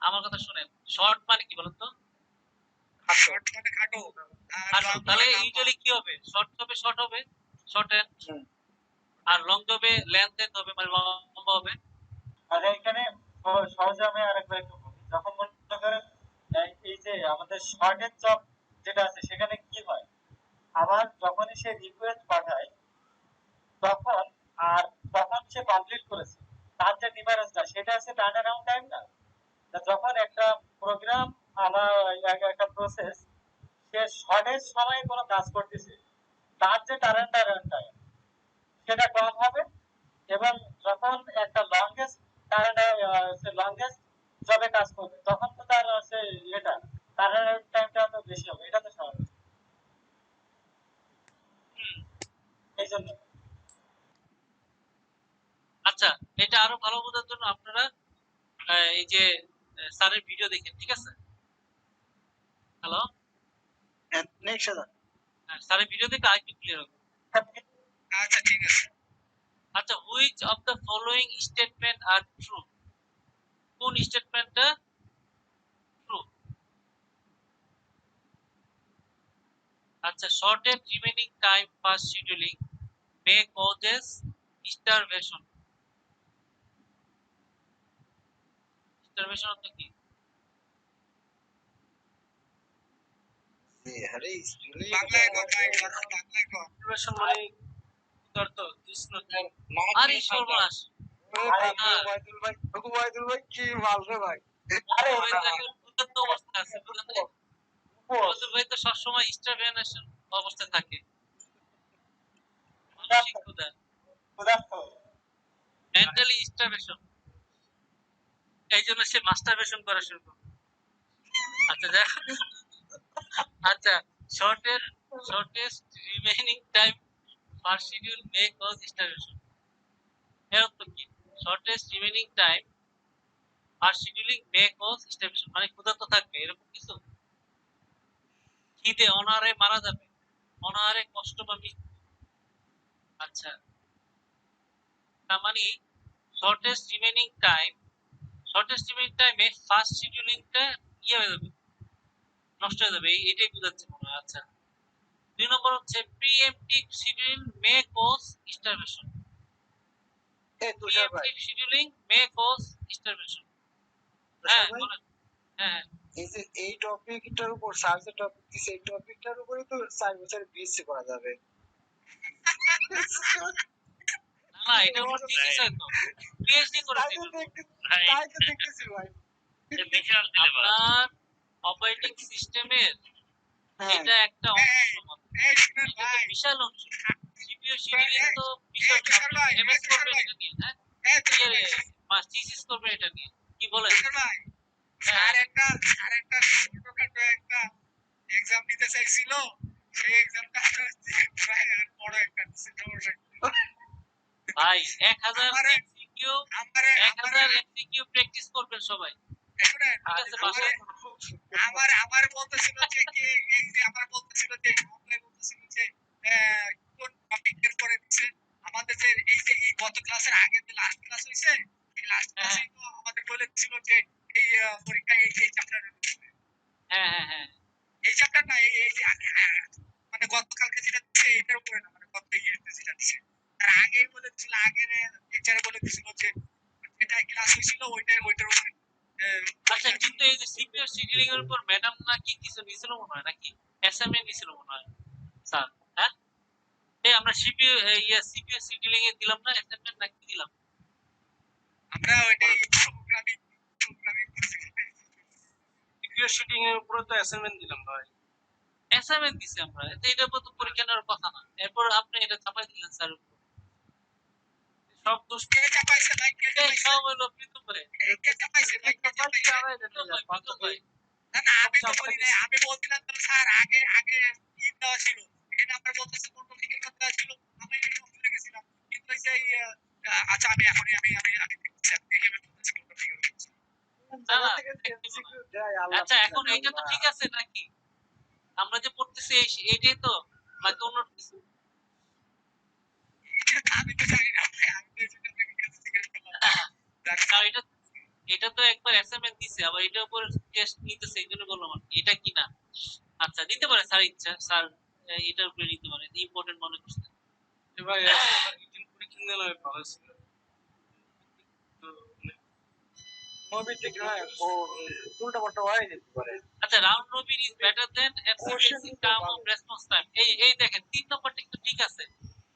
আমার কথা শুনেন, শর্ট মানে কি বলুন তো? শর্ট মানে খাটো আর খাটো, লং তাহলে মানে ইউজুয়ালি কি হবে, শর্ট হবে শর্ট এন্ড, হুম। আর লং হবে লেন্থ এন্ড হবে, মানে লম্বা হবে। আর এখানে সহজে আমি আরেকবার একটু বলি, যখন মনে করেন এই যে আমাদের শর্টের জব যেটা আছে সেখানে কি হয়, আবার যখনই সে রিকোয়েস্ট পাঠায় তখন আর তখন সে কমপ্লিট করেছে, তার যে ডিফারেন্সটা সেটা আছে টার্ন অ্যারাউন্ড টাইম না। তা যখন একটা প্রোগ্রাম আমার একটা প্রসেস সে শর্টের সময় কোনো কাজ করতেছে, তার যে টার্ন অ্যারাউন্ড টাইম সেটা কম হবে, এবং যখন একটা লংগেস্ট জবে কাজ করবে তখন তো তার হচ্ছে এটা টার্ন অ্যারাউন্ড টাইমটা তো বেশি হবে, এটা তো স্বাভাবিক। এই জন্য আচ্ছা, এটা আরো ভালো বোঝার জন্য আপনারা এই যে স্যারের ভিডিও দেখেন, ঠিক আছে? হ্যালো, নেক্সট দাদা। স্যারের ভিডিও দেখে আরেকটু ক্লিয়ার হবে। আচ্ছা ঠিক আছে। আচ্ছা, which of the following statement are true? কোন স্টেটমেন্টটা ট্রু? আচ্ছা, shortest remaining time for scheduling may causes starvation. Starvation অর্থ কি? আরে বাংলায় কর ভাই, বাংলায় কর। Starvation মানে ক্ষুধার্ত, তৃষ্ণ। আরে সর্বনাশ! ওয়াইদুল ভাই কি মাল রে ভাই। আরে ওই দেখেন ক্ষুধার্ত অবস্থায় আছে, বুঝলেন না? ওয়াইদুল ভাই তো সবসময় starvation অবস্থায় থাকে। মানসিক ক্ষুধা, মেন্টালি starvation। এই জন্য সে মাস্টারবেশন করা শুরু করে। আচ্ছা দেখো, আচ্ছা, shortest remaining time per schedule may cause starvation. এর অর্থ কি? shortest remaining time per scheduling may cause starvation, মানে ক্ষুধার্ত থাকবে এরকম কিছু, খিদে অনাহারে মারা যাবে, অনাহারে কষ্ট বা মৃত্যু। আচ্ছা, তার মানে shortest remaining time এ ফার্স্ট শিডিউলিংটা ইয়ে হয়ে যাবে, নষ্ট হয়ে যাবে, এটাই বোঝাচ্ছে মনে হয়। আচ্ছা, 2 নম্বর হচ্ছে প্রিএমপ্টিভ শিডিউলিং মে কজ স্টারভেশন। তুষার ভাই, প্রিএমপ্টিভ শিডিউলিং মে কজ স্টারভেশন। হ্যাঁ বলেন। হ্যাঁ, এই যে এই টপিকটার উপর স্যার যে টপিক দিছে এই টপিকটার উপরে তো 4 বছর বিএসসি করা যাবে। না এটার উপর থিসিস হয় তো, পিএইচডি করে দিবেন। তাই তো দেখতেছি ভাই। বিশাল সিলেবাস। আপনার অপারেটিং সিস্টেমের এটা একটা অংশ মাত্র, এই শুনেন এটা তো ভাই, বিশাল অংশ। সিপিইউ শিডিউলিং তো বিশাল, তুষার ভাই, এমএস তুষার করবেন ভাই, এটা নিয়ে, হ্যাঁ তুষার ভাই, থিসিস করবেন এটা নিয়ে, কি বলেন? তুষার ভাই, স্যার একটা ছোটখাটো একটা এক্সাম নিতে চাইছিল, সেই এক্সামটা প্রায় আর বড় একটা সমস্যা। ভাই 1000 আমারে এমসিকিউ, আমারে 1000 এমসিকিউ প্র্যাকটিস করবেন সবাই, শুনেন, ঠিক আছে? বাসায় আমার বলতেছিল যে কি, এই যে আমার বলতেছিল যে আমাকে বলতেছিল যে কোন টপিকের পরে দিছে আমাদের, যে এই গত ক্লাসের আগে যে লাস্ট ক্লাস হইছে, এই লাস্ট ক্লাসে তো আমাদের বলেছিল যে এই পরীক্ষায় এই চ্যাপ্টার, হ্যাঁ এই চ্যাপ্টার না, এই যে মানে গতকালকে যেটা দিচ্ছে এটার উপরে না, মানে গত ইয়েতে যেটা দিচ্ছে তার আগেই বলেছিল, আগের লেকচারে বলে দিছিল যে যেটা ক্লাস হয়েছিল ওইটার উপরে। আচ্ছা, কিন্তু এই যে সিপিইউ শিডিউলিং এর উপর ম্যাডাম নাকি কিছু নিছিল মনে হয়, নাকি অ্যাসাইনমেন্ট নিছিল মনে হয় স্যার? হ্যাঁ, এই আমরা সিপিইউ শিডিউলিং এ দিলাম না অ্যাসাইনমেন্ট, নাকি দিলাম? আমরা ওইটাই প্রোগ্রামিং করছি। সিপিইউ শিডিউলিং এর উপরে তো অ্যাসাইনমেন্ট দিলাম ভাই। অ্যাসাইনমেন্ট দিছি আমরা, এটার উপর তো পরীক্ষা নেওয়ার কথা না। এরপর আপনি এটা চাপাই দিলেন স্যার উপর, সব দোষ কে চাপাইছে ভাই, কে এই চাপাইছে, সব হলো প্রীতম ভাই। কে চাপাইছে ভাই, কে চাপাইছে? প্রীতম ভাই, না না, আমি তো বলি নাই, আমি বলছিলাম তো স্যার আগে আগে ই দেওয়া ছিল, এটা আমরা বলতেছি কোন টপিকের কথা ছিল, আমি এটা ভুলে গেছিলাম, কিন্তু এই যে আচ্ছা আমি এখনই আমি দেখছি, দেখে আমি বলতেছি কোন টপিকের কথা ছিল। না না, আচ্ছা এখন এইটা তো ঠিক আছে নাকি? আমরা যে পড়তেছি এইটাই তো, নাকি অন্য কিছু? এটা আমি তো জানি না ভাই, আমি তো এটা থেকে জিজ্ঞেস করলাম। না, এটা তো একবার অ্যাসাইনমেন্ট দিছে, আবার এটার উপর টেস্ট নিতেছে, এই জন্য বললাম আর কি। এটা কি না? আচ্ছা দিতে পারে স্যার, ইচ্ছা স্যার এটার উপরে নিতে পারে, ইম্পর্টেন্ট মনে করছে। ভাই রিটেন পরীক্ষা নিলে ভালো ছিল। তো মুভি থেকে ও উল্টা পাল্টা হয়ে যেতে পারে। আচ্ছা, round Robin is better than FCS in term of response time. এই দেখেন 3 নম্বরটা কিন্তু ঠিক আছে,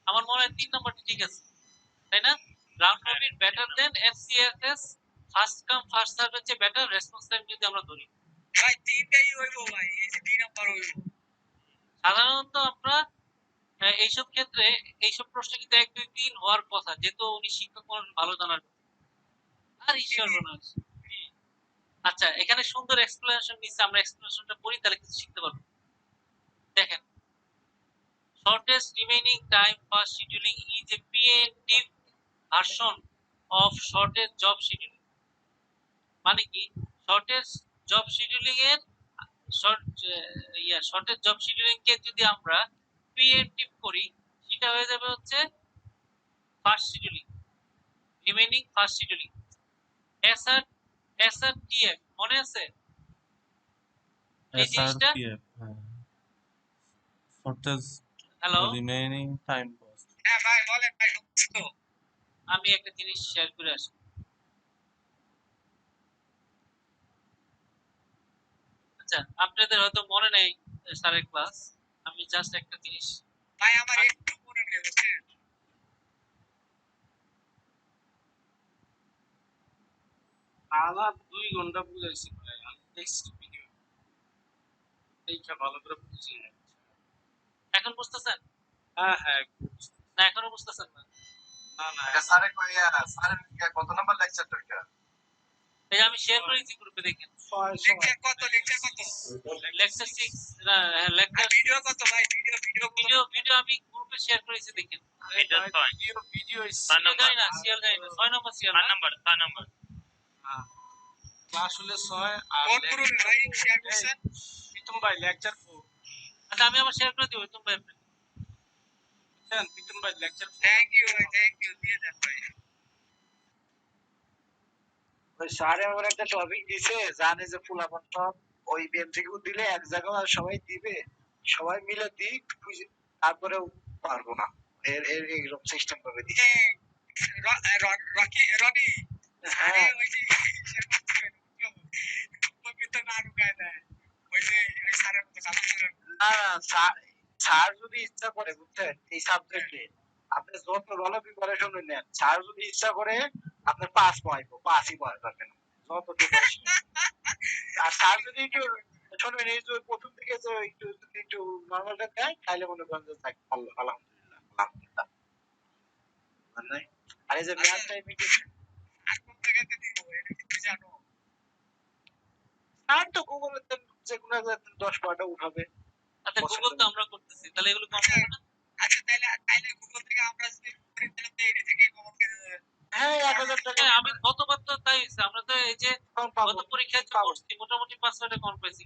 আমার মনে হয় 3 নম্বরটা ঠিক আছে, তাই না? Round robin better than FCS, first come first serve হচ্ছে বেটার, রেসপন্স টাইম যদি আমরা ধরি। ভাই তিনটাই হইবো ভাই, এই যে 2 নাম্বার হইবো। সাধারণত আমরা এইসব ক্ষেত্রে এইসব প্রশ্ন কিন্তু 1 2 3 হওয়ার কথা, যেহেতু উনি শিক্ষক মানুষ, ভালো জানার কথা। আর ঈশ্বর মানুষ। আচ্ছা, এখানে সুন্দর এক্সপ্লেনেশন নিচ্ছে, আমরা এক্সপ্লেনেশনটা পড়ি, তাহলে কিছু শিখতে পারবো। দেখেন, shortest remaining time for scheduling is a preemptive version of shortest job scheduling। মানে কি, shortest job scheduling এর shortest job scheduling কে যদি আমরা preemptive করি, সেটা হয়ে যাবে হচ্ছে first scheduling, remaining first scheduling. SRTF মনে আছে এই জিনিসটা? Hello, remaining time cost. হ্যাঁ ভাই বলেন ভাই, শুনছি তো। আমি একটা জিনিস শেয়ার করে আসি। আচ্ছা, আপনাদের হয়তো মনে নেই স্যারের ক্লাস, আমি জাস্ট একটা জিনিস। ভাই আমার একটু মনে নেই, বুঝছেন? আমার 2 ঘন্টা বুঝাইছি ভাই, আমি দেখছি ভিডিও, এইটা ভালো করে বুঝি না। এখন বুঝতেছেন? হ্যাঁ হ্যাঁ, না এখনো বুঝতেছেন না? না না স্যারে কইয়া স্যারের কত নাম্বার লেকচারটা এটা? এই যে আমি শেয়ার করেছি গ্রুপে, দেখেন। লেকচার কত? লেকচার কত? লেকচার 6 না, লেকচার ভিডিও কত ভাই? ভিডিও আমি গ্রুপে শেয়ার করেছি, দেখেন। এটা 6 ভিডিও জানি না, সিরিয়াল জানি না, 6 নম্বর সিরিয়াল, 6 নাম্বার ক্লাস হলে 6 আর কোন গ্রুপে ভাই শেয়ার করছেন? প্রীতম ভাই লেকচার 4। আচ্ছা আমি আবার শেয়ার করে দিব তুমি ভাই। বুঝছেন, প্রীতম ভাই লেকচার 4। থ্যাংক ইউ ভাই, থ্যাংক ইউ, দিয়ে দেন ভাই। ওই স্যারে আমার একটা টপিক দিছে, জানে যে ফুলাপান সব ওই এমসিকিউ দিলে এক জায়গায় সবাই দিবে, সবাই মিলে দিক, তারপরেও পারবো না, এর এর এইরকম সিস্টেম করে দিছে। রকি রনি আরে হ্যাঁ ওই যে তো না ঢুকায় দেয়, ওই যে ওই স্যারের মতো কাজ করে। না না, স্যার স্যার যদি ইচ্ছা করে, বুঝছেন, এই সাবজেক্টে আপনি যত ভালো প্রিপারেশন নেন, স্যার যদি ইচ্ছা করে আপনার পাস পাইবো, পাসই পাবেন যত প্রিপারেশন। আর স্যার যদি একটু শুনবেন, এই যে প্রথম থেকে যে একটু যদি একটু নর্মালটা দেয়, তাহলে মনে করেন যে থাক, আলহামদুলিল্লাহ আলহামদুলিল্লাহ। মানে আর এই যে ম্যাথ টাইমে কি আর কোন জায়গাতে দিব এটা কি তুই জানো? স্যার তো গুগলে যে কোনো 10-12টা উঠাবে। আচ্ছা গুগল তো আমরা করতেছি, তাহলে এগুলো কম হবে না? আচ্ছা তাইলে গুগল থেকে আমরা যদি করি তাহলে তো এটা থেকে কমন পেয়ে যাবে। হ্যাঁ 1000 টাকা হ্যাঁ, আমি গতবার তো তাই হয়েছে, আমরা তো এই যে কম পাবো। গত পরীক্ষায় যে করছি মোটামুটি 5-6টা কম পাইছি।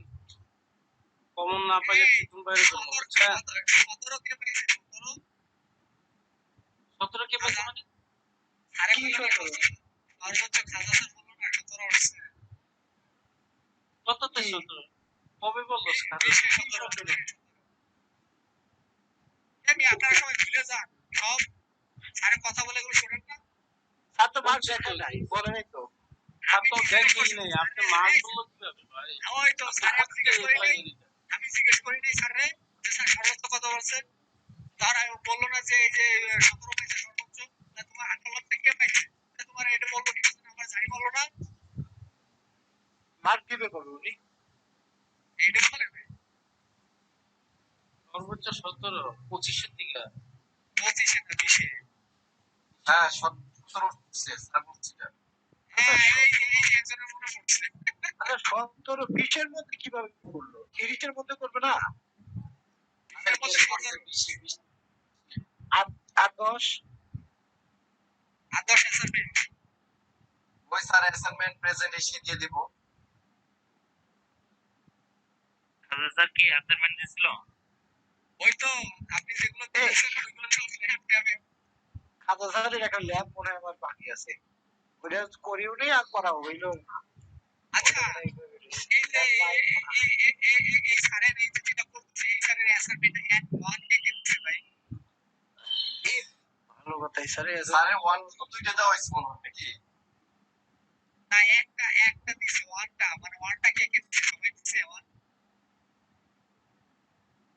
কমন না পাইলে প্রীতম ভাইয়ের জন্য, বুঝছেন? 17 কে পাইছে? 17 17 কে পাইছে মানে? আরে কি সর্বোচ্চ খাজা স্যার বললো না 17 উঠছে। কত তে 17? কবে বললো স্যার? আমি আপনার সময় ভুলে যান সব, আরে কথা বলে গুলো শোনেন না। স্যার তো মার্ক দেখা নাই, বলে নাই তো। আর তো দেখেই নাই, আপনি মার্ক বললো কিভাবে ভাই? ওই তো স্যার আমি জিজ্ঞেস করি নাই স্যার রে যে স্যার সর্বোচ্চ কত বলছেন, তারা বললো না যে এই যে 17 পাইছে সর্বোচ্চ, তা তোমার 18 থেকে পাইছে, তা তোমার এটা বলবো ঠিক আছে, আমার জানি বললো না, মার্ক দিবে কবে উনি? এইটা বলে সর্বোচ্চ 17, 25 এর দিকে। 25 না 20 হ্যাঁ 17 উঠছে স্যার বলছি না। হ্যাঁ এই একজনের মনে পড়ছে। আরে 17 20 এর মধ্যে কিভাবে করলো? 30 এর মধ্যে করবে না? এর মধ্যে 20 আর 10 আর 10 অ্যাসাইনমেন্ট ওই স্যার অ্যাসাইনমেন্ট প্রেজেন্টেশন দিয়ে দিব। স্যার কি অ্যাসাইনমেন্ট দিছিল? ওই তো আপনি যেগুলো দিয়েছেন ওইগুলো সব ল্যাব ট্যাবে। খাজা স্যারের একটা ল্যাব মনে হয় আমার বাকি আছে। ওটা করিও নি আর করা হইলো না। আচ্ছা এই যে এই স্যারের এই যে যেটা করছে এই স্যারের অ্যাসাইনমেন্ট এন্ড 1 দেখে দিচ্ছে ভাই। ভালো কথা স্যারে স্যারের 1 তো দুইটা দেওয়া হয়েছে মনে হয় নাকি? না একটা দিছে 1টা মানে 1টা কে দিছে সবাই দিছে 1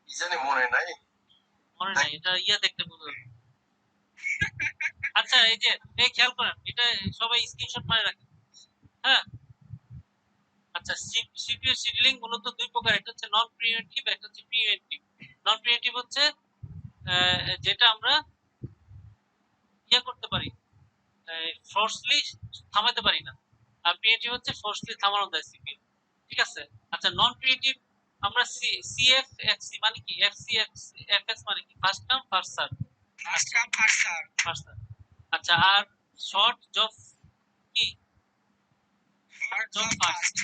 কি জানি মনে নাই। মনে নাই, এটা দেখতে বুঝতে হবে। আচ্ছা এই যে এই খেয়াল করেন, এটা সবাই স্ক্রিনশট মারে রাখেন। হ্যাঁ, আচ্ছা সিপিইউ শিডিউলিং মূলত দুই প্রকার, একটা হচ্ছে নন প্রিএমটিভ, একটা হচ্ছে প্রিএমটিভ। নন প্রিএমটিভ হচ্ছে যেটা আমরা করতে পারি, ফোর্সলি থামাতে পারি না, আর প্রিএমটিভ হচ্ছে ফোর্সলি থামানো যায় সিপিইউ। ঠিক আছে। আচ্ছা নন প্রিএমটিভ আমরা সিএফএক্সি মানে কি, এফসিএফএস মানে কি, first come first serve. First serve. আচ্ছা আর শর্ট জব কি, জব ফার্স্ট।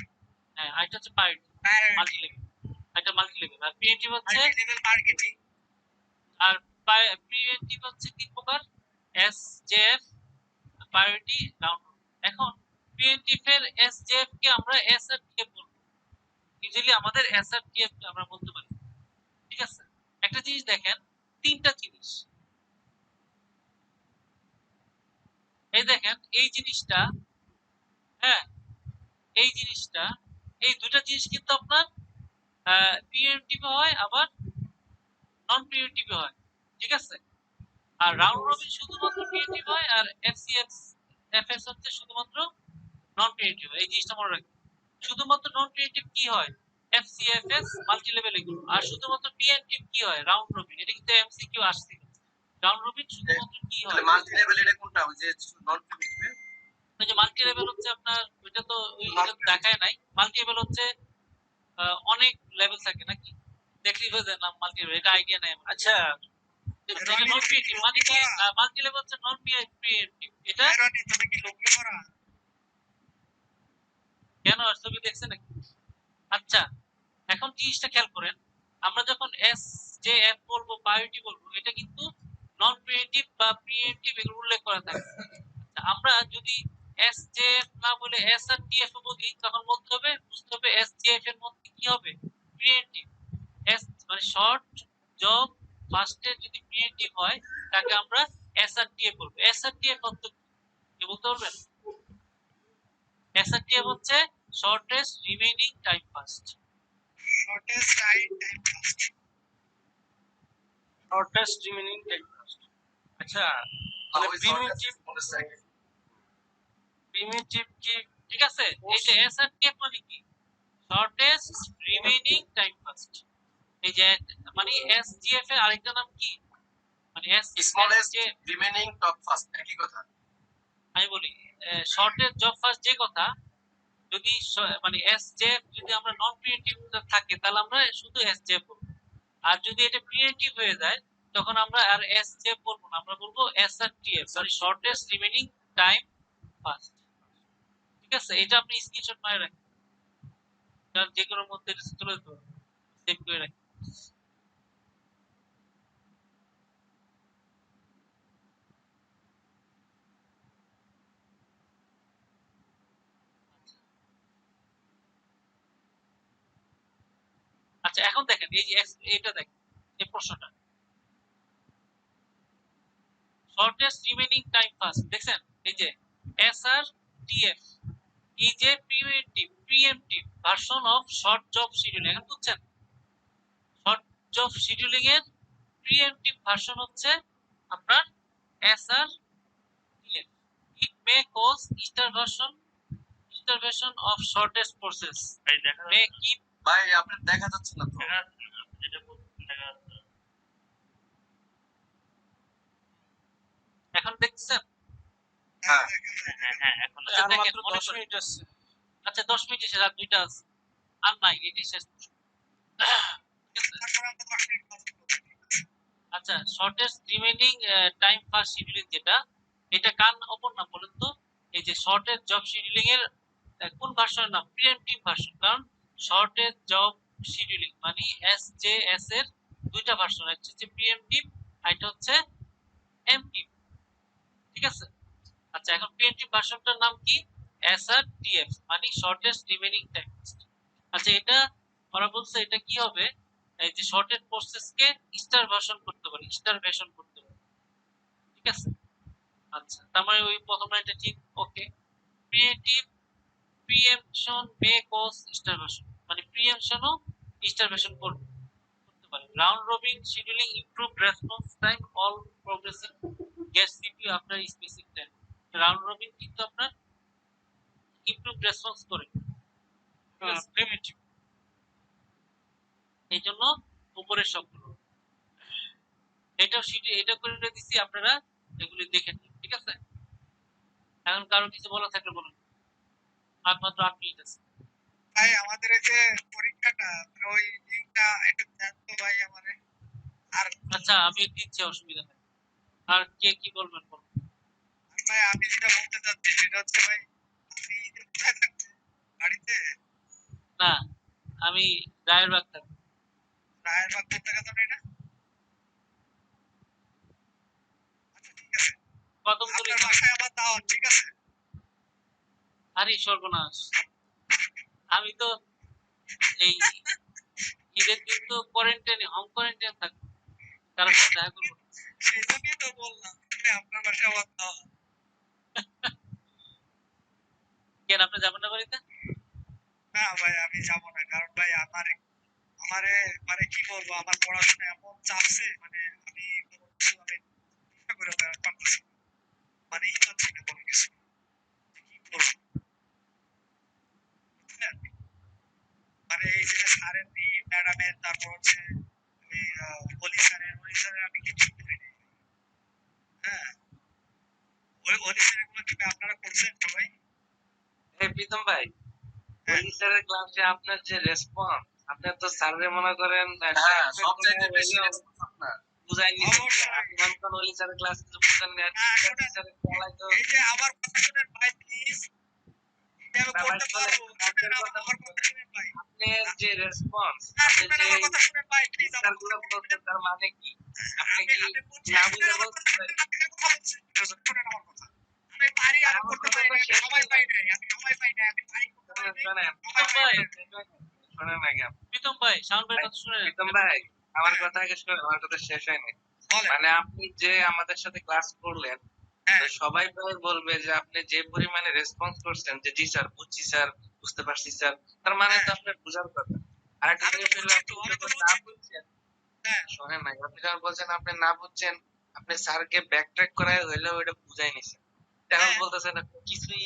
হ্যাঁ, এটা হচ্ছে মাল্টি লেভেল, এটা মাল্টি লেভেল। আর প্রিএমটিভ হচ্ছে লেভেল মার্কেটিং। আর প্রিএমটিভ হচ্ছে তিন প্রকার, এসজেএফ, প্রায়োরিটি, রাউন্ড। এখন প্রিএমটিভ এর এসজেএফ কে আমরা এসআরটিএফ বলবো, ইউজুয়ালি আমাদের এসআরটিএফ কে আমরা বলতে পারি। ঠিক আছে। একটা জিনিস দেখেন, তিনটা জিনিস এই দেখেন, এই জিনিসটা, হ্যাঁ এই জিনিসটা, এই দুটো জিনিস কিন্তু আপনার প্রিএমটিভ হয় আবার নন প্রিএমটিভ হয়। ঠিক আছে। আর রাউন্ড রবিন শুধুমাত্র প্রিএমটিভ হয়, আর এফএস হচ্ছে শুধুমাত্র নন প্রিএমটিভ। এই জিনিসটা মনে রাখবেন। শুধুমাত্র নন প্রিএমটিভ কি হয়, এফসিএফএস মাল্টি লেভেল এগুলো। আর শুধুমাত্র প্রিএমটিভ কি হয়, রাউন্ড রবিন। এটা কিন্তু এমসিকিউ আসছে, রাউন্ড রবিন শুধুমাত্র কি হয়। মাল্টি লেভেল এটা কোনটা, ওই যে নন প্রিমিটিভ? ওই যে মাল্টি লেভেল হচ্ছে আপনার, ওইটা তো ওইটা দেখায় নাই। মাল্টি লেভেল হচ্ছে অনেক লেভেল থাকে নাকি, দেখলেই বোঝা যায় নাম মাল্টি লেভেল, এটা আইডিয়া নাই আমার। আচ্ছা নন প্রিএমটিভ মানে কি, মাল্টি লেভেল হচ্ছে নন প্রিএমটিভ। এটা তুমি কি লোকে পড়া কেন আর ছবি দেখছেন নাকি? আচ্ছা এখন জিনিসটা খেয়াল করেন, আমরা যখন এস জে এফ বলবো, প্রায়োরিটি বলবো, এটা কিন্তু নন প্রিএমটিভ বা প্রিএমটিভ এগুলো উল্লেখ করা থাকে। আচ্ছা, আমরা যদি এস জে এফ না বলে এস আর টি এফ বলি, তখন বলতে হবে, বুঝতে হবে এস জে এফ এর মধ্যে কি হবে, প্রিএমটিভ। এস মানে শর্ট জব ফার্স্টে যদি প্রিএমটিভ হয়, তাকে আমরা এস আর টি এফ বলবো। এস আর টি এফ অর্থ কি বলতে পারবেন? এস আর টি এফ হচ্ছে shortest remaining time first. Shortest time first. Shortest remaining time first. আচ্ছা মানে প্রিমিটিভ কি? ঠিক আছে। এই যে এসআরটিএফ মানে কি, শর্টেস্ট রিমেইনিং টাইম ফার্স্ট। এই যে মানে এসজিএফ এর আরেকটা নাম কি, মানে স্মলেস্ট রিমেইনিং টপ ফার্স্ট, একই কথা। আমি বলি শর্টেস্ট জব ফার্স্ট যে কথা, যদি মানে এসজেএফ যদি আমরা নন প্রিএমটিভ থাকে, তাহলে আমরা শুধু এসজেএফ বলবো। আর যদি এটা প্রিএমটিভ হয়ে যায়, তখন আমরা আর এসজেএফ বলবো না, আমরা বলবো এসআরটিএফ, মানে শর্টেস্ট রিমেইনিং টাইম ফার্স্ট। ঠিক আছে। এটা আপনি স্ক্রিনশট মারে রাখেন, যে কোনোর মধ্যে তুলে দিতে পারবেন, সেভ করে রাখেন। আচ্ছা এখন দেখেন, এই যে এটা দেখেন, এই প্রশ্নটা শর্টেস্ট রিমেইনিং টাইম ফার্স্ট দেখছেন, এই যে এসআরটিএফ is a preemptive version of short job scheduling। এখন বুঝছেন, শর্ট জব শিডিউলিং এর প্রিএমটিভ ভার্সন হচ্ছে আপনার SRTF. It may cause intervention of shortest process, ভাই দেখা may keep। ভাই আপনার দেখা যাচ্ছে না তো। যেটা বলছেন দেখা যাচ্ছে। এখন দেখছেন? হ্যাঁ হ্যাঁ এখন আচ্ছা, আর দেখেন, মাত্র মনে 10 করেন। মিনিট আছে। আচ্ছা 10 মিনিট শেষ, আর দুইটা আছে, আর নাই, এটি শেষ। আচ্ছা shortest remaining time first scheduling যেটা, এটা কার অপর নাম বলেন তো? এই যে শর্টেস্ট জব শিডিউলিং এর কোন ভার্সনের নাম? Pre-emptive version. কারণ শর্টেস্ট জব শিডিউলিং মানে এসজেএস এর দুইটা ভার্সন, একটা হচ্ছে প্রিএমটিভ আর একটা হচ্ছে এমটিভ। ঠিক আছে। আচ্ছা, এখন প্রিএমটিভ ভার্সনটার নাম কি? SRTF, মানে শর্টেস্ট রিমেইনিং টেক্সট। আচ্ছা, এটা ওরা বলছে এটা কি হবে, এই যে শর্টেড প্রসেসকে স্টার ভার্সন করতে পারে, স্টার ভার্সন করতে পারে, ঠিক আছে? আচ্ছা, তার মানে ওই প্রথম লাইনটা ঠিক। Okay, creative preemption may cause starvation, মানে প্রিএমশনও স্টার ভার্সন করতে পারে। Round robin scheduling improve response time all progressive get CPU after specific time. Round robin কিন্তু আপনার ইমপ্রুভ রেসপন্স করে, প্রিমিটিভ, এই জন্য উপরের সবগুলো এটাও এটা করে দিছি, আপনারা এগুলি দেখে নিন, ঠিক আছে? এখন কারো কিছু বলা থাকলে বলুন, আর মাত্র 8 মিনিট আছে। ভাই আমাদের এই যে পরীক্ষাটা ওই লিংকটা একটু দেন তো ভাই আমারে। আর আচ্ছা, আমি দিচ্ছি, অসুবিধা নেই। আর কে কি বলবেন বলুন। ভাই আমি যেটা বলতে চাচ্ছি সেটা হচ্ছে ভাই, আপনি কোথায় থাকছেন? বাড়িতে? না, আমি রায়ের বাগ থাকি। রায়ের বাগ কোথা থেকে এটা? আচ্ছা ঠিক আছে, কদমতলী। আপনার বাসায় আমার দাওয়াত, ঠিক আছে? আরে সর্বনাশ, আমি তো এই ঈদের দিন তো কোয়ারেন্টাইনে, হোম কোয়ারেন্টাইন থাকবো, কারোর সাথে দেখা করবো না। সেই জন্যই তো বললাম যে আপনার বাসায় আমার দাওয়াত। কেন, আপনি যাবেন না বাড়িতে? না ভাই আমি যাব না, কারণ ভাই আমারে মানে কি বলবো, আমার পড়াশোনা এমন চাপছে, মানে আমি কোনো কিছু আমি চিন্তা করে পারতেছি না, মানে ই পাচ্ছি না কোনো কিছু, কি করবো বুঝলেন? মানে এই যে স্যারের ম্যাডামের, তারপর হচ্ছে ওই অলি স্যারের আমি কিছু করি নাই। হ্যাঁ, ওই অলি স্যারের গুলো কি আপনারা করছেন সবাই? এই প্রীতম ভাই, ওই স্যারের ক্লাসে আপনার যে রেসপন্স, আপনার তো স্যাররে মনে করেন হ্যাঁ, সবচাইতে বেশি রেসপন্স আপনার। বুঝাই নিতে অবশ্যই। আপনি মনে করেন ওই স্যারের ক্লাস কিছু বুঝেন না, না, টিচার স্যারের ক্লাস তো এই যে আমার কথা শুনেন ভাই প্লিজ, এটা আমি না ভাই, করতে শুনেন, পারবো, শুনেন আপনার কথা আমার কথা শুনেন ভাই, আপনার যে রেসপন্স, না আপনি শুনেন যে আমার কথা শুনেন ভাই প্লিজ, আমার স্যারগুলো কথা বলছেন তার মানে কি? আপনি আমি কি আমি বলছি, না শুনেন বুঝে আমার কথা বলছেন? শুনেন, আপনি কথা বলছেন, শুনেন আমার কথা। আমি পারি, আমি আমার করতে কথা পারি তো না, আমি শেষ সময় হলো। পাই নাই, আমি সময় পাই নাই, আমি পারি করতে পারি শোনেন, নাই, শোনেন, সময় পাই প্রীতম ভাই, নাই। শোনেন আগে আপনি। প্রীতম ভাই, শাওন ভাইয়ের ভাই, কথা শুনে প্রীতম ভাই, আমার কথা আগে শুনেন, আমার কথা শেষ হয়নি। বলেন। মানে আপনি যে আমাদের সাথে ক্লাস করলেন, হ্যাঁ, তো সবাই প্রায় বলবে যে আপনি যে পরিমাণে রেসপন্স করছেন যে জি স্যার, বুঝছি স্যার, বুঝতে পারছি স্যার, তার মানে তো আপনার বোঝার কথা। আর একটা আমি তো জিনিস হলো, বুঝছি আপনি তো, আমি তো যখন না বুঝছি। বুঝছেন, হ্যাঁ, শোনেন না, আপনি যখন বলছেন আপনি না বুঝছেন, আপনি স্যারকে ব্যাক ট্র্যাক করায় হইলেও এটা বুঝাই নিছেন। এখন হ্যাঁ। বলতেছেন আপনি কিছুই